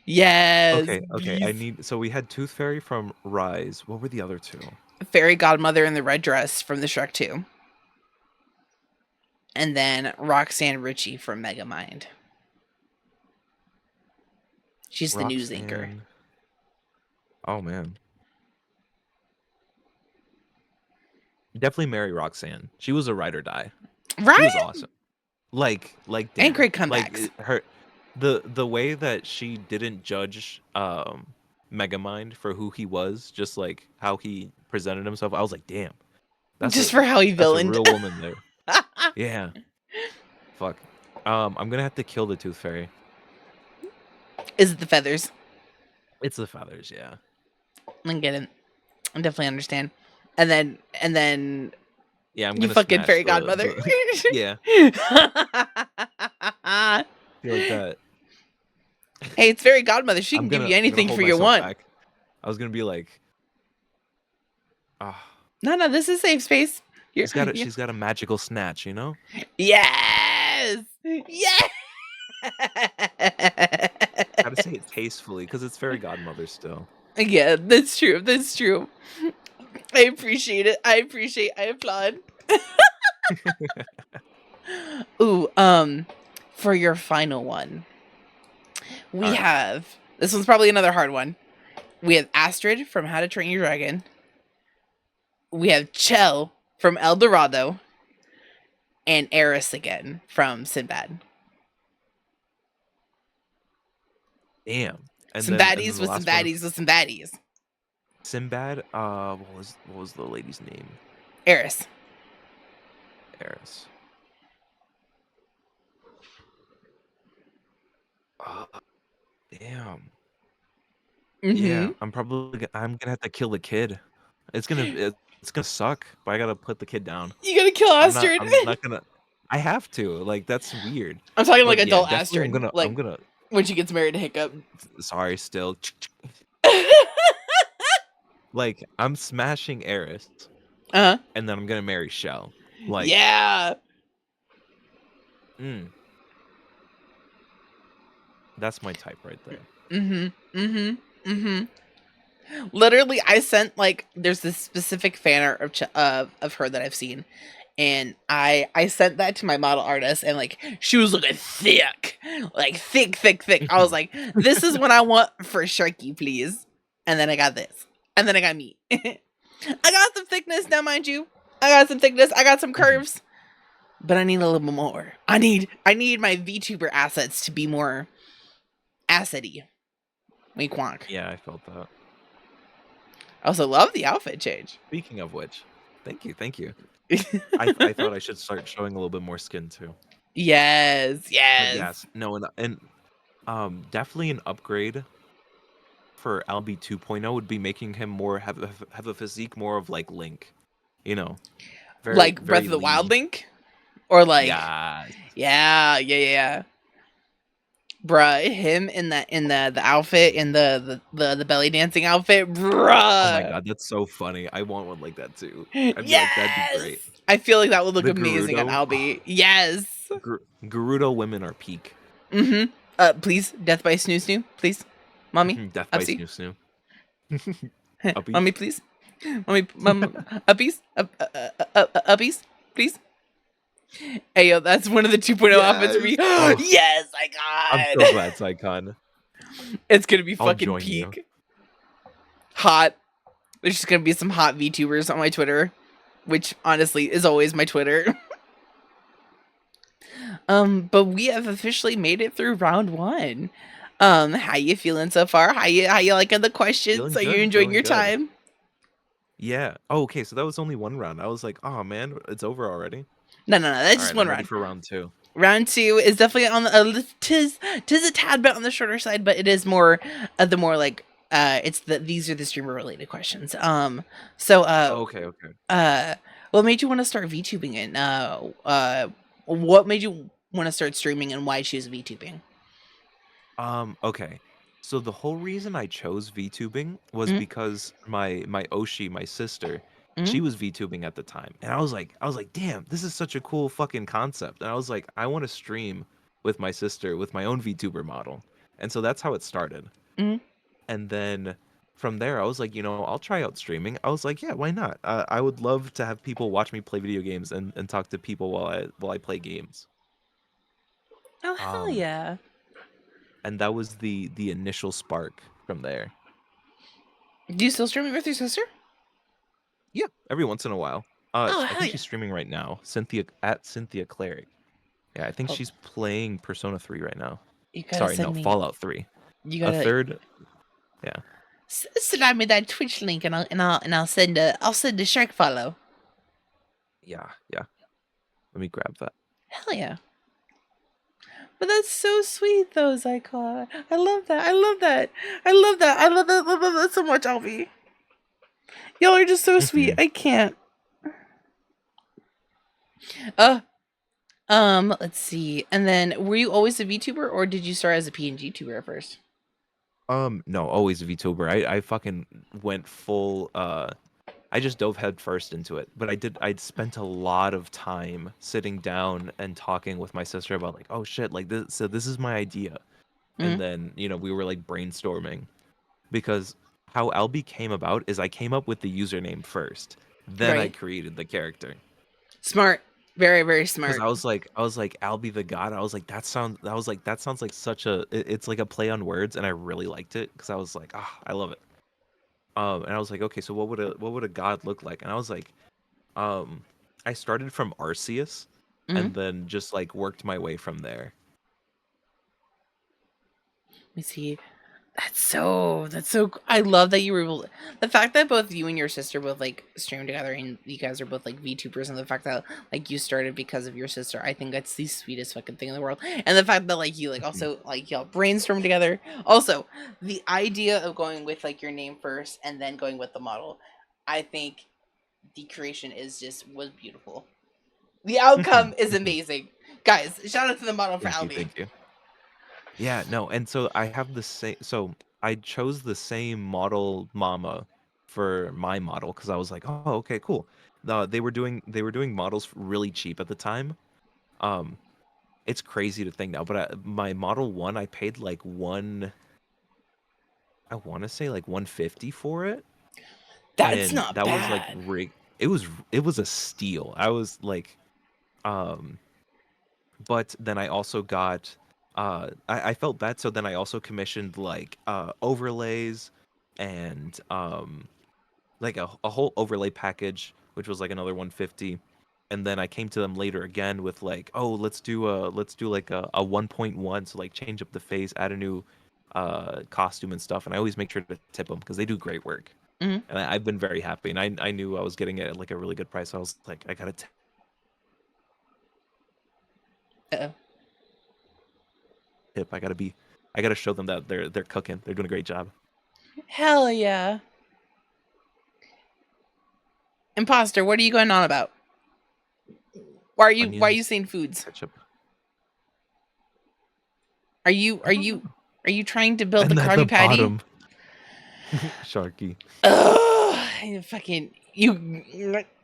Yes. Okay. So we had Tooth Fairy from Rise. What were the other two? Fairy Godmother in the red dress from the Shrek 2. And then Roxanne Ritchie from Megamind. She's the news anchor. Roxanne. Oh man. Definitely marry Roxanne. She was a ride or die. Right? She was awesome. Like And damn. great comebacks. Her the way that she didn't judge Megamind for who he was, just like how he presented himself. I was like, damn. Just for how he That's a villained. real woman there. Yeah. Fuck. I'm gonna have to kill the Tooth Fairy. Is it the feathers? It's the feathers, yeah. I get it. I definitely understand. And then Yeah, I'm you gonna fucking smash fairy the- godmother. the- yeah, feel like that. Hey, it's fairy godmother. She can I'm give gonna- you I'm gonna anything hold for your myself want. back. I was gonna be like, No, this is safe space. she's got a magical snatch, you know? Yes. Yes. Gotta say it tastefully, because it's fairy godmother still. Yeah, that's true. That's true. I appreciate it. I applaud. Ooh, for your final one, we Alright. have, this one's probably another hard one. We have Astrid from How to Train Your Dragon. We have Chell from El Dorado. And Eris again from Sinbad. Damn. And Some then baddies the with some last one, baddies with some baddies. Sinbad. What was the lady's name? Eris. Eris. Damn. Yeah, I'm gonna have to kill the kid. It's gonna suck, but I gotta put the kid down. You gotta kill Astrid. I'm not gonna. I have to. Like, that's weird. I'm talking like But adult definitely Astrid. I'm gonna. When she gets married to Hiccup. Sorry, still. Like, I'm smashing Eris, Uh-huh. and then I'm gonna marry Shell. Like, Yeah. That's my type right there. Literally, I sent, like, there's this specific fan art of her that I've seen, and I sent that to my model artist, and like she was looking thick, like thick. I was like, this is what I want for Sharkie, please. And then I got this, and then I got me. I got some thickness now, mind you. I got some thickness. I got some curves, but I need a little bit more. I need my VTuber assets to be more assety. Wink wonk. Yeah, I felt that. I also love the outfit change. Speaking of which, thank you. I thought I should start showing a little bit more skin too. Yes. But yes, no, and definitely an upgrade for Albie 2.0 would be making him more have a physique more of like Link, you know, like Breath of the lean. Wild Link, or like yeah. Bruh, him in the outfit, in the belly dancing outfit, bruh. Oh my god, that's so funny. I want one like that too. I'd be like, that'd be great. I feel like that would look The amazing on Gerudo? Albie. Yes. Gerudo women are peak. Please, Death by Snoo, please. Mommy, Death by Upsy. Snoo. Mommy, please. Mommy, uppies, uppies, please. Hey, yo, that's one of the 2.0 outfits for me. Oh. Yes, I got. I'm so glad it's Icon. It's gonna be I'll fucking join peak. you. Hot. There's just gonna be some hot VTubers on my Twitter, which honestly is always my Twitter. But we have officially made it through round 1. How you feeling so far? How you liking the questions? Feeling Are you good, enjoying feeling your good. time? Yeah. Oh, okay. So that was only one round. I was like, oh man, it's over already. No, that's just Alright, one I'm ready round. for round 2. Round 2 is definitely on the tis a tad bit on the shorter side, but it is more the more like these are the streamer related questions. Okay. What made you want to start VTubing and what made you want to start streaming and why choose VTubing? Okay. So the whole reason I chose VTubing was because my Oshi, my sister, She was VTubing at the time, and I was like, damn, this is such a cool fucking concept. And I was like, I want to stream with my sister with my own VTuber model, and so that's how it started. Mm-hmm. And then from there, I was like, I'll try out streaming. I was like, yeah, why not? I would love to have people watch me play video games and talk to people while I play games. Oh hell yeah! And that was the initial spark from there. Do you still stream it with your sister? Yeah, every once in a while. Oh I hell think yeah! she's streaming right now. Cynthia Cleric. Yeah, I think she's playing Persona 3 right now. You gotta Sorry, send no, me. Fallout 3. You gotta A third. Yeah. Send me that Twitch link, and I'll send a shark follow. Yeah. Let me grab that. Hell yeah! But that's so sweet, though, Zyclaw. I love that. I love that. I love that. I love that. Love that so much, Albie. Y'all are just so sweet. I can't. Let's see. And then, were you always a VTuber, or did you start as a PNG tuber at first? No, always a VTuber. I fucking went full. I just dove head first into it. But I'd spent a lot of time sitting down and talking with my sister about like, oh shit, like this. So this is my idea, and then we were like brainstorming, because how Albie came about is I came up with the username first, then I created the character. Smart. Very, very smart. Because I was like AlbieTheGod. I was like, that sounds like such a. It's like a play on words, and I really liked it because I was like, I love it. And I was like, okay, so what would a god look like? And I was like, I started from Arceus, and then just like worked my way from there. Let me see. That's so. I love that you were able. The fact that both you and your sister both like stream together, and you guys are both like VTubers, and the fact that like you started because of your sister, I think that's the sweetest fucking thing in the world. And the fact that like you like also like y'all brainstorm together. Also, the idea of going with like your name first and then going with the model, I think the creation was beautiful. The outcome is amazing, guys. Shout out to the model for Albie. Thank you. Yeah, no, and so I have the same. So I chose the same model mama for my model because I was like, oh, okay, cool. They were doing models really cheap at the time. It's crazy to think now, but my Model 1, I paid like I want to say like 150 for it. That's and not that bad. was like it was a steal. I was like, but then I also got I felt bad, so then I also commissioned like overlays and like a whole overlay package, which was like another 150. And then I came to them later again with like, oh, let's do like a 1.1, so like change up the face, add a new costume and stuff. And I always make sure to tip them because they do great work. And I've been very happy, and I knew I was getting it at like a really good price. So I was like, I gotta tip. I gotta show them that they're cooking. They're doing a great job. Hell yeah. Imposter, what are you going on about? Why are you saying foods? Ketchup. Are you trying to build And the at Krabby Patty? Bottom. Sharkie. Ugh, fucking you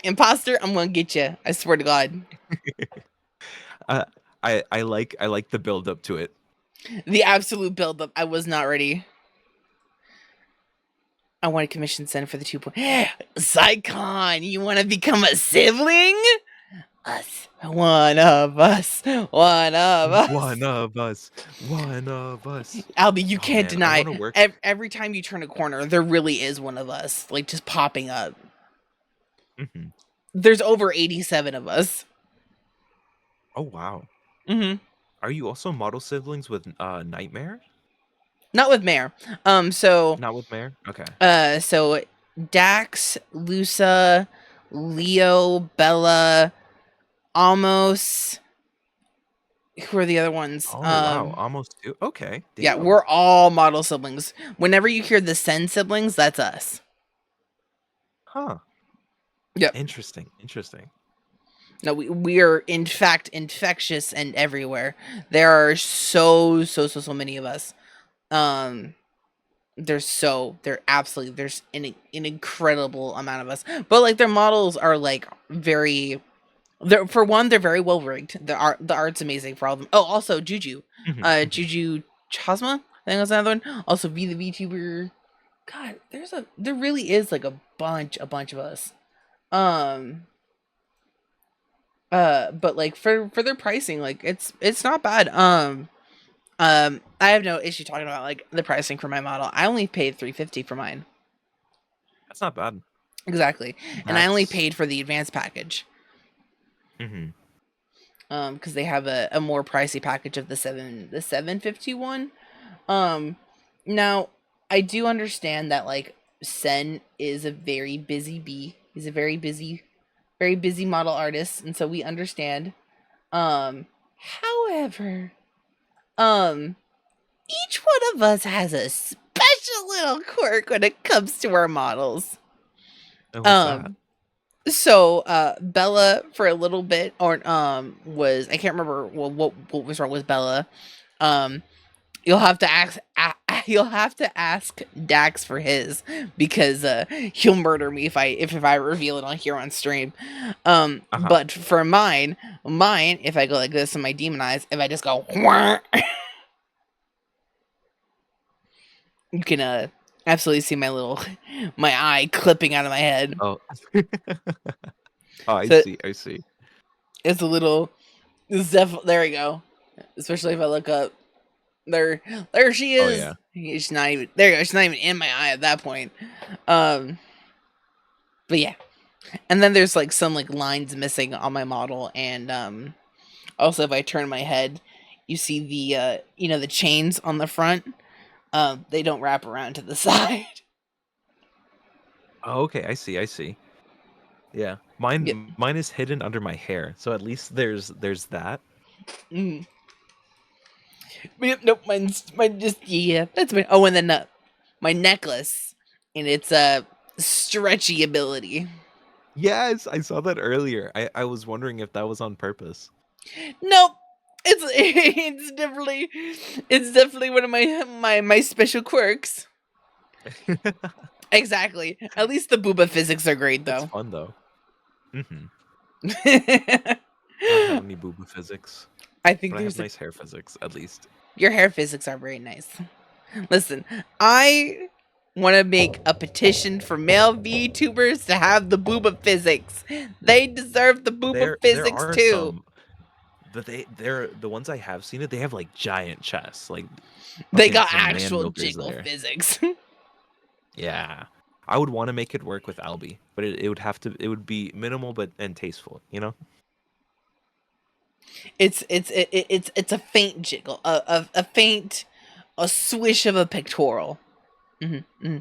imposter, I'm gonna get you. I swear to God. I like the build up to it. The absolute build up. I was not ready. I want a commission send for the 2 point. Zycon, you want to become a sibling? Us. One of us. One of us. One of us. One of us. Albie, you can't deny. Every time you turn a corner, there really is one of us, like just popping up. There's over 87 of us. Oh wow. Are you also model siblings with Nightmare? Not with Mare. So not with Mare. Okay. So Dax, Lusa, Leo, Bella, Almost. Who are the other ones? Oh wow, almost two. Okay. Damn. Yeah, we're all model siblings. Whenever you hear the Send siblings, that's us. Huh. Yep. Interesting. No, we are in fact infectious and everywhere. There are so many of us. there's an incredible amount of us, but like their models are like very. For one, they're very well rigged. The art's amazing for all of them. Oh, also Juju, Juju Chasma. I think that's another one. Also, the Vtuber. God, there really is like a bunch of us. But like for their pricing, like it's not bad. I have no issue talking about like the pricing for my model. I only paid $350 for mine. That's not bad. Exactly, and I only paid for the advanced package. Because they have a more pricey package of the 751. Now I do understand that like Sen is a very busy bee. He's a very busy model artist, and so we understand. However, each one of us has a special little quirk when it comes to our models. And what's that? So Bella for a little bit was, I can't remember what was wrong with Bella. You'll have to ask Dax for his, because he'll murder me if I reveal it on here on stream. But for mine, if I go like this in my demon eyes, if I just go you can absolutely see my eye clipping out of my head. Oh. I see. It's a little. It's definitely, there we go. Especially if I look up. There she is. Oh, yeah. She's not even there. She's not even in my eye at that point. But yeah, and then there's like some like lines missing on my model, and also if I turn my head, you see the the chains on the front. They don't wrap around to the side. Oh, okay, I see. Yeah, mine is hidden under my hair, so at least there's that. Mm. Nope, mine just, yeah, that's my. Oh, and then my necklace and its stretchy ability. Yes, I saw that earlier. I was wondering if that was on purpose. Nope. It's definitely one of my special quirks. Exactly. At least the booba physics are great, though. It's fun though. I don't have any booba physics. I think I have nice hair physics, at least. Your hair physics are very nice. Listen, I want to make a petition for male VTubers to have the booba physics. They deserve the booba physics too. But they're the ones I have seen it. They have like giant chests, like they got actual jiggle physics. Yeah, I would want to make it work with Albie, but it would be minimal and tasteful, you know. It's a faint jiggle, a faint, a swish of a pectoral.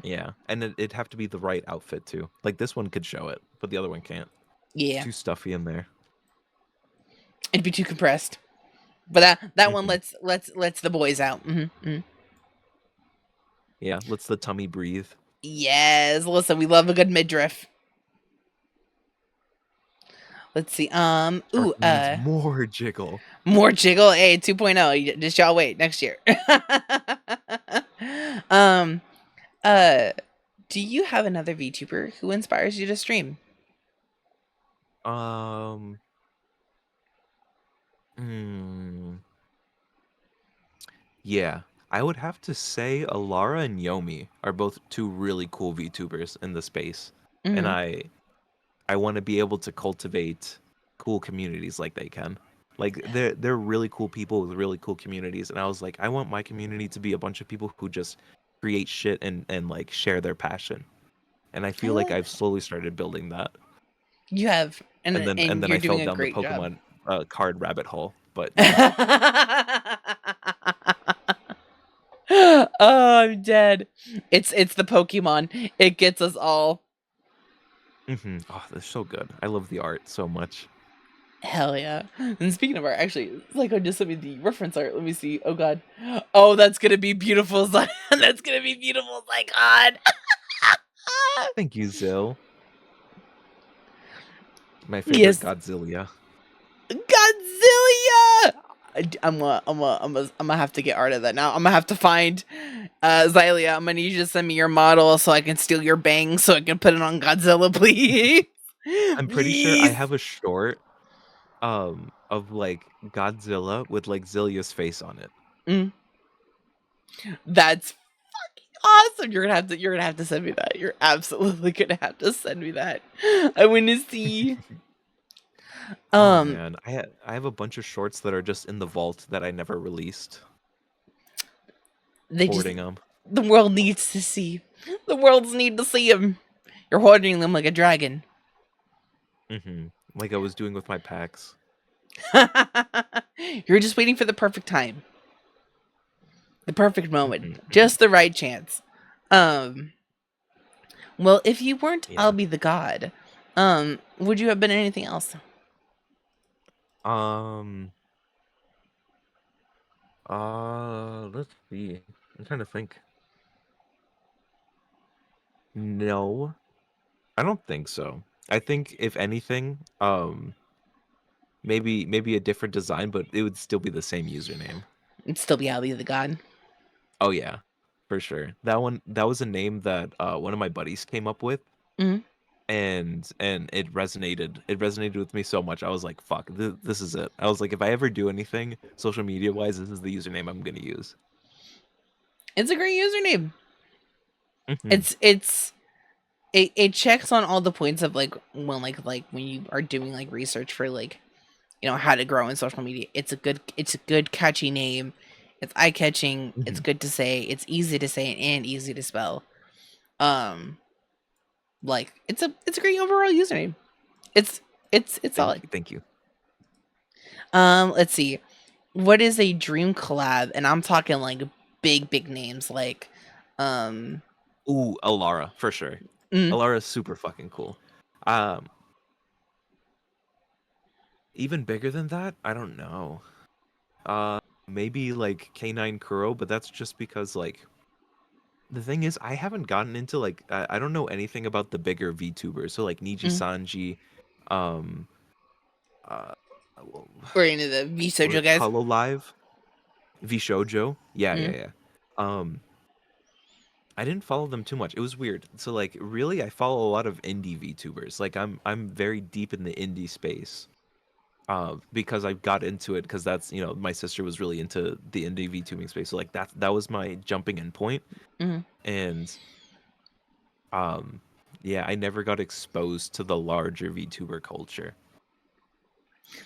Yeah, and it'd have to be the right outfit too. Like this one could show it, but the other one can't. Yeah, too stuffy in there. It'd be too compressed. But that one lets the boys out. Yeah, lets the tummy breathe. Yes, listen, we love a good midriff. Let's see. More jiggle. More jiggle. Hey, 2.0. Just y'all wait next year. Do you have another VTuber who inspires you to stream? Yeah, I would have to say Alara and Yomi are both two really cool VTubers in the space, and I want to be able to cultivate cool communities like they can. Like they're really cool people with really cool communities, and I was like, I want my community to be a bunch of people who just create shit and like share their passion. And I feel like I've slowly started building that. You have, and then you're I fell doing down a great the Pokemon card rabbit hole. But oh, I'm dead. It's the Pokemon. It gets us all. Oh, they're so good. I love the art so much. Hell yeah. And speaking of art, actually, like, just sent me the reference art. Let me see. Oh god. Oh, that's gonna be beautiful. That's gonna be beautiful. My god. Thank you, Zill. My favorite Godzilla. Godzilla! I'm gonna have to get art of that now. I'm gonna have to find Xylia. I'm gonna need you to send me your model so I can steal your bangs so I can put it on Godzilla, please. I'm pretty sure I Please. have a short of like Godzilla with like Zillia's face on it. Mm. That's awesome. You're gonna have to send me that. You're absolutely gonna have to send me that. I want to see. Oh Um, man, I have a bunch of shorts that are just in the vault that I never released. they just Hoarding them. the world needs to see. The world's need to see them. You're hoarding them like a dragon. Like I was doing with my packs. You're just waiting for the perfect time. The perfect moment. Mhm. Just the right chance. Um well, if you weren't Yeah. AlbieTheGod, would you have been anything else? Um. Let's see. I'm trying to think. No, I don't think so. I think if anything, maybe a different design, but it would still be the same username. It'd still be AlbieTheGod. Oh yeah, for sure. That was a name that one of my buddies came up with, Mhm. and it resonated with me so much. I was like, fuck, this is it. I was like, if I ever do anything social media wise, this is the username I'm gonna use. It's a great username. Mhm. It checks on all the points of like when you are doing like research for like how to grow in social media. It's a good catchy name. It's eye catching. It's Mhm. good to say. It's easy to say and easy to spell. Um, like it's a great overall username. It's solid. Thank you. Let's see. What is a dream collab? And I'm talking like big names like um Ooh, Alara for sure. mm, Alara's super fucking cool. Um, Even bigger than that, I don't know. Maybe like K9 Kuro, but that's just because like the thing is, I haven't gotten into like I don't know anything about the bigger VTubers. So like Niji mm. Sanji, um, uh, well, Or into the or Vsojo guys. Hololive, VShojo. Yeah, yeah, Mm, yeah. Um, I didn't follow them too much. It was weird. So like really, I follow a lot of indie VTubers. Like I'm very deep in the indie space. Because I got into it because that's my sister was really into the indie VTubing space, so like that was my jumping in point. mm. And um, yeah, I never got exposed to the larger VTuber culture.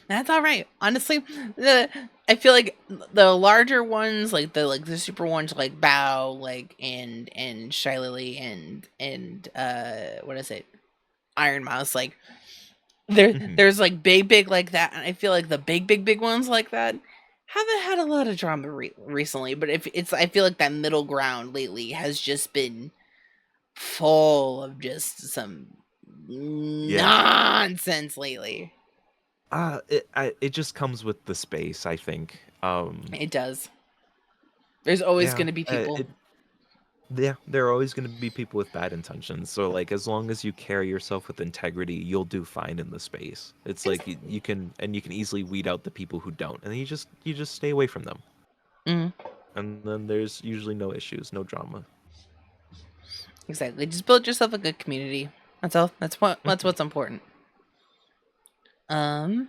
That's all right. Honestly, I feel like the larger ones, like the super ones, like Bao, like and Shy Lily and what is it, Iron Mouse, like Mhm. there's like big like that, and I feel like the big ones like that haven't had a lot of drama recently. But if it's, I feel like that middle ground lately has just been full of just some Yeah, nonsense lately. it just comes with the space, I think. It does. There's always Yeah, going to be people. yeah, there are always going to be people with bad intentions. So like, as long as you carry yourself with integrity, you'll do fine in the space. It's like you can easily weed out the people who don't, and then you just stay away from them. Mm, And then there's usually no issues, no drama. exactly. Just build yourself a good community. That's all. That's Mhm. what's important. Um,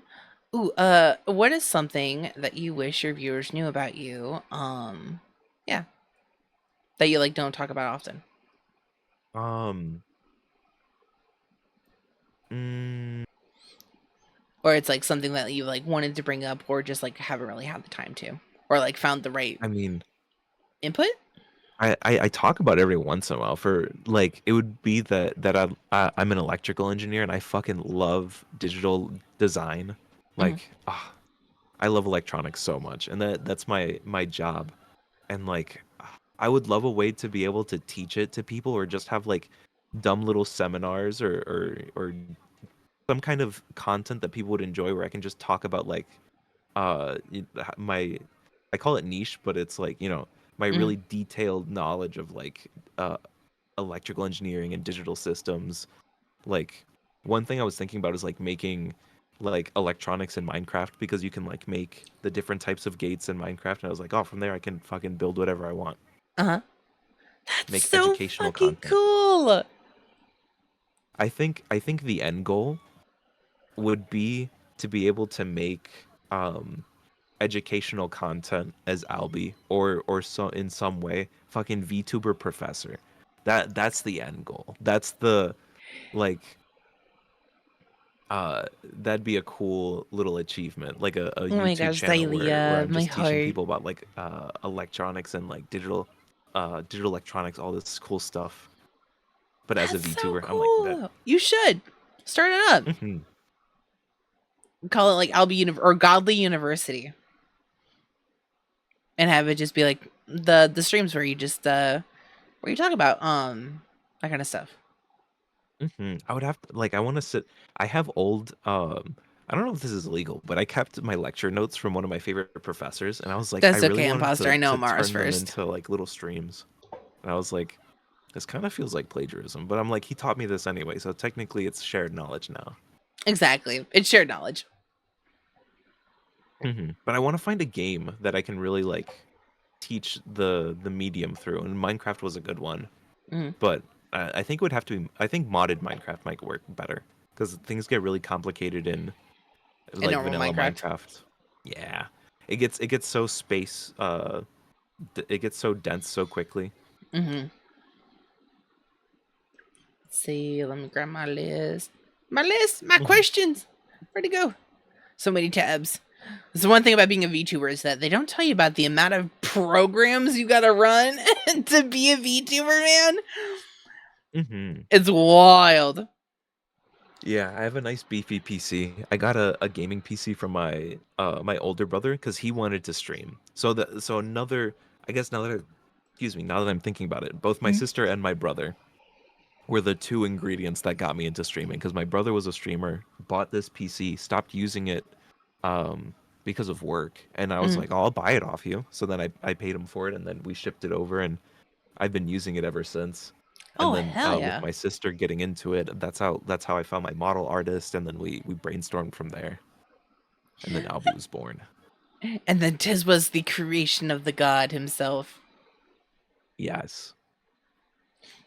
what is something that you wish your viewers knew about you? Yeah, that you like don't talk about often, Um, mm, or it's like something that you like wanted to bring up, or just like haven't really had the time to, or like found the right I mean, input. I talk about it every once in a while. For like, it would be that I'm an electrical engineer and I fucking love digital design. Mm-hmm, Like, I love electronics so much, and that's my job. And like, I would love a way to be able to teach it to people, or just have like dumb little seminars, or some kind of content that people would enjoy, where I can just talk about like my, I call it niche, but it's like my mm-hmm, really detailed knowledge of like uh electrical engineering and digital systems. Like, one thing I was thinking about is like making like electronics in Minecraft because you can like make the different types of gates in Minecraft. And I was like, oh, from there I can fucking build whatever I want. Uh-huh. That's Make so educational fucking content. cool. I think the end goal would be to be able to make educational content as Albie or so in some way fucking VTuber professor. That's the end goal. That's the like that'd be a cool little achievement, like a Oh my YouTube gosh, channel where Xylia, I'm my just teaching heart. people about like electronics and like digital electronics, all this cool stuff. But as a That's so VTuber, I'm like that. cool. You should start it up. Mhm. Call it like or Godly University, and have it just be like the streams where you just where you talk about that kind of stuff. I would have to, like, I want to sit. I have old. I don't know if this is legal, but I kept my lecture notes from one of my favorite professors, and I was like, I That's really okay, wanted imposter. I know to Mars turn them first. into like little streams. And I was like, this kind of feels like plagiarism, but I'm like, he taught me this anyway, so technically it's shared knowledge now. Exactly, it's shared knowledge. But I want to find a game that I can really like teach the medium through, and Minecraft was a good one. Mm-hmm. But I think it would have to be. I think modded Minecraft might work better because things get really complicated in In like normal vanilla Minecraft. Minecraft. Yeah, it gets so it gets so dense so quickly. Mm-hmm. Let's see, let me grab my list. My questions. Where'd it go? So many tabs. This is one thing about being a VTuber is that they don't tell you about the amount of programs you gotta run to be a VTuber, man. It's wild. Yeah, I have a nice beefy PC. I got a gaming PC from my my older brother because he wanted to stream. So another, I guess now that excuse me, now that I'm thinking about it, both my sister and my brother were the two ingredients that got me into streaming because my brother was a streamer, bought this PC, stopped using it because of work, and I was Mm. like, oh, I'll buy it off you. So then I paid him for it, and then we shipped it over, and I've been using it ever since. And Oh then hell with yeah. my sister getting into it, that's how I found my model artist, and then we brainstormed from there, and then Albie was born. And then Tiz was the creation of the god himself. Yes.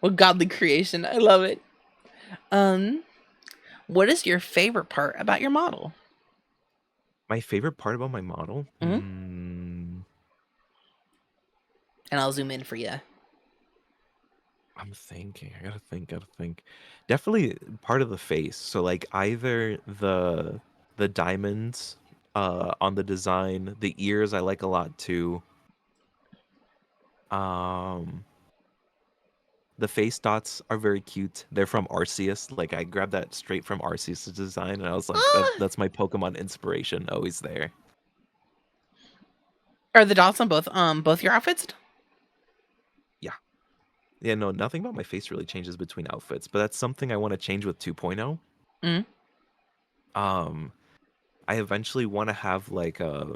What godly creation. I love it. What is your favorite part about your model? My favorite part about my model? Mm-hmm. And I'll zoom in for you. I'm thinking. I gotta think. Definitely part of the face. So like either the diamonds on the design, the ears I like a lot too. Um the face dots are very cute. They're from Arceus. Like I grabbed that straight from Arceus' design, and I was like, Ah! that's my Pokemon inspiration, always there. Are the dots on both your outfits? Yeah. Yeah, no, nothing about my face really changes between outfits, but that's something I want to change with 2.0. Mm. Um, I eventually want to have like a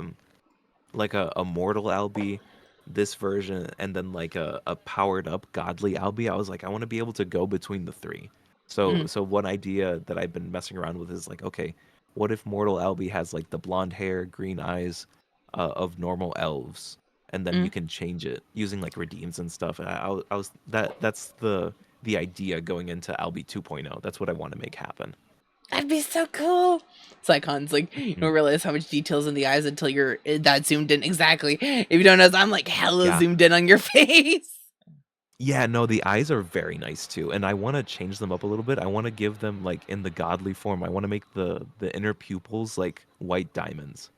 mortal Albie, this version, and then like a powered up godly Albie. I was like, I want to be able to go between the three. Mm. So one idea that I've been messing around with is like, okay, what if mortal Albie has like the blonde hair, green eyes of normal elves, and then you Mm. can change it using like redeems and stuff. And I was that's the idea going into Albie 2.0. That's what I want to make happen. That'd be so cool. Icons, like you don't realize how much details in the eyes until you're that zoomed in. Exactly. If you don't notice, I'm like hella Yeah. zoomed in on your face. Yeah, no, the eyes are very nice too, and I want to change them up a little bit. I want to give them like in the godly form. I want to make the inner pupils like white diamonds,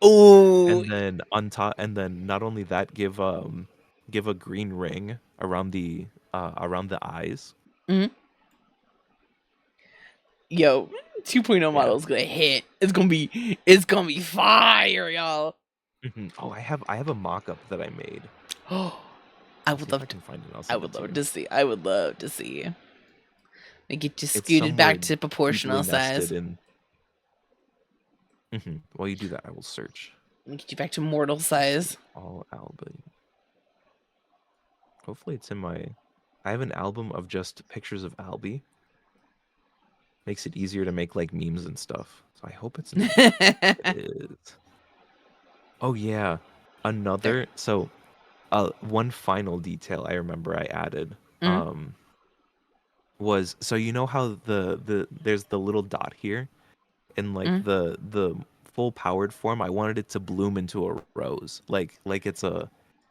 Oh, and then on top, and then not only that, give a green ring around the eyes. mm-hmm. Yo, 2.0 Yeah. model's gonna hit. It's gonna be fire, y'all. Oh, I have a mock-up that I made. I I'll would see if I love to. can find it. I'll I send it would to love you. to see. I would love to see. And get you It's scooted somewhere back to deeply proportional nested size. in. While you do that, I will search And get you back to mortal size. all Albie. Hopefully it's in my. I have an album of just pictures of Albie. makes it easier to make like memes and stuff. So I hope it's not. It is. Oh yeah, There. another. So one final detail I remember I added Mm, was, so you know how there's the little dot here in like mm. the full powered form. I wanted it to bloom into a rose, like it's a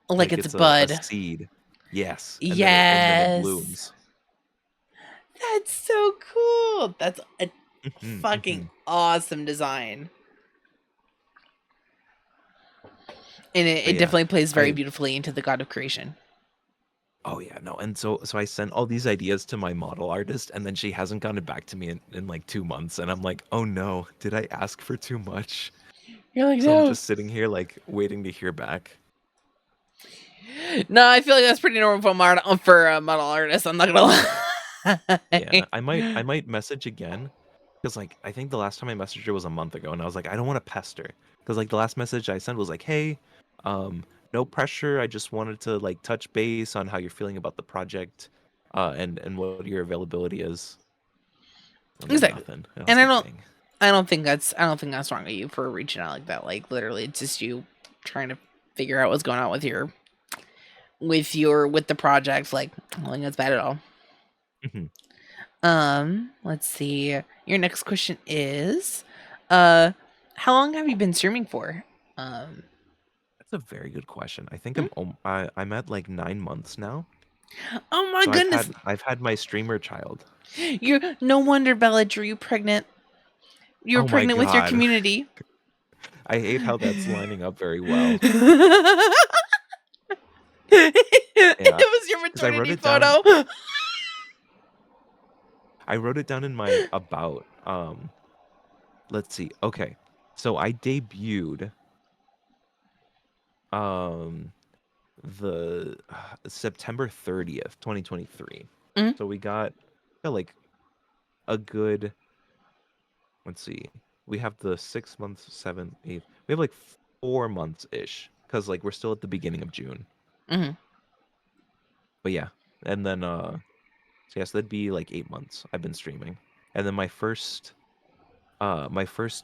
Like like it's a it's a bud. seed. Yes, and then it Yes. blooms. That's so cool. That's a Hmm, fucking hmm. awesome design. And But it yeah, definitely plays very I beautifully into the God of Creation. oh yeah, no, and so I sent all these ideas to my model artist, and then she hasn't gotten back to me in like 2 months, and I'm like, oh no, did I ask for too much? You're like, So I'm no. just sitting here like waiting to hear back. No, I feel like that's pretty normal for a model artist. I'm not gonna Yeah, lie. I might message again, because like I think the last time I messaged her was a month ago, and I was like, I don't want to pester, because like the last message I sent was like, hey, um, no pressure. I just wanted to like touch base on how you're feeling about the project, and what your availability is, and then Exactly. nothing. And I And was like, dang. I don't think that's wrong of you for reaching out like that. Like literally, it's just you trying to figure out what's going on with with the project. Like, I don't think that's bad at all. Mhm. Let's see. Your next question is, uh, how long have you been streaming for? Um, That's a very good question. I think hmm? I'm at like 9 months now. Oh my So I've goodness, had my streamer child. you're no wonder, Bella, drew you pregnant. You were Oh my pregnant with your god. community. I hate how that's lining up very well. It Yeah, was your because I wrote maternity it down. photo. I wrote it down in my about. Let's see. Okay, so I debuted um the September 30th, 2023. Mm, So we got like a good. Let's see. We have the 6 months, seven, eight. We have like 4 months ish, because like we're still at the beginning of June. mhm. But yeah, and then so yes, that'd be like 8 months I've been streaming. And then my first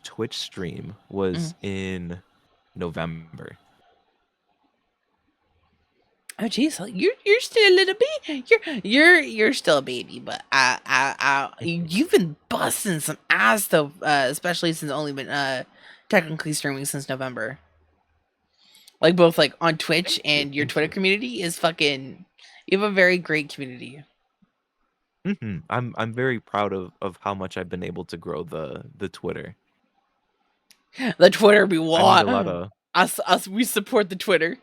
Twitch stream Mhm. was in November. Oh jeez, you're still a little bit. You're still a baby, but Mhm. you've been busting some ass though, especially since only been technically streaming since November. Like both like on Twitch Thank you, and your thank Twitter you. community is fucking. You have a very great community. I'm very proud of how much I've been able to grow the Twitter. The Twitter be I meet what a lot of. us we support the Twitter.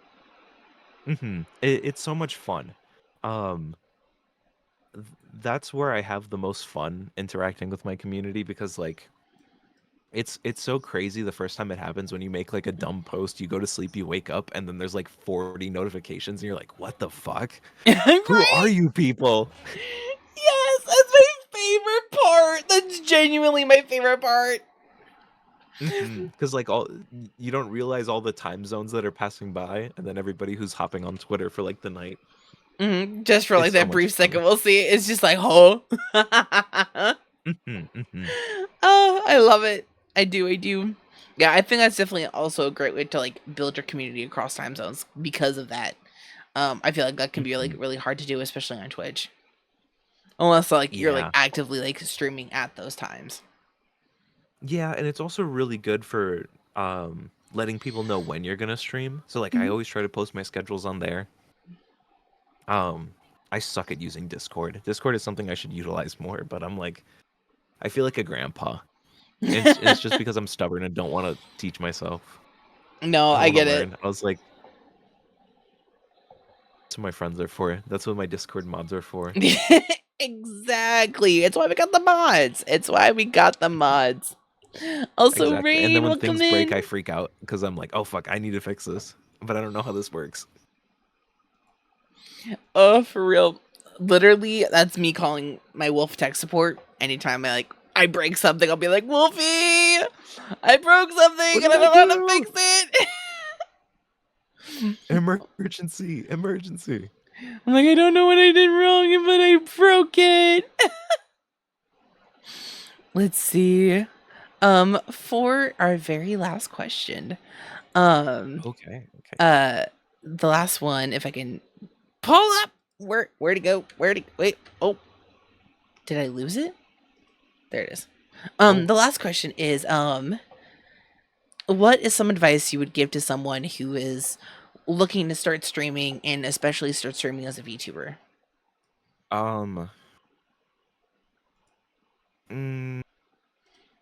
It's so much fun. Um, that's where I have the most fun interacting with my community, because like it's so crazy the first time it happens, when you make like a dumb post, you go to sleep, you wake up, and then there's like 40 notifications, and you're like, what the fuck? Who are Right? you people? Yes, that's my favorite part. That's genuinely my favorite part. Because like all you don't realize all the time zones that are passing by, and then everybody who's hopping on Twitter for like the night. Just for like It's so that much brief fun. second, we'll see. It's just like, oh, Hmm, hmm. oh, I love it. I do, I do. Yeah, I think that's definitely also a great way to like build your community across time zones because of that. I feel like that can be like Hmm. really hard to do, especially on Twitch, unless like you're like Yeah. actively like streaming at those times. Yeah, and it's also really good for letting people know when you're gonna stream. So like I Mhm. always try to post my schedules on there. Um, I suck at using Discord. Discord is something I should utilize more, but I'm like, I feel like a grandpa. It's just because I'm stubborn and don't want to teach myself. No, I don't I want to get it. learn. I was like, that's what my friends are for. That's what my Discord mods are for. Exactly. It's why we got the mods. It's why we got the mods. Also, Exactly. And then Rain, when welcome things break, I in. freak out because I'm like, oh fuck, I need to fix this. But I don't know how this works. Oh, for real. Literally, that's me calling my Wolf tech support. Anytime I break something, I'll be like, Wolfie, I broke What something and did I I don't know how to do? fix it. Emergency, emergency. I'm like, I don't know what I did wrong, but I broke it. Let's see. For our very last question. Okay. The last one, if I can pull up where to go? Wait. Oh, did I lose it? There it is. The last question is what is some advice you would give to someone who is looking to start streaming and especially start streaming as a VTuber?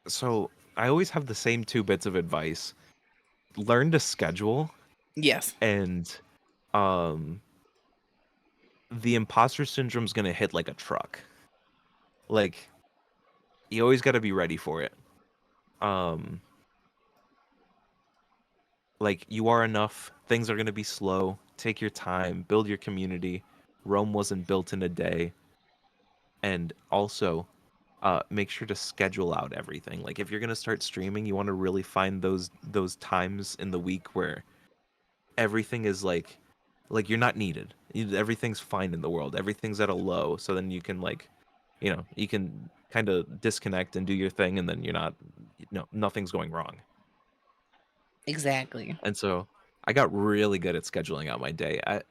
So I always have the same 2 bits of advice. Learn to schedule, Yes. and the imposter syndrome is going to hit like a truck. Like, you always got to be ready for it. Like, you are enough. Things are going to be slow. Take your time. Build your community. Rome wasn't built in a day. And also, make sure to schedule out everything. Like, if you're going to start streaming, you want to really find those times in the week where everything is like you're not needed. Everything's fine in the world. Everything's at a low. So then you can you can kind of disconnect and do your thing, and then you're not, nothing's going wrong. Exactly. And so I got really good at scheduling out my day. I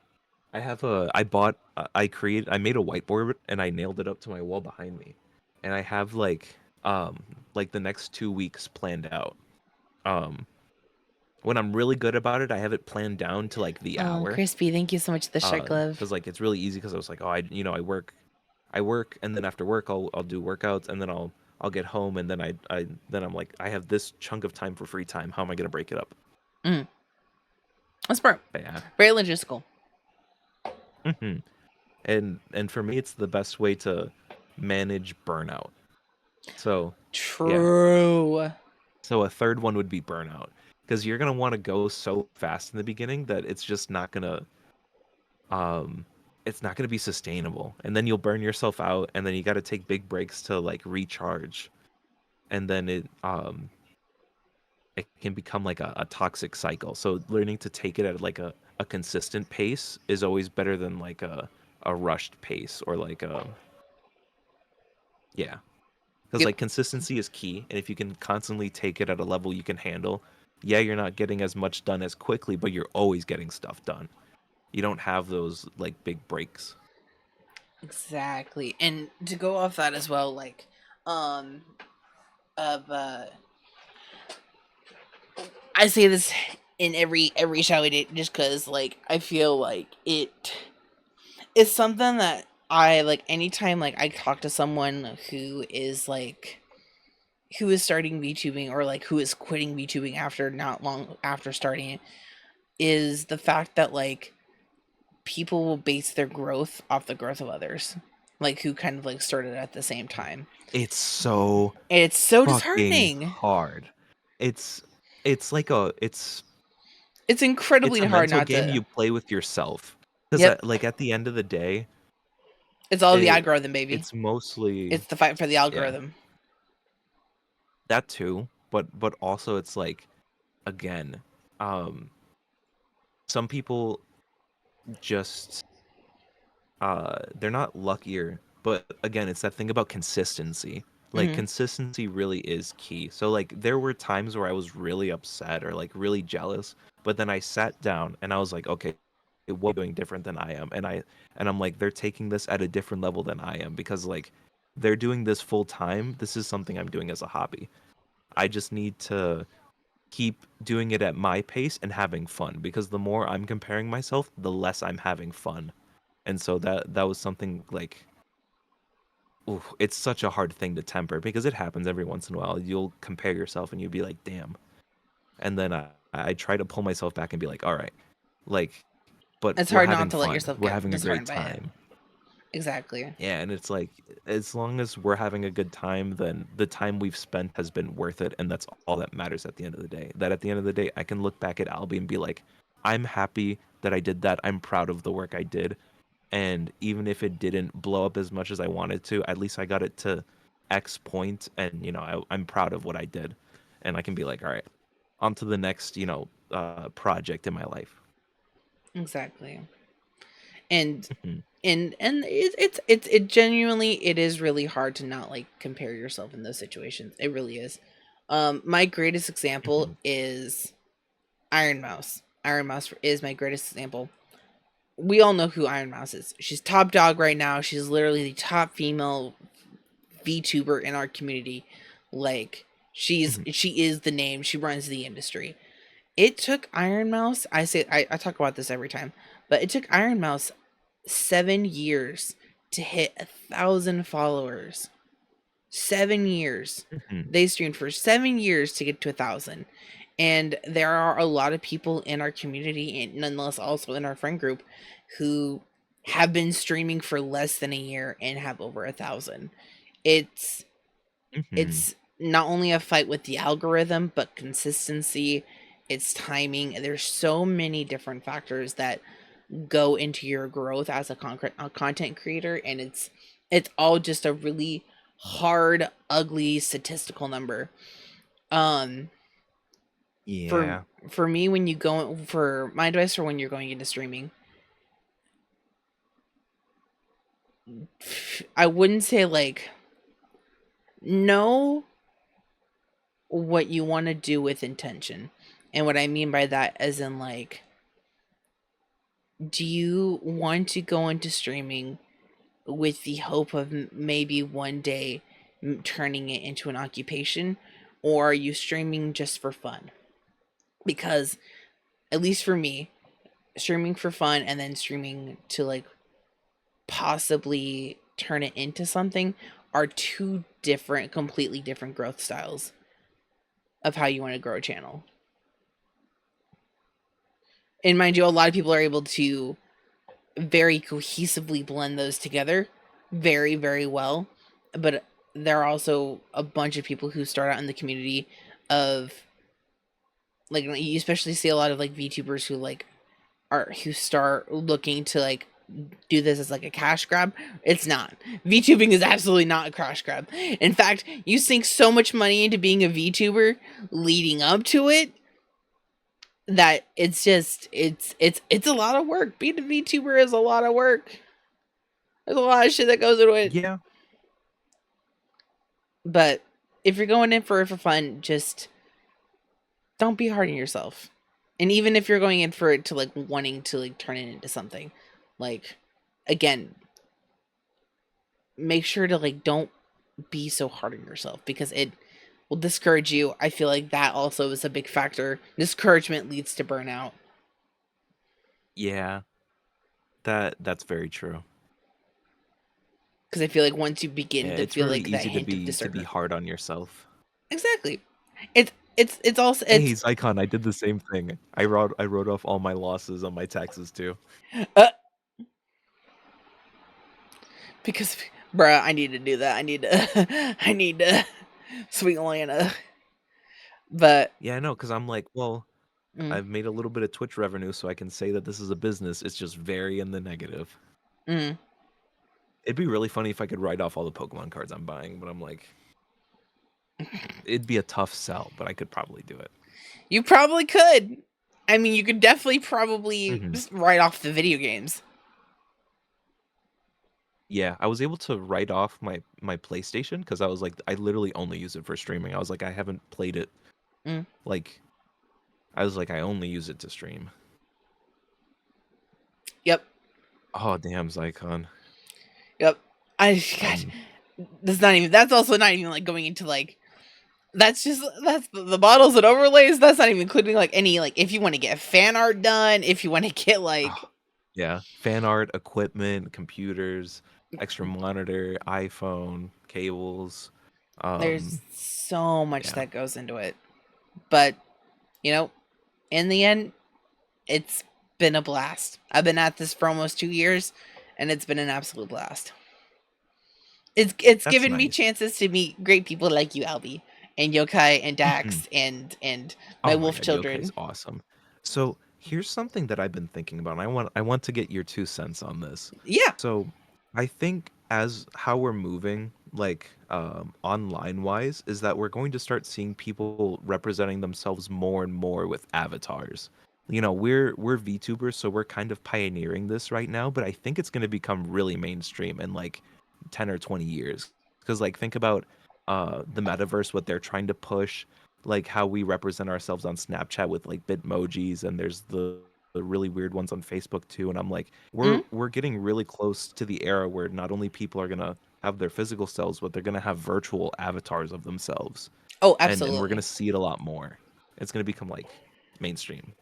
have I made a whiteboard and I nailed it up to my wall behind me, and I have like the next 2 weeks planned out. When I'm really good about it, I have it planned down to like the hour. Crispy, thank you so much for the shark glove. Because like it's really easy, because I was like, oh, I work, and then after work I'll do workouts, and then I'll get home, and then then I'm like, I have this chunk of time for free time. How am I gonna break it up? That's smart. Yeah. Very logistical. hmm And for me, it's the best way to manage burnout. So True. Yeah. So a third one would be burnout, because you're gonna want to go so fast in the beginning that it's not gonna be sustainable, and then you'll burn yourself out, and then you got to take big breaks to like recharge, and then it can become like a toxic cycle. So learning to take it at like a consistent pace is always better than like a rushed pace, or like yeah. Because Yep. like consistency is key, and if you can constantly take it at a level you can handle, yeah, you're not getting as much done as quickly, but you're always getting stuff done. You don't have those like big breaks. Exactly. And to go off that as well, like of I say this in every show we do, just because like I feel like it's something that I like anytime like I talk to someone who is starting VTubing, or like who is quitting VTubing after not long after starting it, is the fact that like people will base their growth off the growth of others, like who kind of like started at the same time. It's so It's so fucking disheartening. hard. It's like It's it's incredibly a hard mental not game to. you play with yourself. Because Yep. like at the end of the day, It's all the algorithm, baby. it's mostly It's the fight for the algorithm. that too, but also it's like, again, some people just they're not luckier, but again, it's that thing about consistency. Like, consistency really is key. So like there were times where I was really upset or like really jealous, but then I sat down and I was like, okay, what doing different than I am? And I'm like, they're taking this at a different level than I am, because like they're doing this full time. This is something I'm doing as a hobby. I just need to keep doing it at my pace and having fun, because the more I'm comparing myself, the less I'm having fun. And so that was something like, ooh, it's such a hard thing to temper, because it happens every once in a while. You'll compare yourself and you'll be like, damn. And then I try to pull myself back and be like, all right, like, but It's we're hard having not to let fun. yourself We're get having a great disheartened by it. time. Exactly. Yeah, and it's like, as long as we're having a good time, then the time we've spent has been worth it, and that's all that matters at the end of the day. That at the end of the day, I can look back at Albie and be like, I'm happy that I did that. I'm proud of the work I did. And even if it didn't blow up as much as I wanted to, at least I got it to X point, and I'm proud of what I did. And I can be like, all right, on to the next, project in my life. Exactly. And and it genuinely, it is really hard to not like compare yourself in those situations. It really is. My greatest example Mhm. is Iron Mouse. Iron Mouse is my greatest example. We all know who Iron Mouse is. She's top dog right now. She's literally the top female VTuber in our community. Like Mhm. she is the name. She runs the industry. It took Iron Mouse. I talk about this every time, but it took Iron Mouse 7 years to hit 1,000 followers. 7 years. Mhm. They streamed for 7 years to get to 1,000. And there are a lot of people in our community, and nonetheless also in our friend group, who have been streaming for less than a year and have over 1,000. It's Mhm. it's not only a fight with the algorithm, but consistency, it's timing. There's so many different factors that go into your growth as a content creator, and it's all just a really hard, ugly statistical number. Um, for Yeah. for me, when you go for my advice for when you're going into streaming, I wouldn't say like know what you want to do with intention. And what I mean by that as in like, do you want to go into streaming with the hope of maybe one day turning it into an occupation, or are you streaming just for fun? Because at least for me, streaming for fun and then streaming to like possibly turn it into something are two different, completely different growth styles of how you want to grow a channel. And mind you, a lot of people are able to very cohesively blend those together very, very well. But there are also a bunch of people who start out in the community of like, you especially see a lot of like VTubers who like are who start looking to like do this as like a cash grab. It's not. VTubing is absolutely not a cash grab. In fact, you sink so much money into being a VTuber leading up to it that it's just it's a lot of work. Being a VTuber is a lot of work. There's a lot of shit that goes into it. Yeah. But if you're going in for fun, just don't be hard on yourself. And even if you're going in for it to like wanting to like turn it into something, like again, make sure to like don't be so hard on yourself because it will discourage you. I feel like that also is a big factor. Discouragement leads to burnout. Yeah. That's very true. Because I feel like once you Yeah, begin to it's feel really like that easy to hint of be discernment, hard on yourself. exactly. It's also Hey, Zycon, I did the same thing. I wrote off all my losses on my taxes too. uh, because bruh, I need to do that. I need to I need to sweet Lana. But Yeah, I know, because I'm like, well, mm, I've made a little bit of Twitch revenue, so I can say that this is a business. It's just very in the negative. mm. It'd be really funny if I could write off all the Pokemon cards I'm buying, but I'm like, it'd be a tough sell, but I could probably do it. You probably could. I mean, you could definitely probably Mhm. just write off the video games. Yeah, I was able to write off my PlayStation because I was like, I literally only use it for streaming. I was like, I haven't played it. Mm. Like, I was like, I only use it to stream. Yep. Oh, damn, Zycon. Yep. God, Um, that's also not even like going into like, that's just, that's the models and overlays. That's not even including like any, like if you want to get fan art done, if you want to get like, oh, yeah, fan art, equipment, computers, extra monitor, iPhone, cables. there's Um, so much yeah, that goes into it. But, you know, in the end, it's been a blast. I've been at this for almost 2 years and it's been an absolute blast. It's that's given me nice. chances to meet great people like you, Albie, and Yokai and Mhm. Dax and my Oh my wolf God, Yokai is children. awesome. So here's something that I've been thinking about. And I want to get your 2 cents on this. Yeah. So I think as how we're moving, like online wise, is that we're going to start seeing people representing themselves more and more with avatars. we're VTubers, so we're kind of pioneering this right now, but I think it's going to become really mainstream in like 10 or 20 years. Because like think about the metaverse, what they're trying to push, like how we represent ourselves on Snapchat with like Bitmojis, and there's the really weird ones on Facebook too. And I'm like, Mhm. we're getting really close to the era where not only people are gonna have their physical selves, but they're gonna have virtual avatars of themselves, Oh, and we're gonna absolutely. see it a lot more. It's gonna become like mainstream.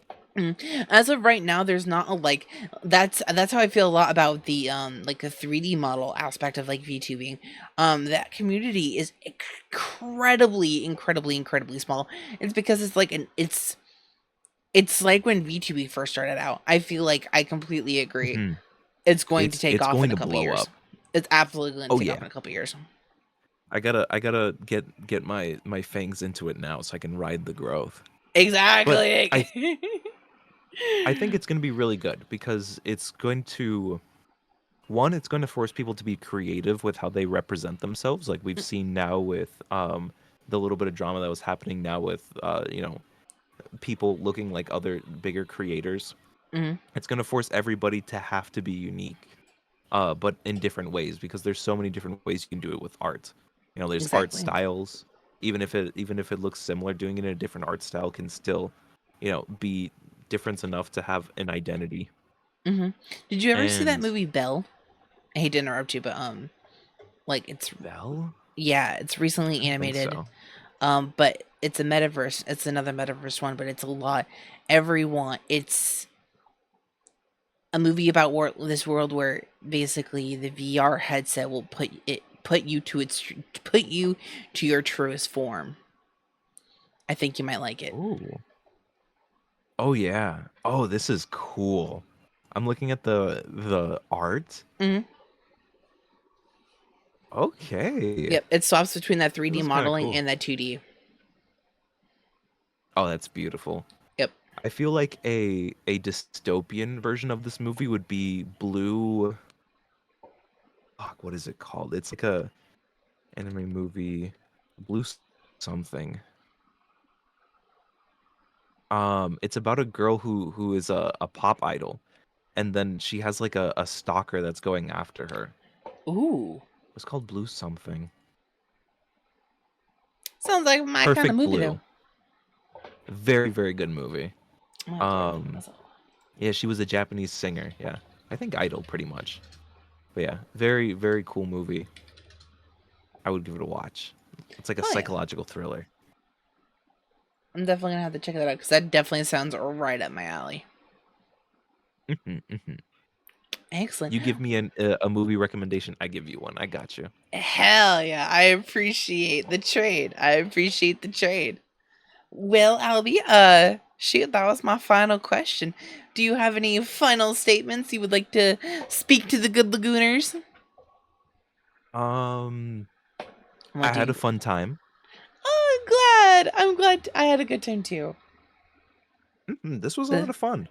As of right now, there's not a like that's how I feel a lot about the like the 3D model aspect of like VTubing. That community is incredibly small. It's because it's like it's like when VTubing first started out. I feel like I completely agree. Mhm. It's going to take It's off in going a to couple blow years. up. It's absolutely going to Oh take off yeah. in a couple years. I gotta get my fangs into it now so I can ride the growth. But I Exactly. I think it's gonna be really good because it's going to one, it's going to force people to be creative with how they represent themselves. Like we've seen now with the little bit of drama that was happening now with people looking like other bigger creators. Mhm. It's going to force everybody to have to be unique, but in different ways because there's so many different ways you can do it with art. There's art Exactly. styles. Even if it looks similar, doing it in a different art style can still, be different enough to have an identity. Mhm. Did you ever see that And movie Belle? I hate to interrupt you, but like it's Belle, yeah, it's I recently don't think animated. so. But it's a metaverse. It's another metaverse one, but it's a lot. Everyone, it's a movie about this world where basically the VR headset will put you to your truest form. I think you might like it. Oh, oh yeah. Oh, this is cool. I'm looking at the art. Hmm. Okay, Yep, it swaps between that this 3D is kind of modeling cool. and that 2D. Oh, that's beautiful. Yep. I feel like a dystopian version of this movie would be Blue. Fuck, what is it called? It's like a anime movie, Blue something. It's about a girl who is a pop idol, and then she has like a stalker that's going after her. Ooh, It's called Blue something. sounds like my kind of Perfect movie though. Blue. Very, very good movie. I'm gonna have to write that Um, myself. yeah, she was a Japanese singer. Yeah, I think idol pretty much. But yeah, very, very cool movie. I would give it a watch. It's like a Oh yeah, psychological thriller. I'm definitely gonna have to check that out because that definitely sounds right up my alley. Mhm, mhm. Excellent. You give me a movie recommendation, I give you one. I got you. Hell yeah, I appreciate the trade. I appreciate the trade. Well, Albie, shoot, that was my final question. Do you have any final statements you would like to speak to the good lagooners? Um, What I do had a you? fun time. Oh, I'm glad. I'm glad I had a good time too. This was a lot The of fun.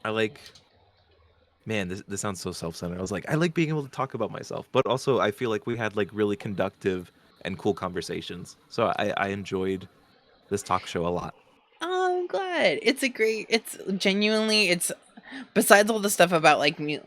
I like, man, this sounds so self-centered. I was like, I like being able to talk about myself, but also I feel like we had like really conductive and cool conversations. So I enjoyed this talk show a lot. Oh, I'm glad. It's genuinely, it's besides all the stuff about like me,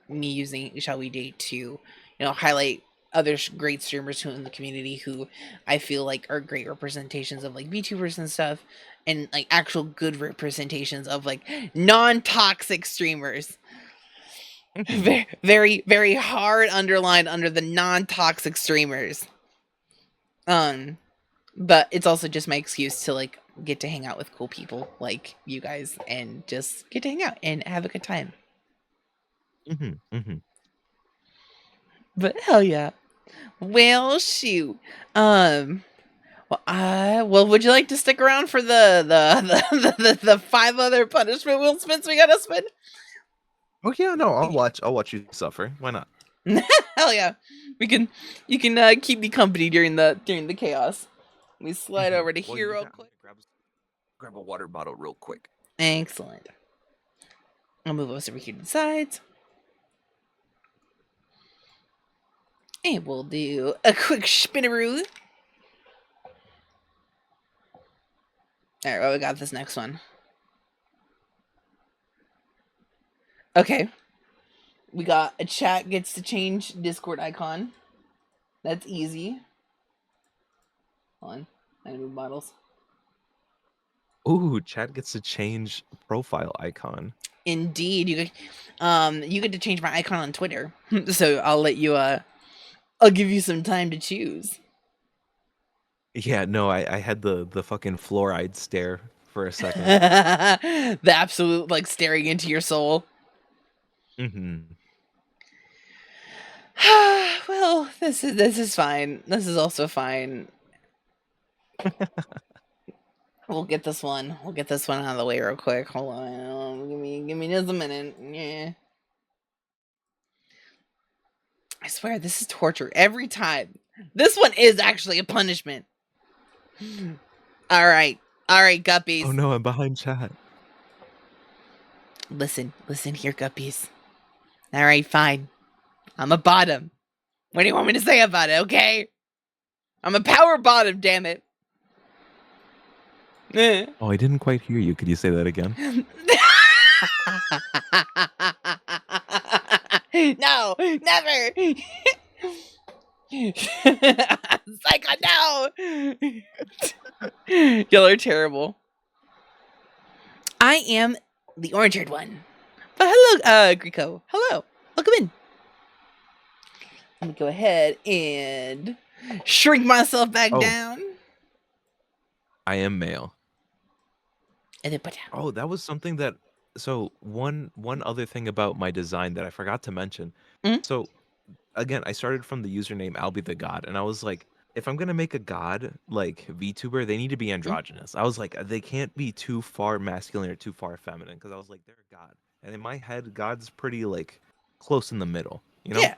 me using Shall We Date to, highlight other great streamers who in the community who I feel like are great representations of like VTubers and stuff, and like actual good representations of like non-toxic streamers. Mhm, Very, very, very hard underlined under the non-toxic streamers. Um, but it's also just my excuse to like get to hang out with cool people like you guys and just get to hang out and have a good time. mhm. But hell yeah. Well, shoot. Um. Well, would you like to stick around for the five other punishment wheel spins we gotta spin? Oh yeah, no, I'll watch you suffer. Why not? Hell yeah. We can. You can keep me company during the chaos. Let me slide over to Well, here you real got quick. grab a water bottle real quick. Excellent. I'll move us over here to the sides. And we'll do a quick spinaroo. All right, well, we got this next one. Okay. We got a chat gets to change Discord icon. That's easy. Hold on. I move bottles. Ooh, chat gets to change profile icon. Indeed, you get to change my icon on Twitter. So I'll let you. I'll give you some time to choose. Yeah, no, I had the fucking fluoride stare for a second. The absolute like staring into your soul. Mm-hmm. Well, this is fine. This is also fine. We'll get this one. We'll get this one out of the way real quick. Hold on. Give me just a minute. Yeah. I swear this is torture every time. This one is actually a punishment. All right, Guppies. Oh no, I'm behind chat. Listen here, Guppies. All right, fine. I'm a bottom. What do you want me to say about it? Okay, I'm a power bottom. Damn it. Oh, I didn't quite hear you. Could you say that again? No, never. Psycho, no. Y'all are terrible. I am the orange-haired one. But hello, Greco. Hello. Welcome in. Let me go ahead and shrink myself back down. I am male. And then put down. Oh, that was something that. So one other thing about my design that I forgot to mention. Mhm. So again, I started from the username AlbieTheGod, and I was like, if I'm gonna make a god like VTuber, they need to be androgynous. I was like, they can't be too far masculine or too far feminine, because I was like, they're a god, and in my head, God's pretty like close in the middle, you know? Yeah.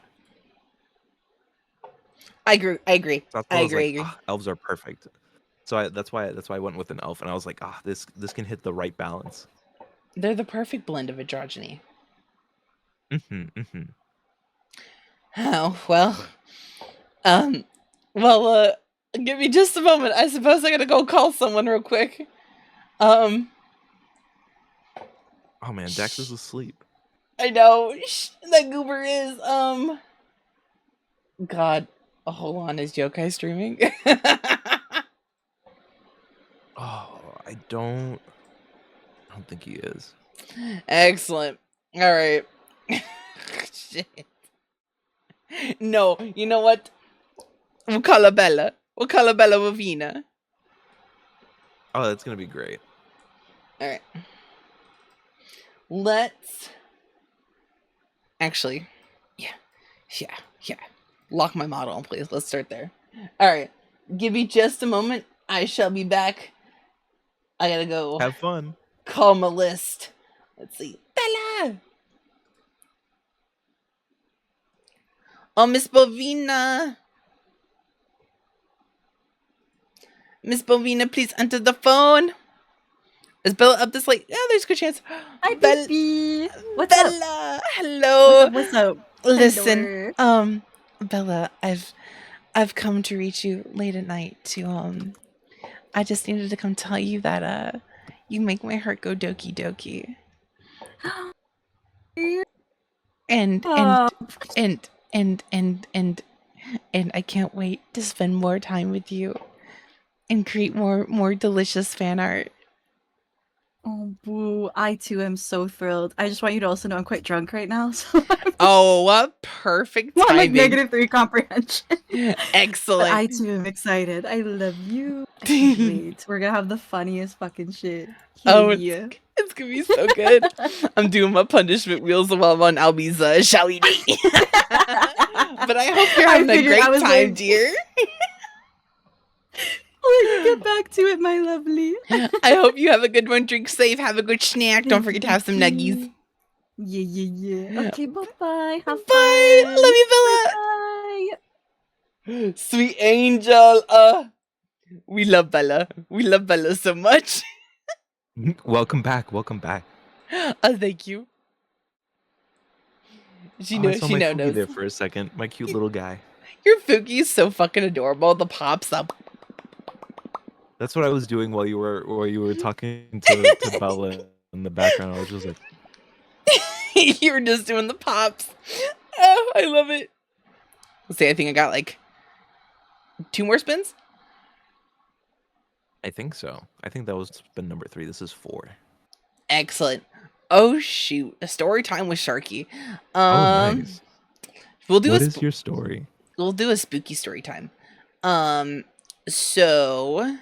I agree. So that's why I was like, elves are perfect. So that's why I went with an elf, and I was like, this can hit the right balance. They're the perfect blend of androgyny. Oh, well. Give me just a moment. I suppose I gotta go call someone real quick. Oh man, Dax is asleep. I know. That goober is, God. Oh, hold on. Is Yokai streaming? Oh, I don't think he is. Excellent. All right. Shit. No, you know what? We'll call her Bella. We'll call her Bella Wavina. Oh, that's gonna be great. All right. Let's actually, yeah. Lock my model, please. Let's start there. All right. Give me just a moment. I shall be back. I gotta go. Have fun. Call my list. Let's see. Bella. Oh, Miss Bovina. Miss Bovina, please enter the phone. Is Bella up this late? Yeah, there's a good chance. Hi, baby. What's Bella. Hello. What's up? Listen, Bella, I've come to reach you late at night to I just needed to come tell you that you make my heart go doki doki. And I can't wait to spend more time with you and create more delicious fan art. Oh, boo. I too am so thrilled. I just want you to also know I'm quite drunk right now. So oh, what perfect timing. Like -3 comprehension. Excellent. But I too am excited. I love you. I can't wait. We're gonna have the funniest fucking shit. Yeah. It's gonna be so good. I'm doing my punishment wheels while I'm on Albie's shall we date. But I hope you're having a great time, like, dear. I'll let you get back to it, my lovely. I hope you have a good one. Drink safe. Have a good snack. Don't forget to have some nuggies. Yeah. Okay, bye-bye. Have fun. Bye. Love you, Bella. Bye. Sweet angel. We love Bella. We love Bella so much. Welcome back. Thank you. She knows. I saw my Fuki there for a second. My cute little guy. Your Fuki is so fucking adorable. The pops up. That's what I was doing while you were talking to Bella in the background. I was just like, You were just doing the pops. Oh, I love it. Let's see, I think I got like 2 more spins. I think so. I think that was spin number 3. This is 4. Excellent. Oh shoot, a story time with Sharkie. Oh, nice. We'll do What is your story? We'll do a spooky story time. So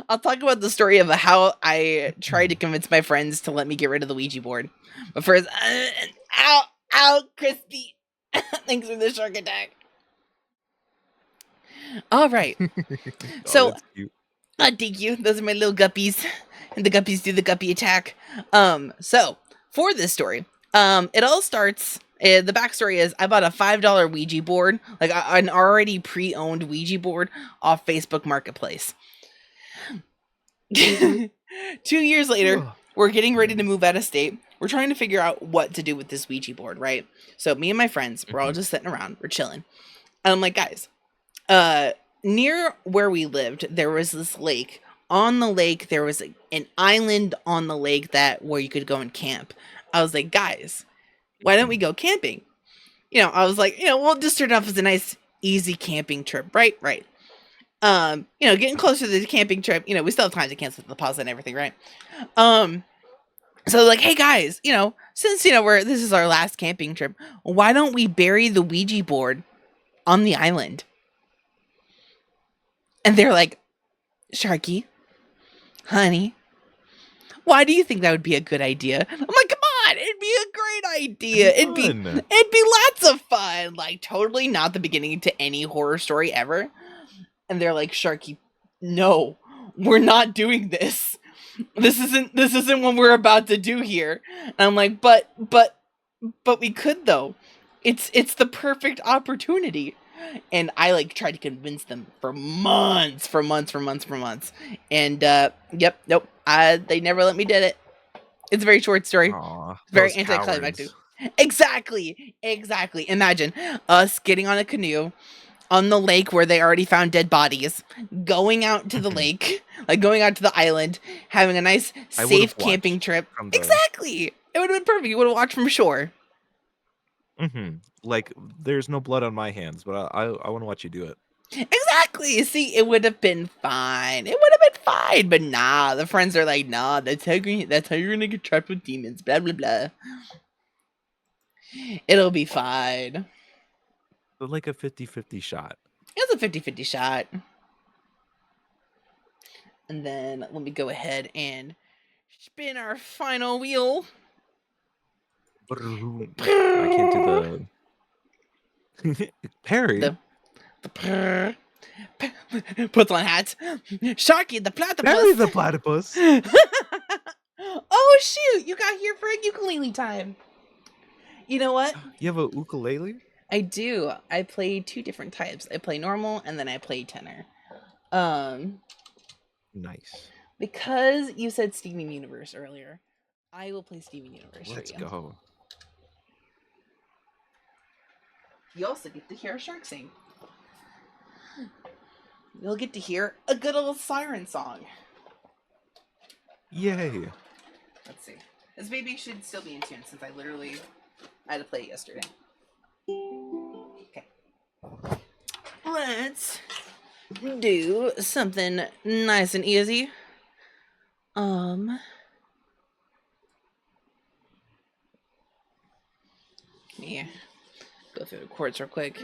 I'll talk about the story of how I tried to convince my friends to let me get rid of the Ouija board. But first, ow, crispy. Thanks for the shark attack. All right. So, that's cute. thank you. Those are my little guppies. And the guppies do the guppy attack. So, for this story, it all starts... the backstory is I bought a $5 Ouija board, like an already pre-owned Ouija board off Facebook Marketplace. 2 years later, we're getting ready to move out of state. We're trying to figure out what to do with this Ouija board, right? So me and my friends, we're all just sitting around, we're chilling. And I'm like, guys, near where we lived, there was this lake. On the lake, there was an island on the lake where you could go and camp. I was like, guys, why don't we go camping? I was like, we'll just start off as a nice, easy camping trip, right? Right. Getting closer to the camping trip, we still have time to cancel the deposit and everything, right? So like, hey guys, since, this is our last camping trip, why don't we bury the Ouija board on the island? And they're like, Sharkie, honey, why do you think that would be a good idea? I'm like, come on, it'd be a great idea. It'd be lots of fun. Like, totally not the beginning to any horror story ever. And they're like, Sharkie, no, we're not doing this. This isn't what we're about to do here. And I'm like, but we could though. It's the perfect opportunity. And I like tried to convince them for months. And nope. They never let me do it. It's a very short story. Aww, very anticlimactic. Exactly. Imagine us getting on a canoe on the lake where they already found dead bodies, going out to the lake, like going out to the island, having a nice, safe camping trip. Exactly. It would have been perfect. You would have watched from shore. Mm-hmm. Like, there's no blood on my hands, but I want to watch you do it. Exactly. See, it would have been fine. But nah, the friends are like, nah, that's how you're gonna get trapped with demons. Blah blah blah. It'll be fine. But like a 50-50 shot. It's a 50-50 shot. And then let me go ahead and spin our final wheel. I can't do the Perry. The puts on hats. Sharkie the platypus. Perry the platypus. Oh shoot! You got here for a ukulele time. You know what? You have a ukulele? I do. I play 2 different types. I play normal and then I play tenor. Nice. Because you said Steven Universe earlier, I will play Steven Universe. Let's go. You also get to hear a shark sing. You'll get to hear a good old siren song. Yay. Let's see. This baby should still be in tune since I had to play it yesterday. Okay. Let's do something nice and easy. Yeah. Go through the chords real quick.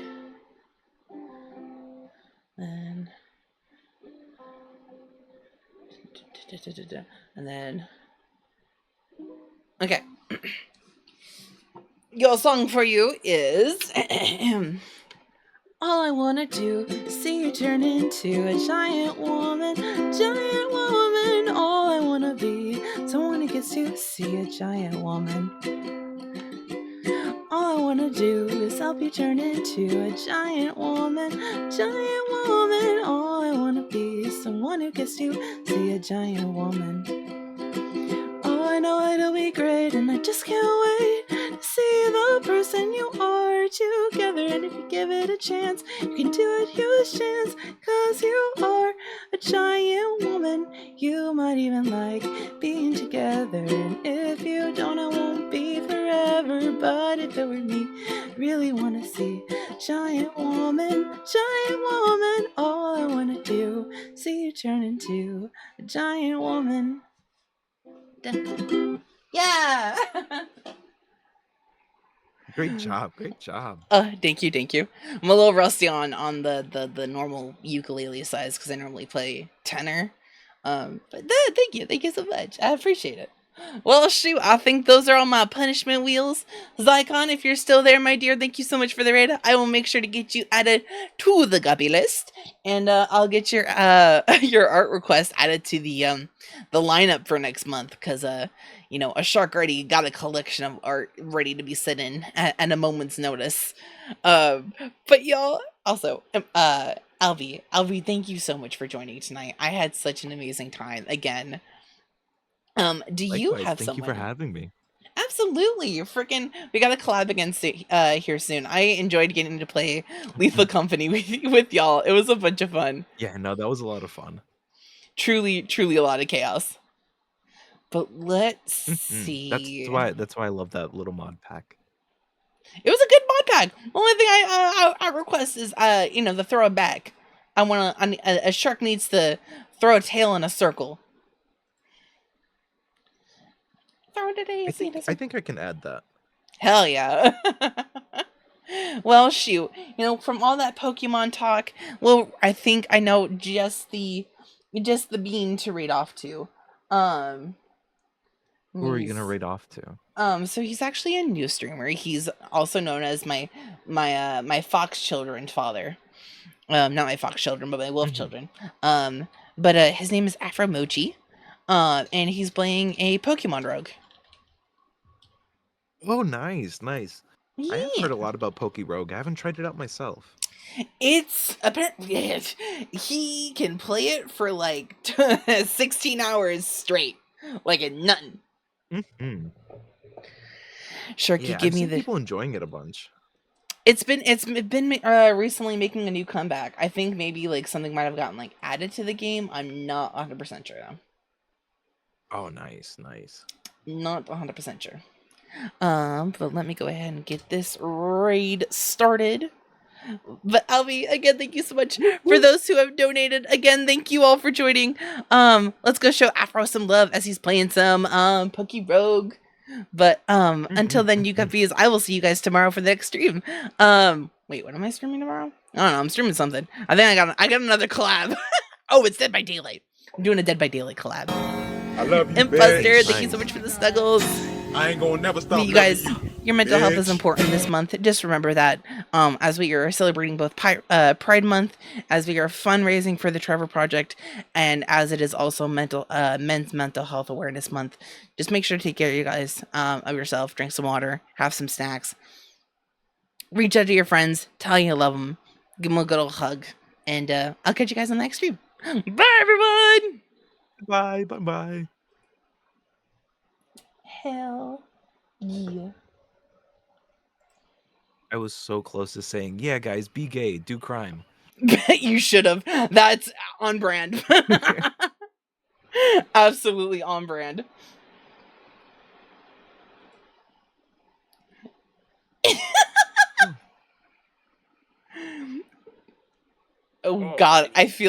And then okay. Your song for you is all I wanna do is see you turn into a giant woman. All I wanna be someone who gets to see a giant woman. All I wanna do is help you turn into a giant woman. All I wanna be is someone who gets to see a giant woman. Oh, I know it'll be great, and I just can't wait to see the person you are. we're together, and if you give it a chance, you can do it, huge chance, 'cause you are a giant woman. You might even like being together, and if you don't, I won't be forever. But if it were me, I really wanna see giant woman, all I wanna do, see you turn into a giant woman. Yeah. Great job. Great job. Thank you. I'm a little rusty on the normal ukulele size because I normally play tenor. But thank you so much. I appreciate it. Well, shoot, I think those are all my punishment wheels. Zycon, if you're still there, my dear, thank you so much for the raid. I will make sure to get you added to the guppy list, and I'll get your your art request added to the lineup for next month, because you know, a shark already got a collection of art ready to be sent in at a moment's notice. But y'all, also, Albie, thank you so much for joining tonight. I had such an amazing time again. Do you Likewise, have thank someone? you for having me. Absolutely, freaking! We got a collab against it here soon. I enjoyed getting to play Lethal Company with y'all. It was a bunch of fun. Yeah, no, that was a lot of fun. Truly a lot of chaos. But let's see. That's why I love that little mod pack. It was a good mod pack. Only thing I request is you know, the throw it back. A shark needs to throw a tail in a circle. Throw it I think I can add that. Hell yeah. Well, shoot. You know, from all that Pokemon talk, well, I think I know just the bean to read off to. Who are you gonna raid off to? So he's actually a new streamer. He's also known as my fox children father. Not my fox children, but my wolf children. But his name is Afromochi. And he's playing a Pokemon rogue. Oh, nice. Yeah. I have heard a lot about Rogue. I haven't tried it out myself. It's apparently he can play it for like 16 hours straight, like a nothing. Mm-hmm. Sharky, Yeah, give I've me seen the. people enjoying it a bunch. It's been recently making a new comeback. I think maybe like something might have gotten like added to the game. I'm not 100% sure though. Oh, nice. Not 100% sure. But let me go ahead and get this raid started. But Albie, again, thank you so much for those who have donated. Again, thank you all for joining. Let's go show Afro some love as he's playing some Rogue. But until then, you Guppies, I will see you guys tomorrow for the next stream. Wait, what am I streaming tomorrow? I don't know. I'm streaming something. I think I got another collab. Oh, it's Dead by Daylight. I'm doing a Dead by Daylight collab. I love you, Imposter, thank you so much for the snuggles. I ain't gonna never stop. You guys, your mental health is bitch. important this month. Just remember that as we are celebrating both Pride Month, as we are fundraising for the Trevor Project, and as it is also Men's Mental Health Awareness Month. Just make sure to take care of you guys, of yourself. Drink some water, have some snacks. Reach out to your friends, tell you love them, give them a good old hug, and I'll catch you guys on the next stream. Bye, everyone. Bye. Hell yeah. I was so close to saying, yeah, guys, be gay, do crime. You should have. That's on brand. Absolutely on brand. Oh God, I feel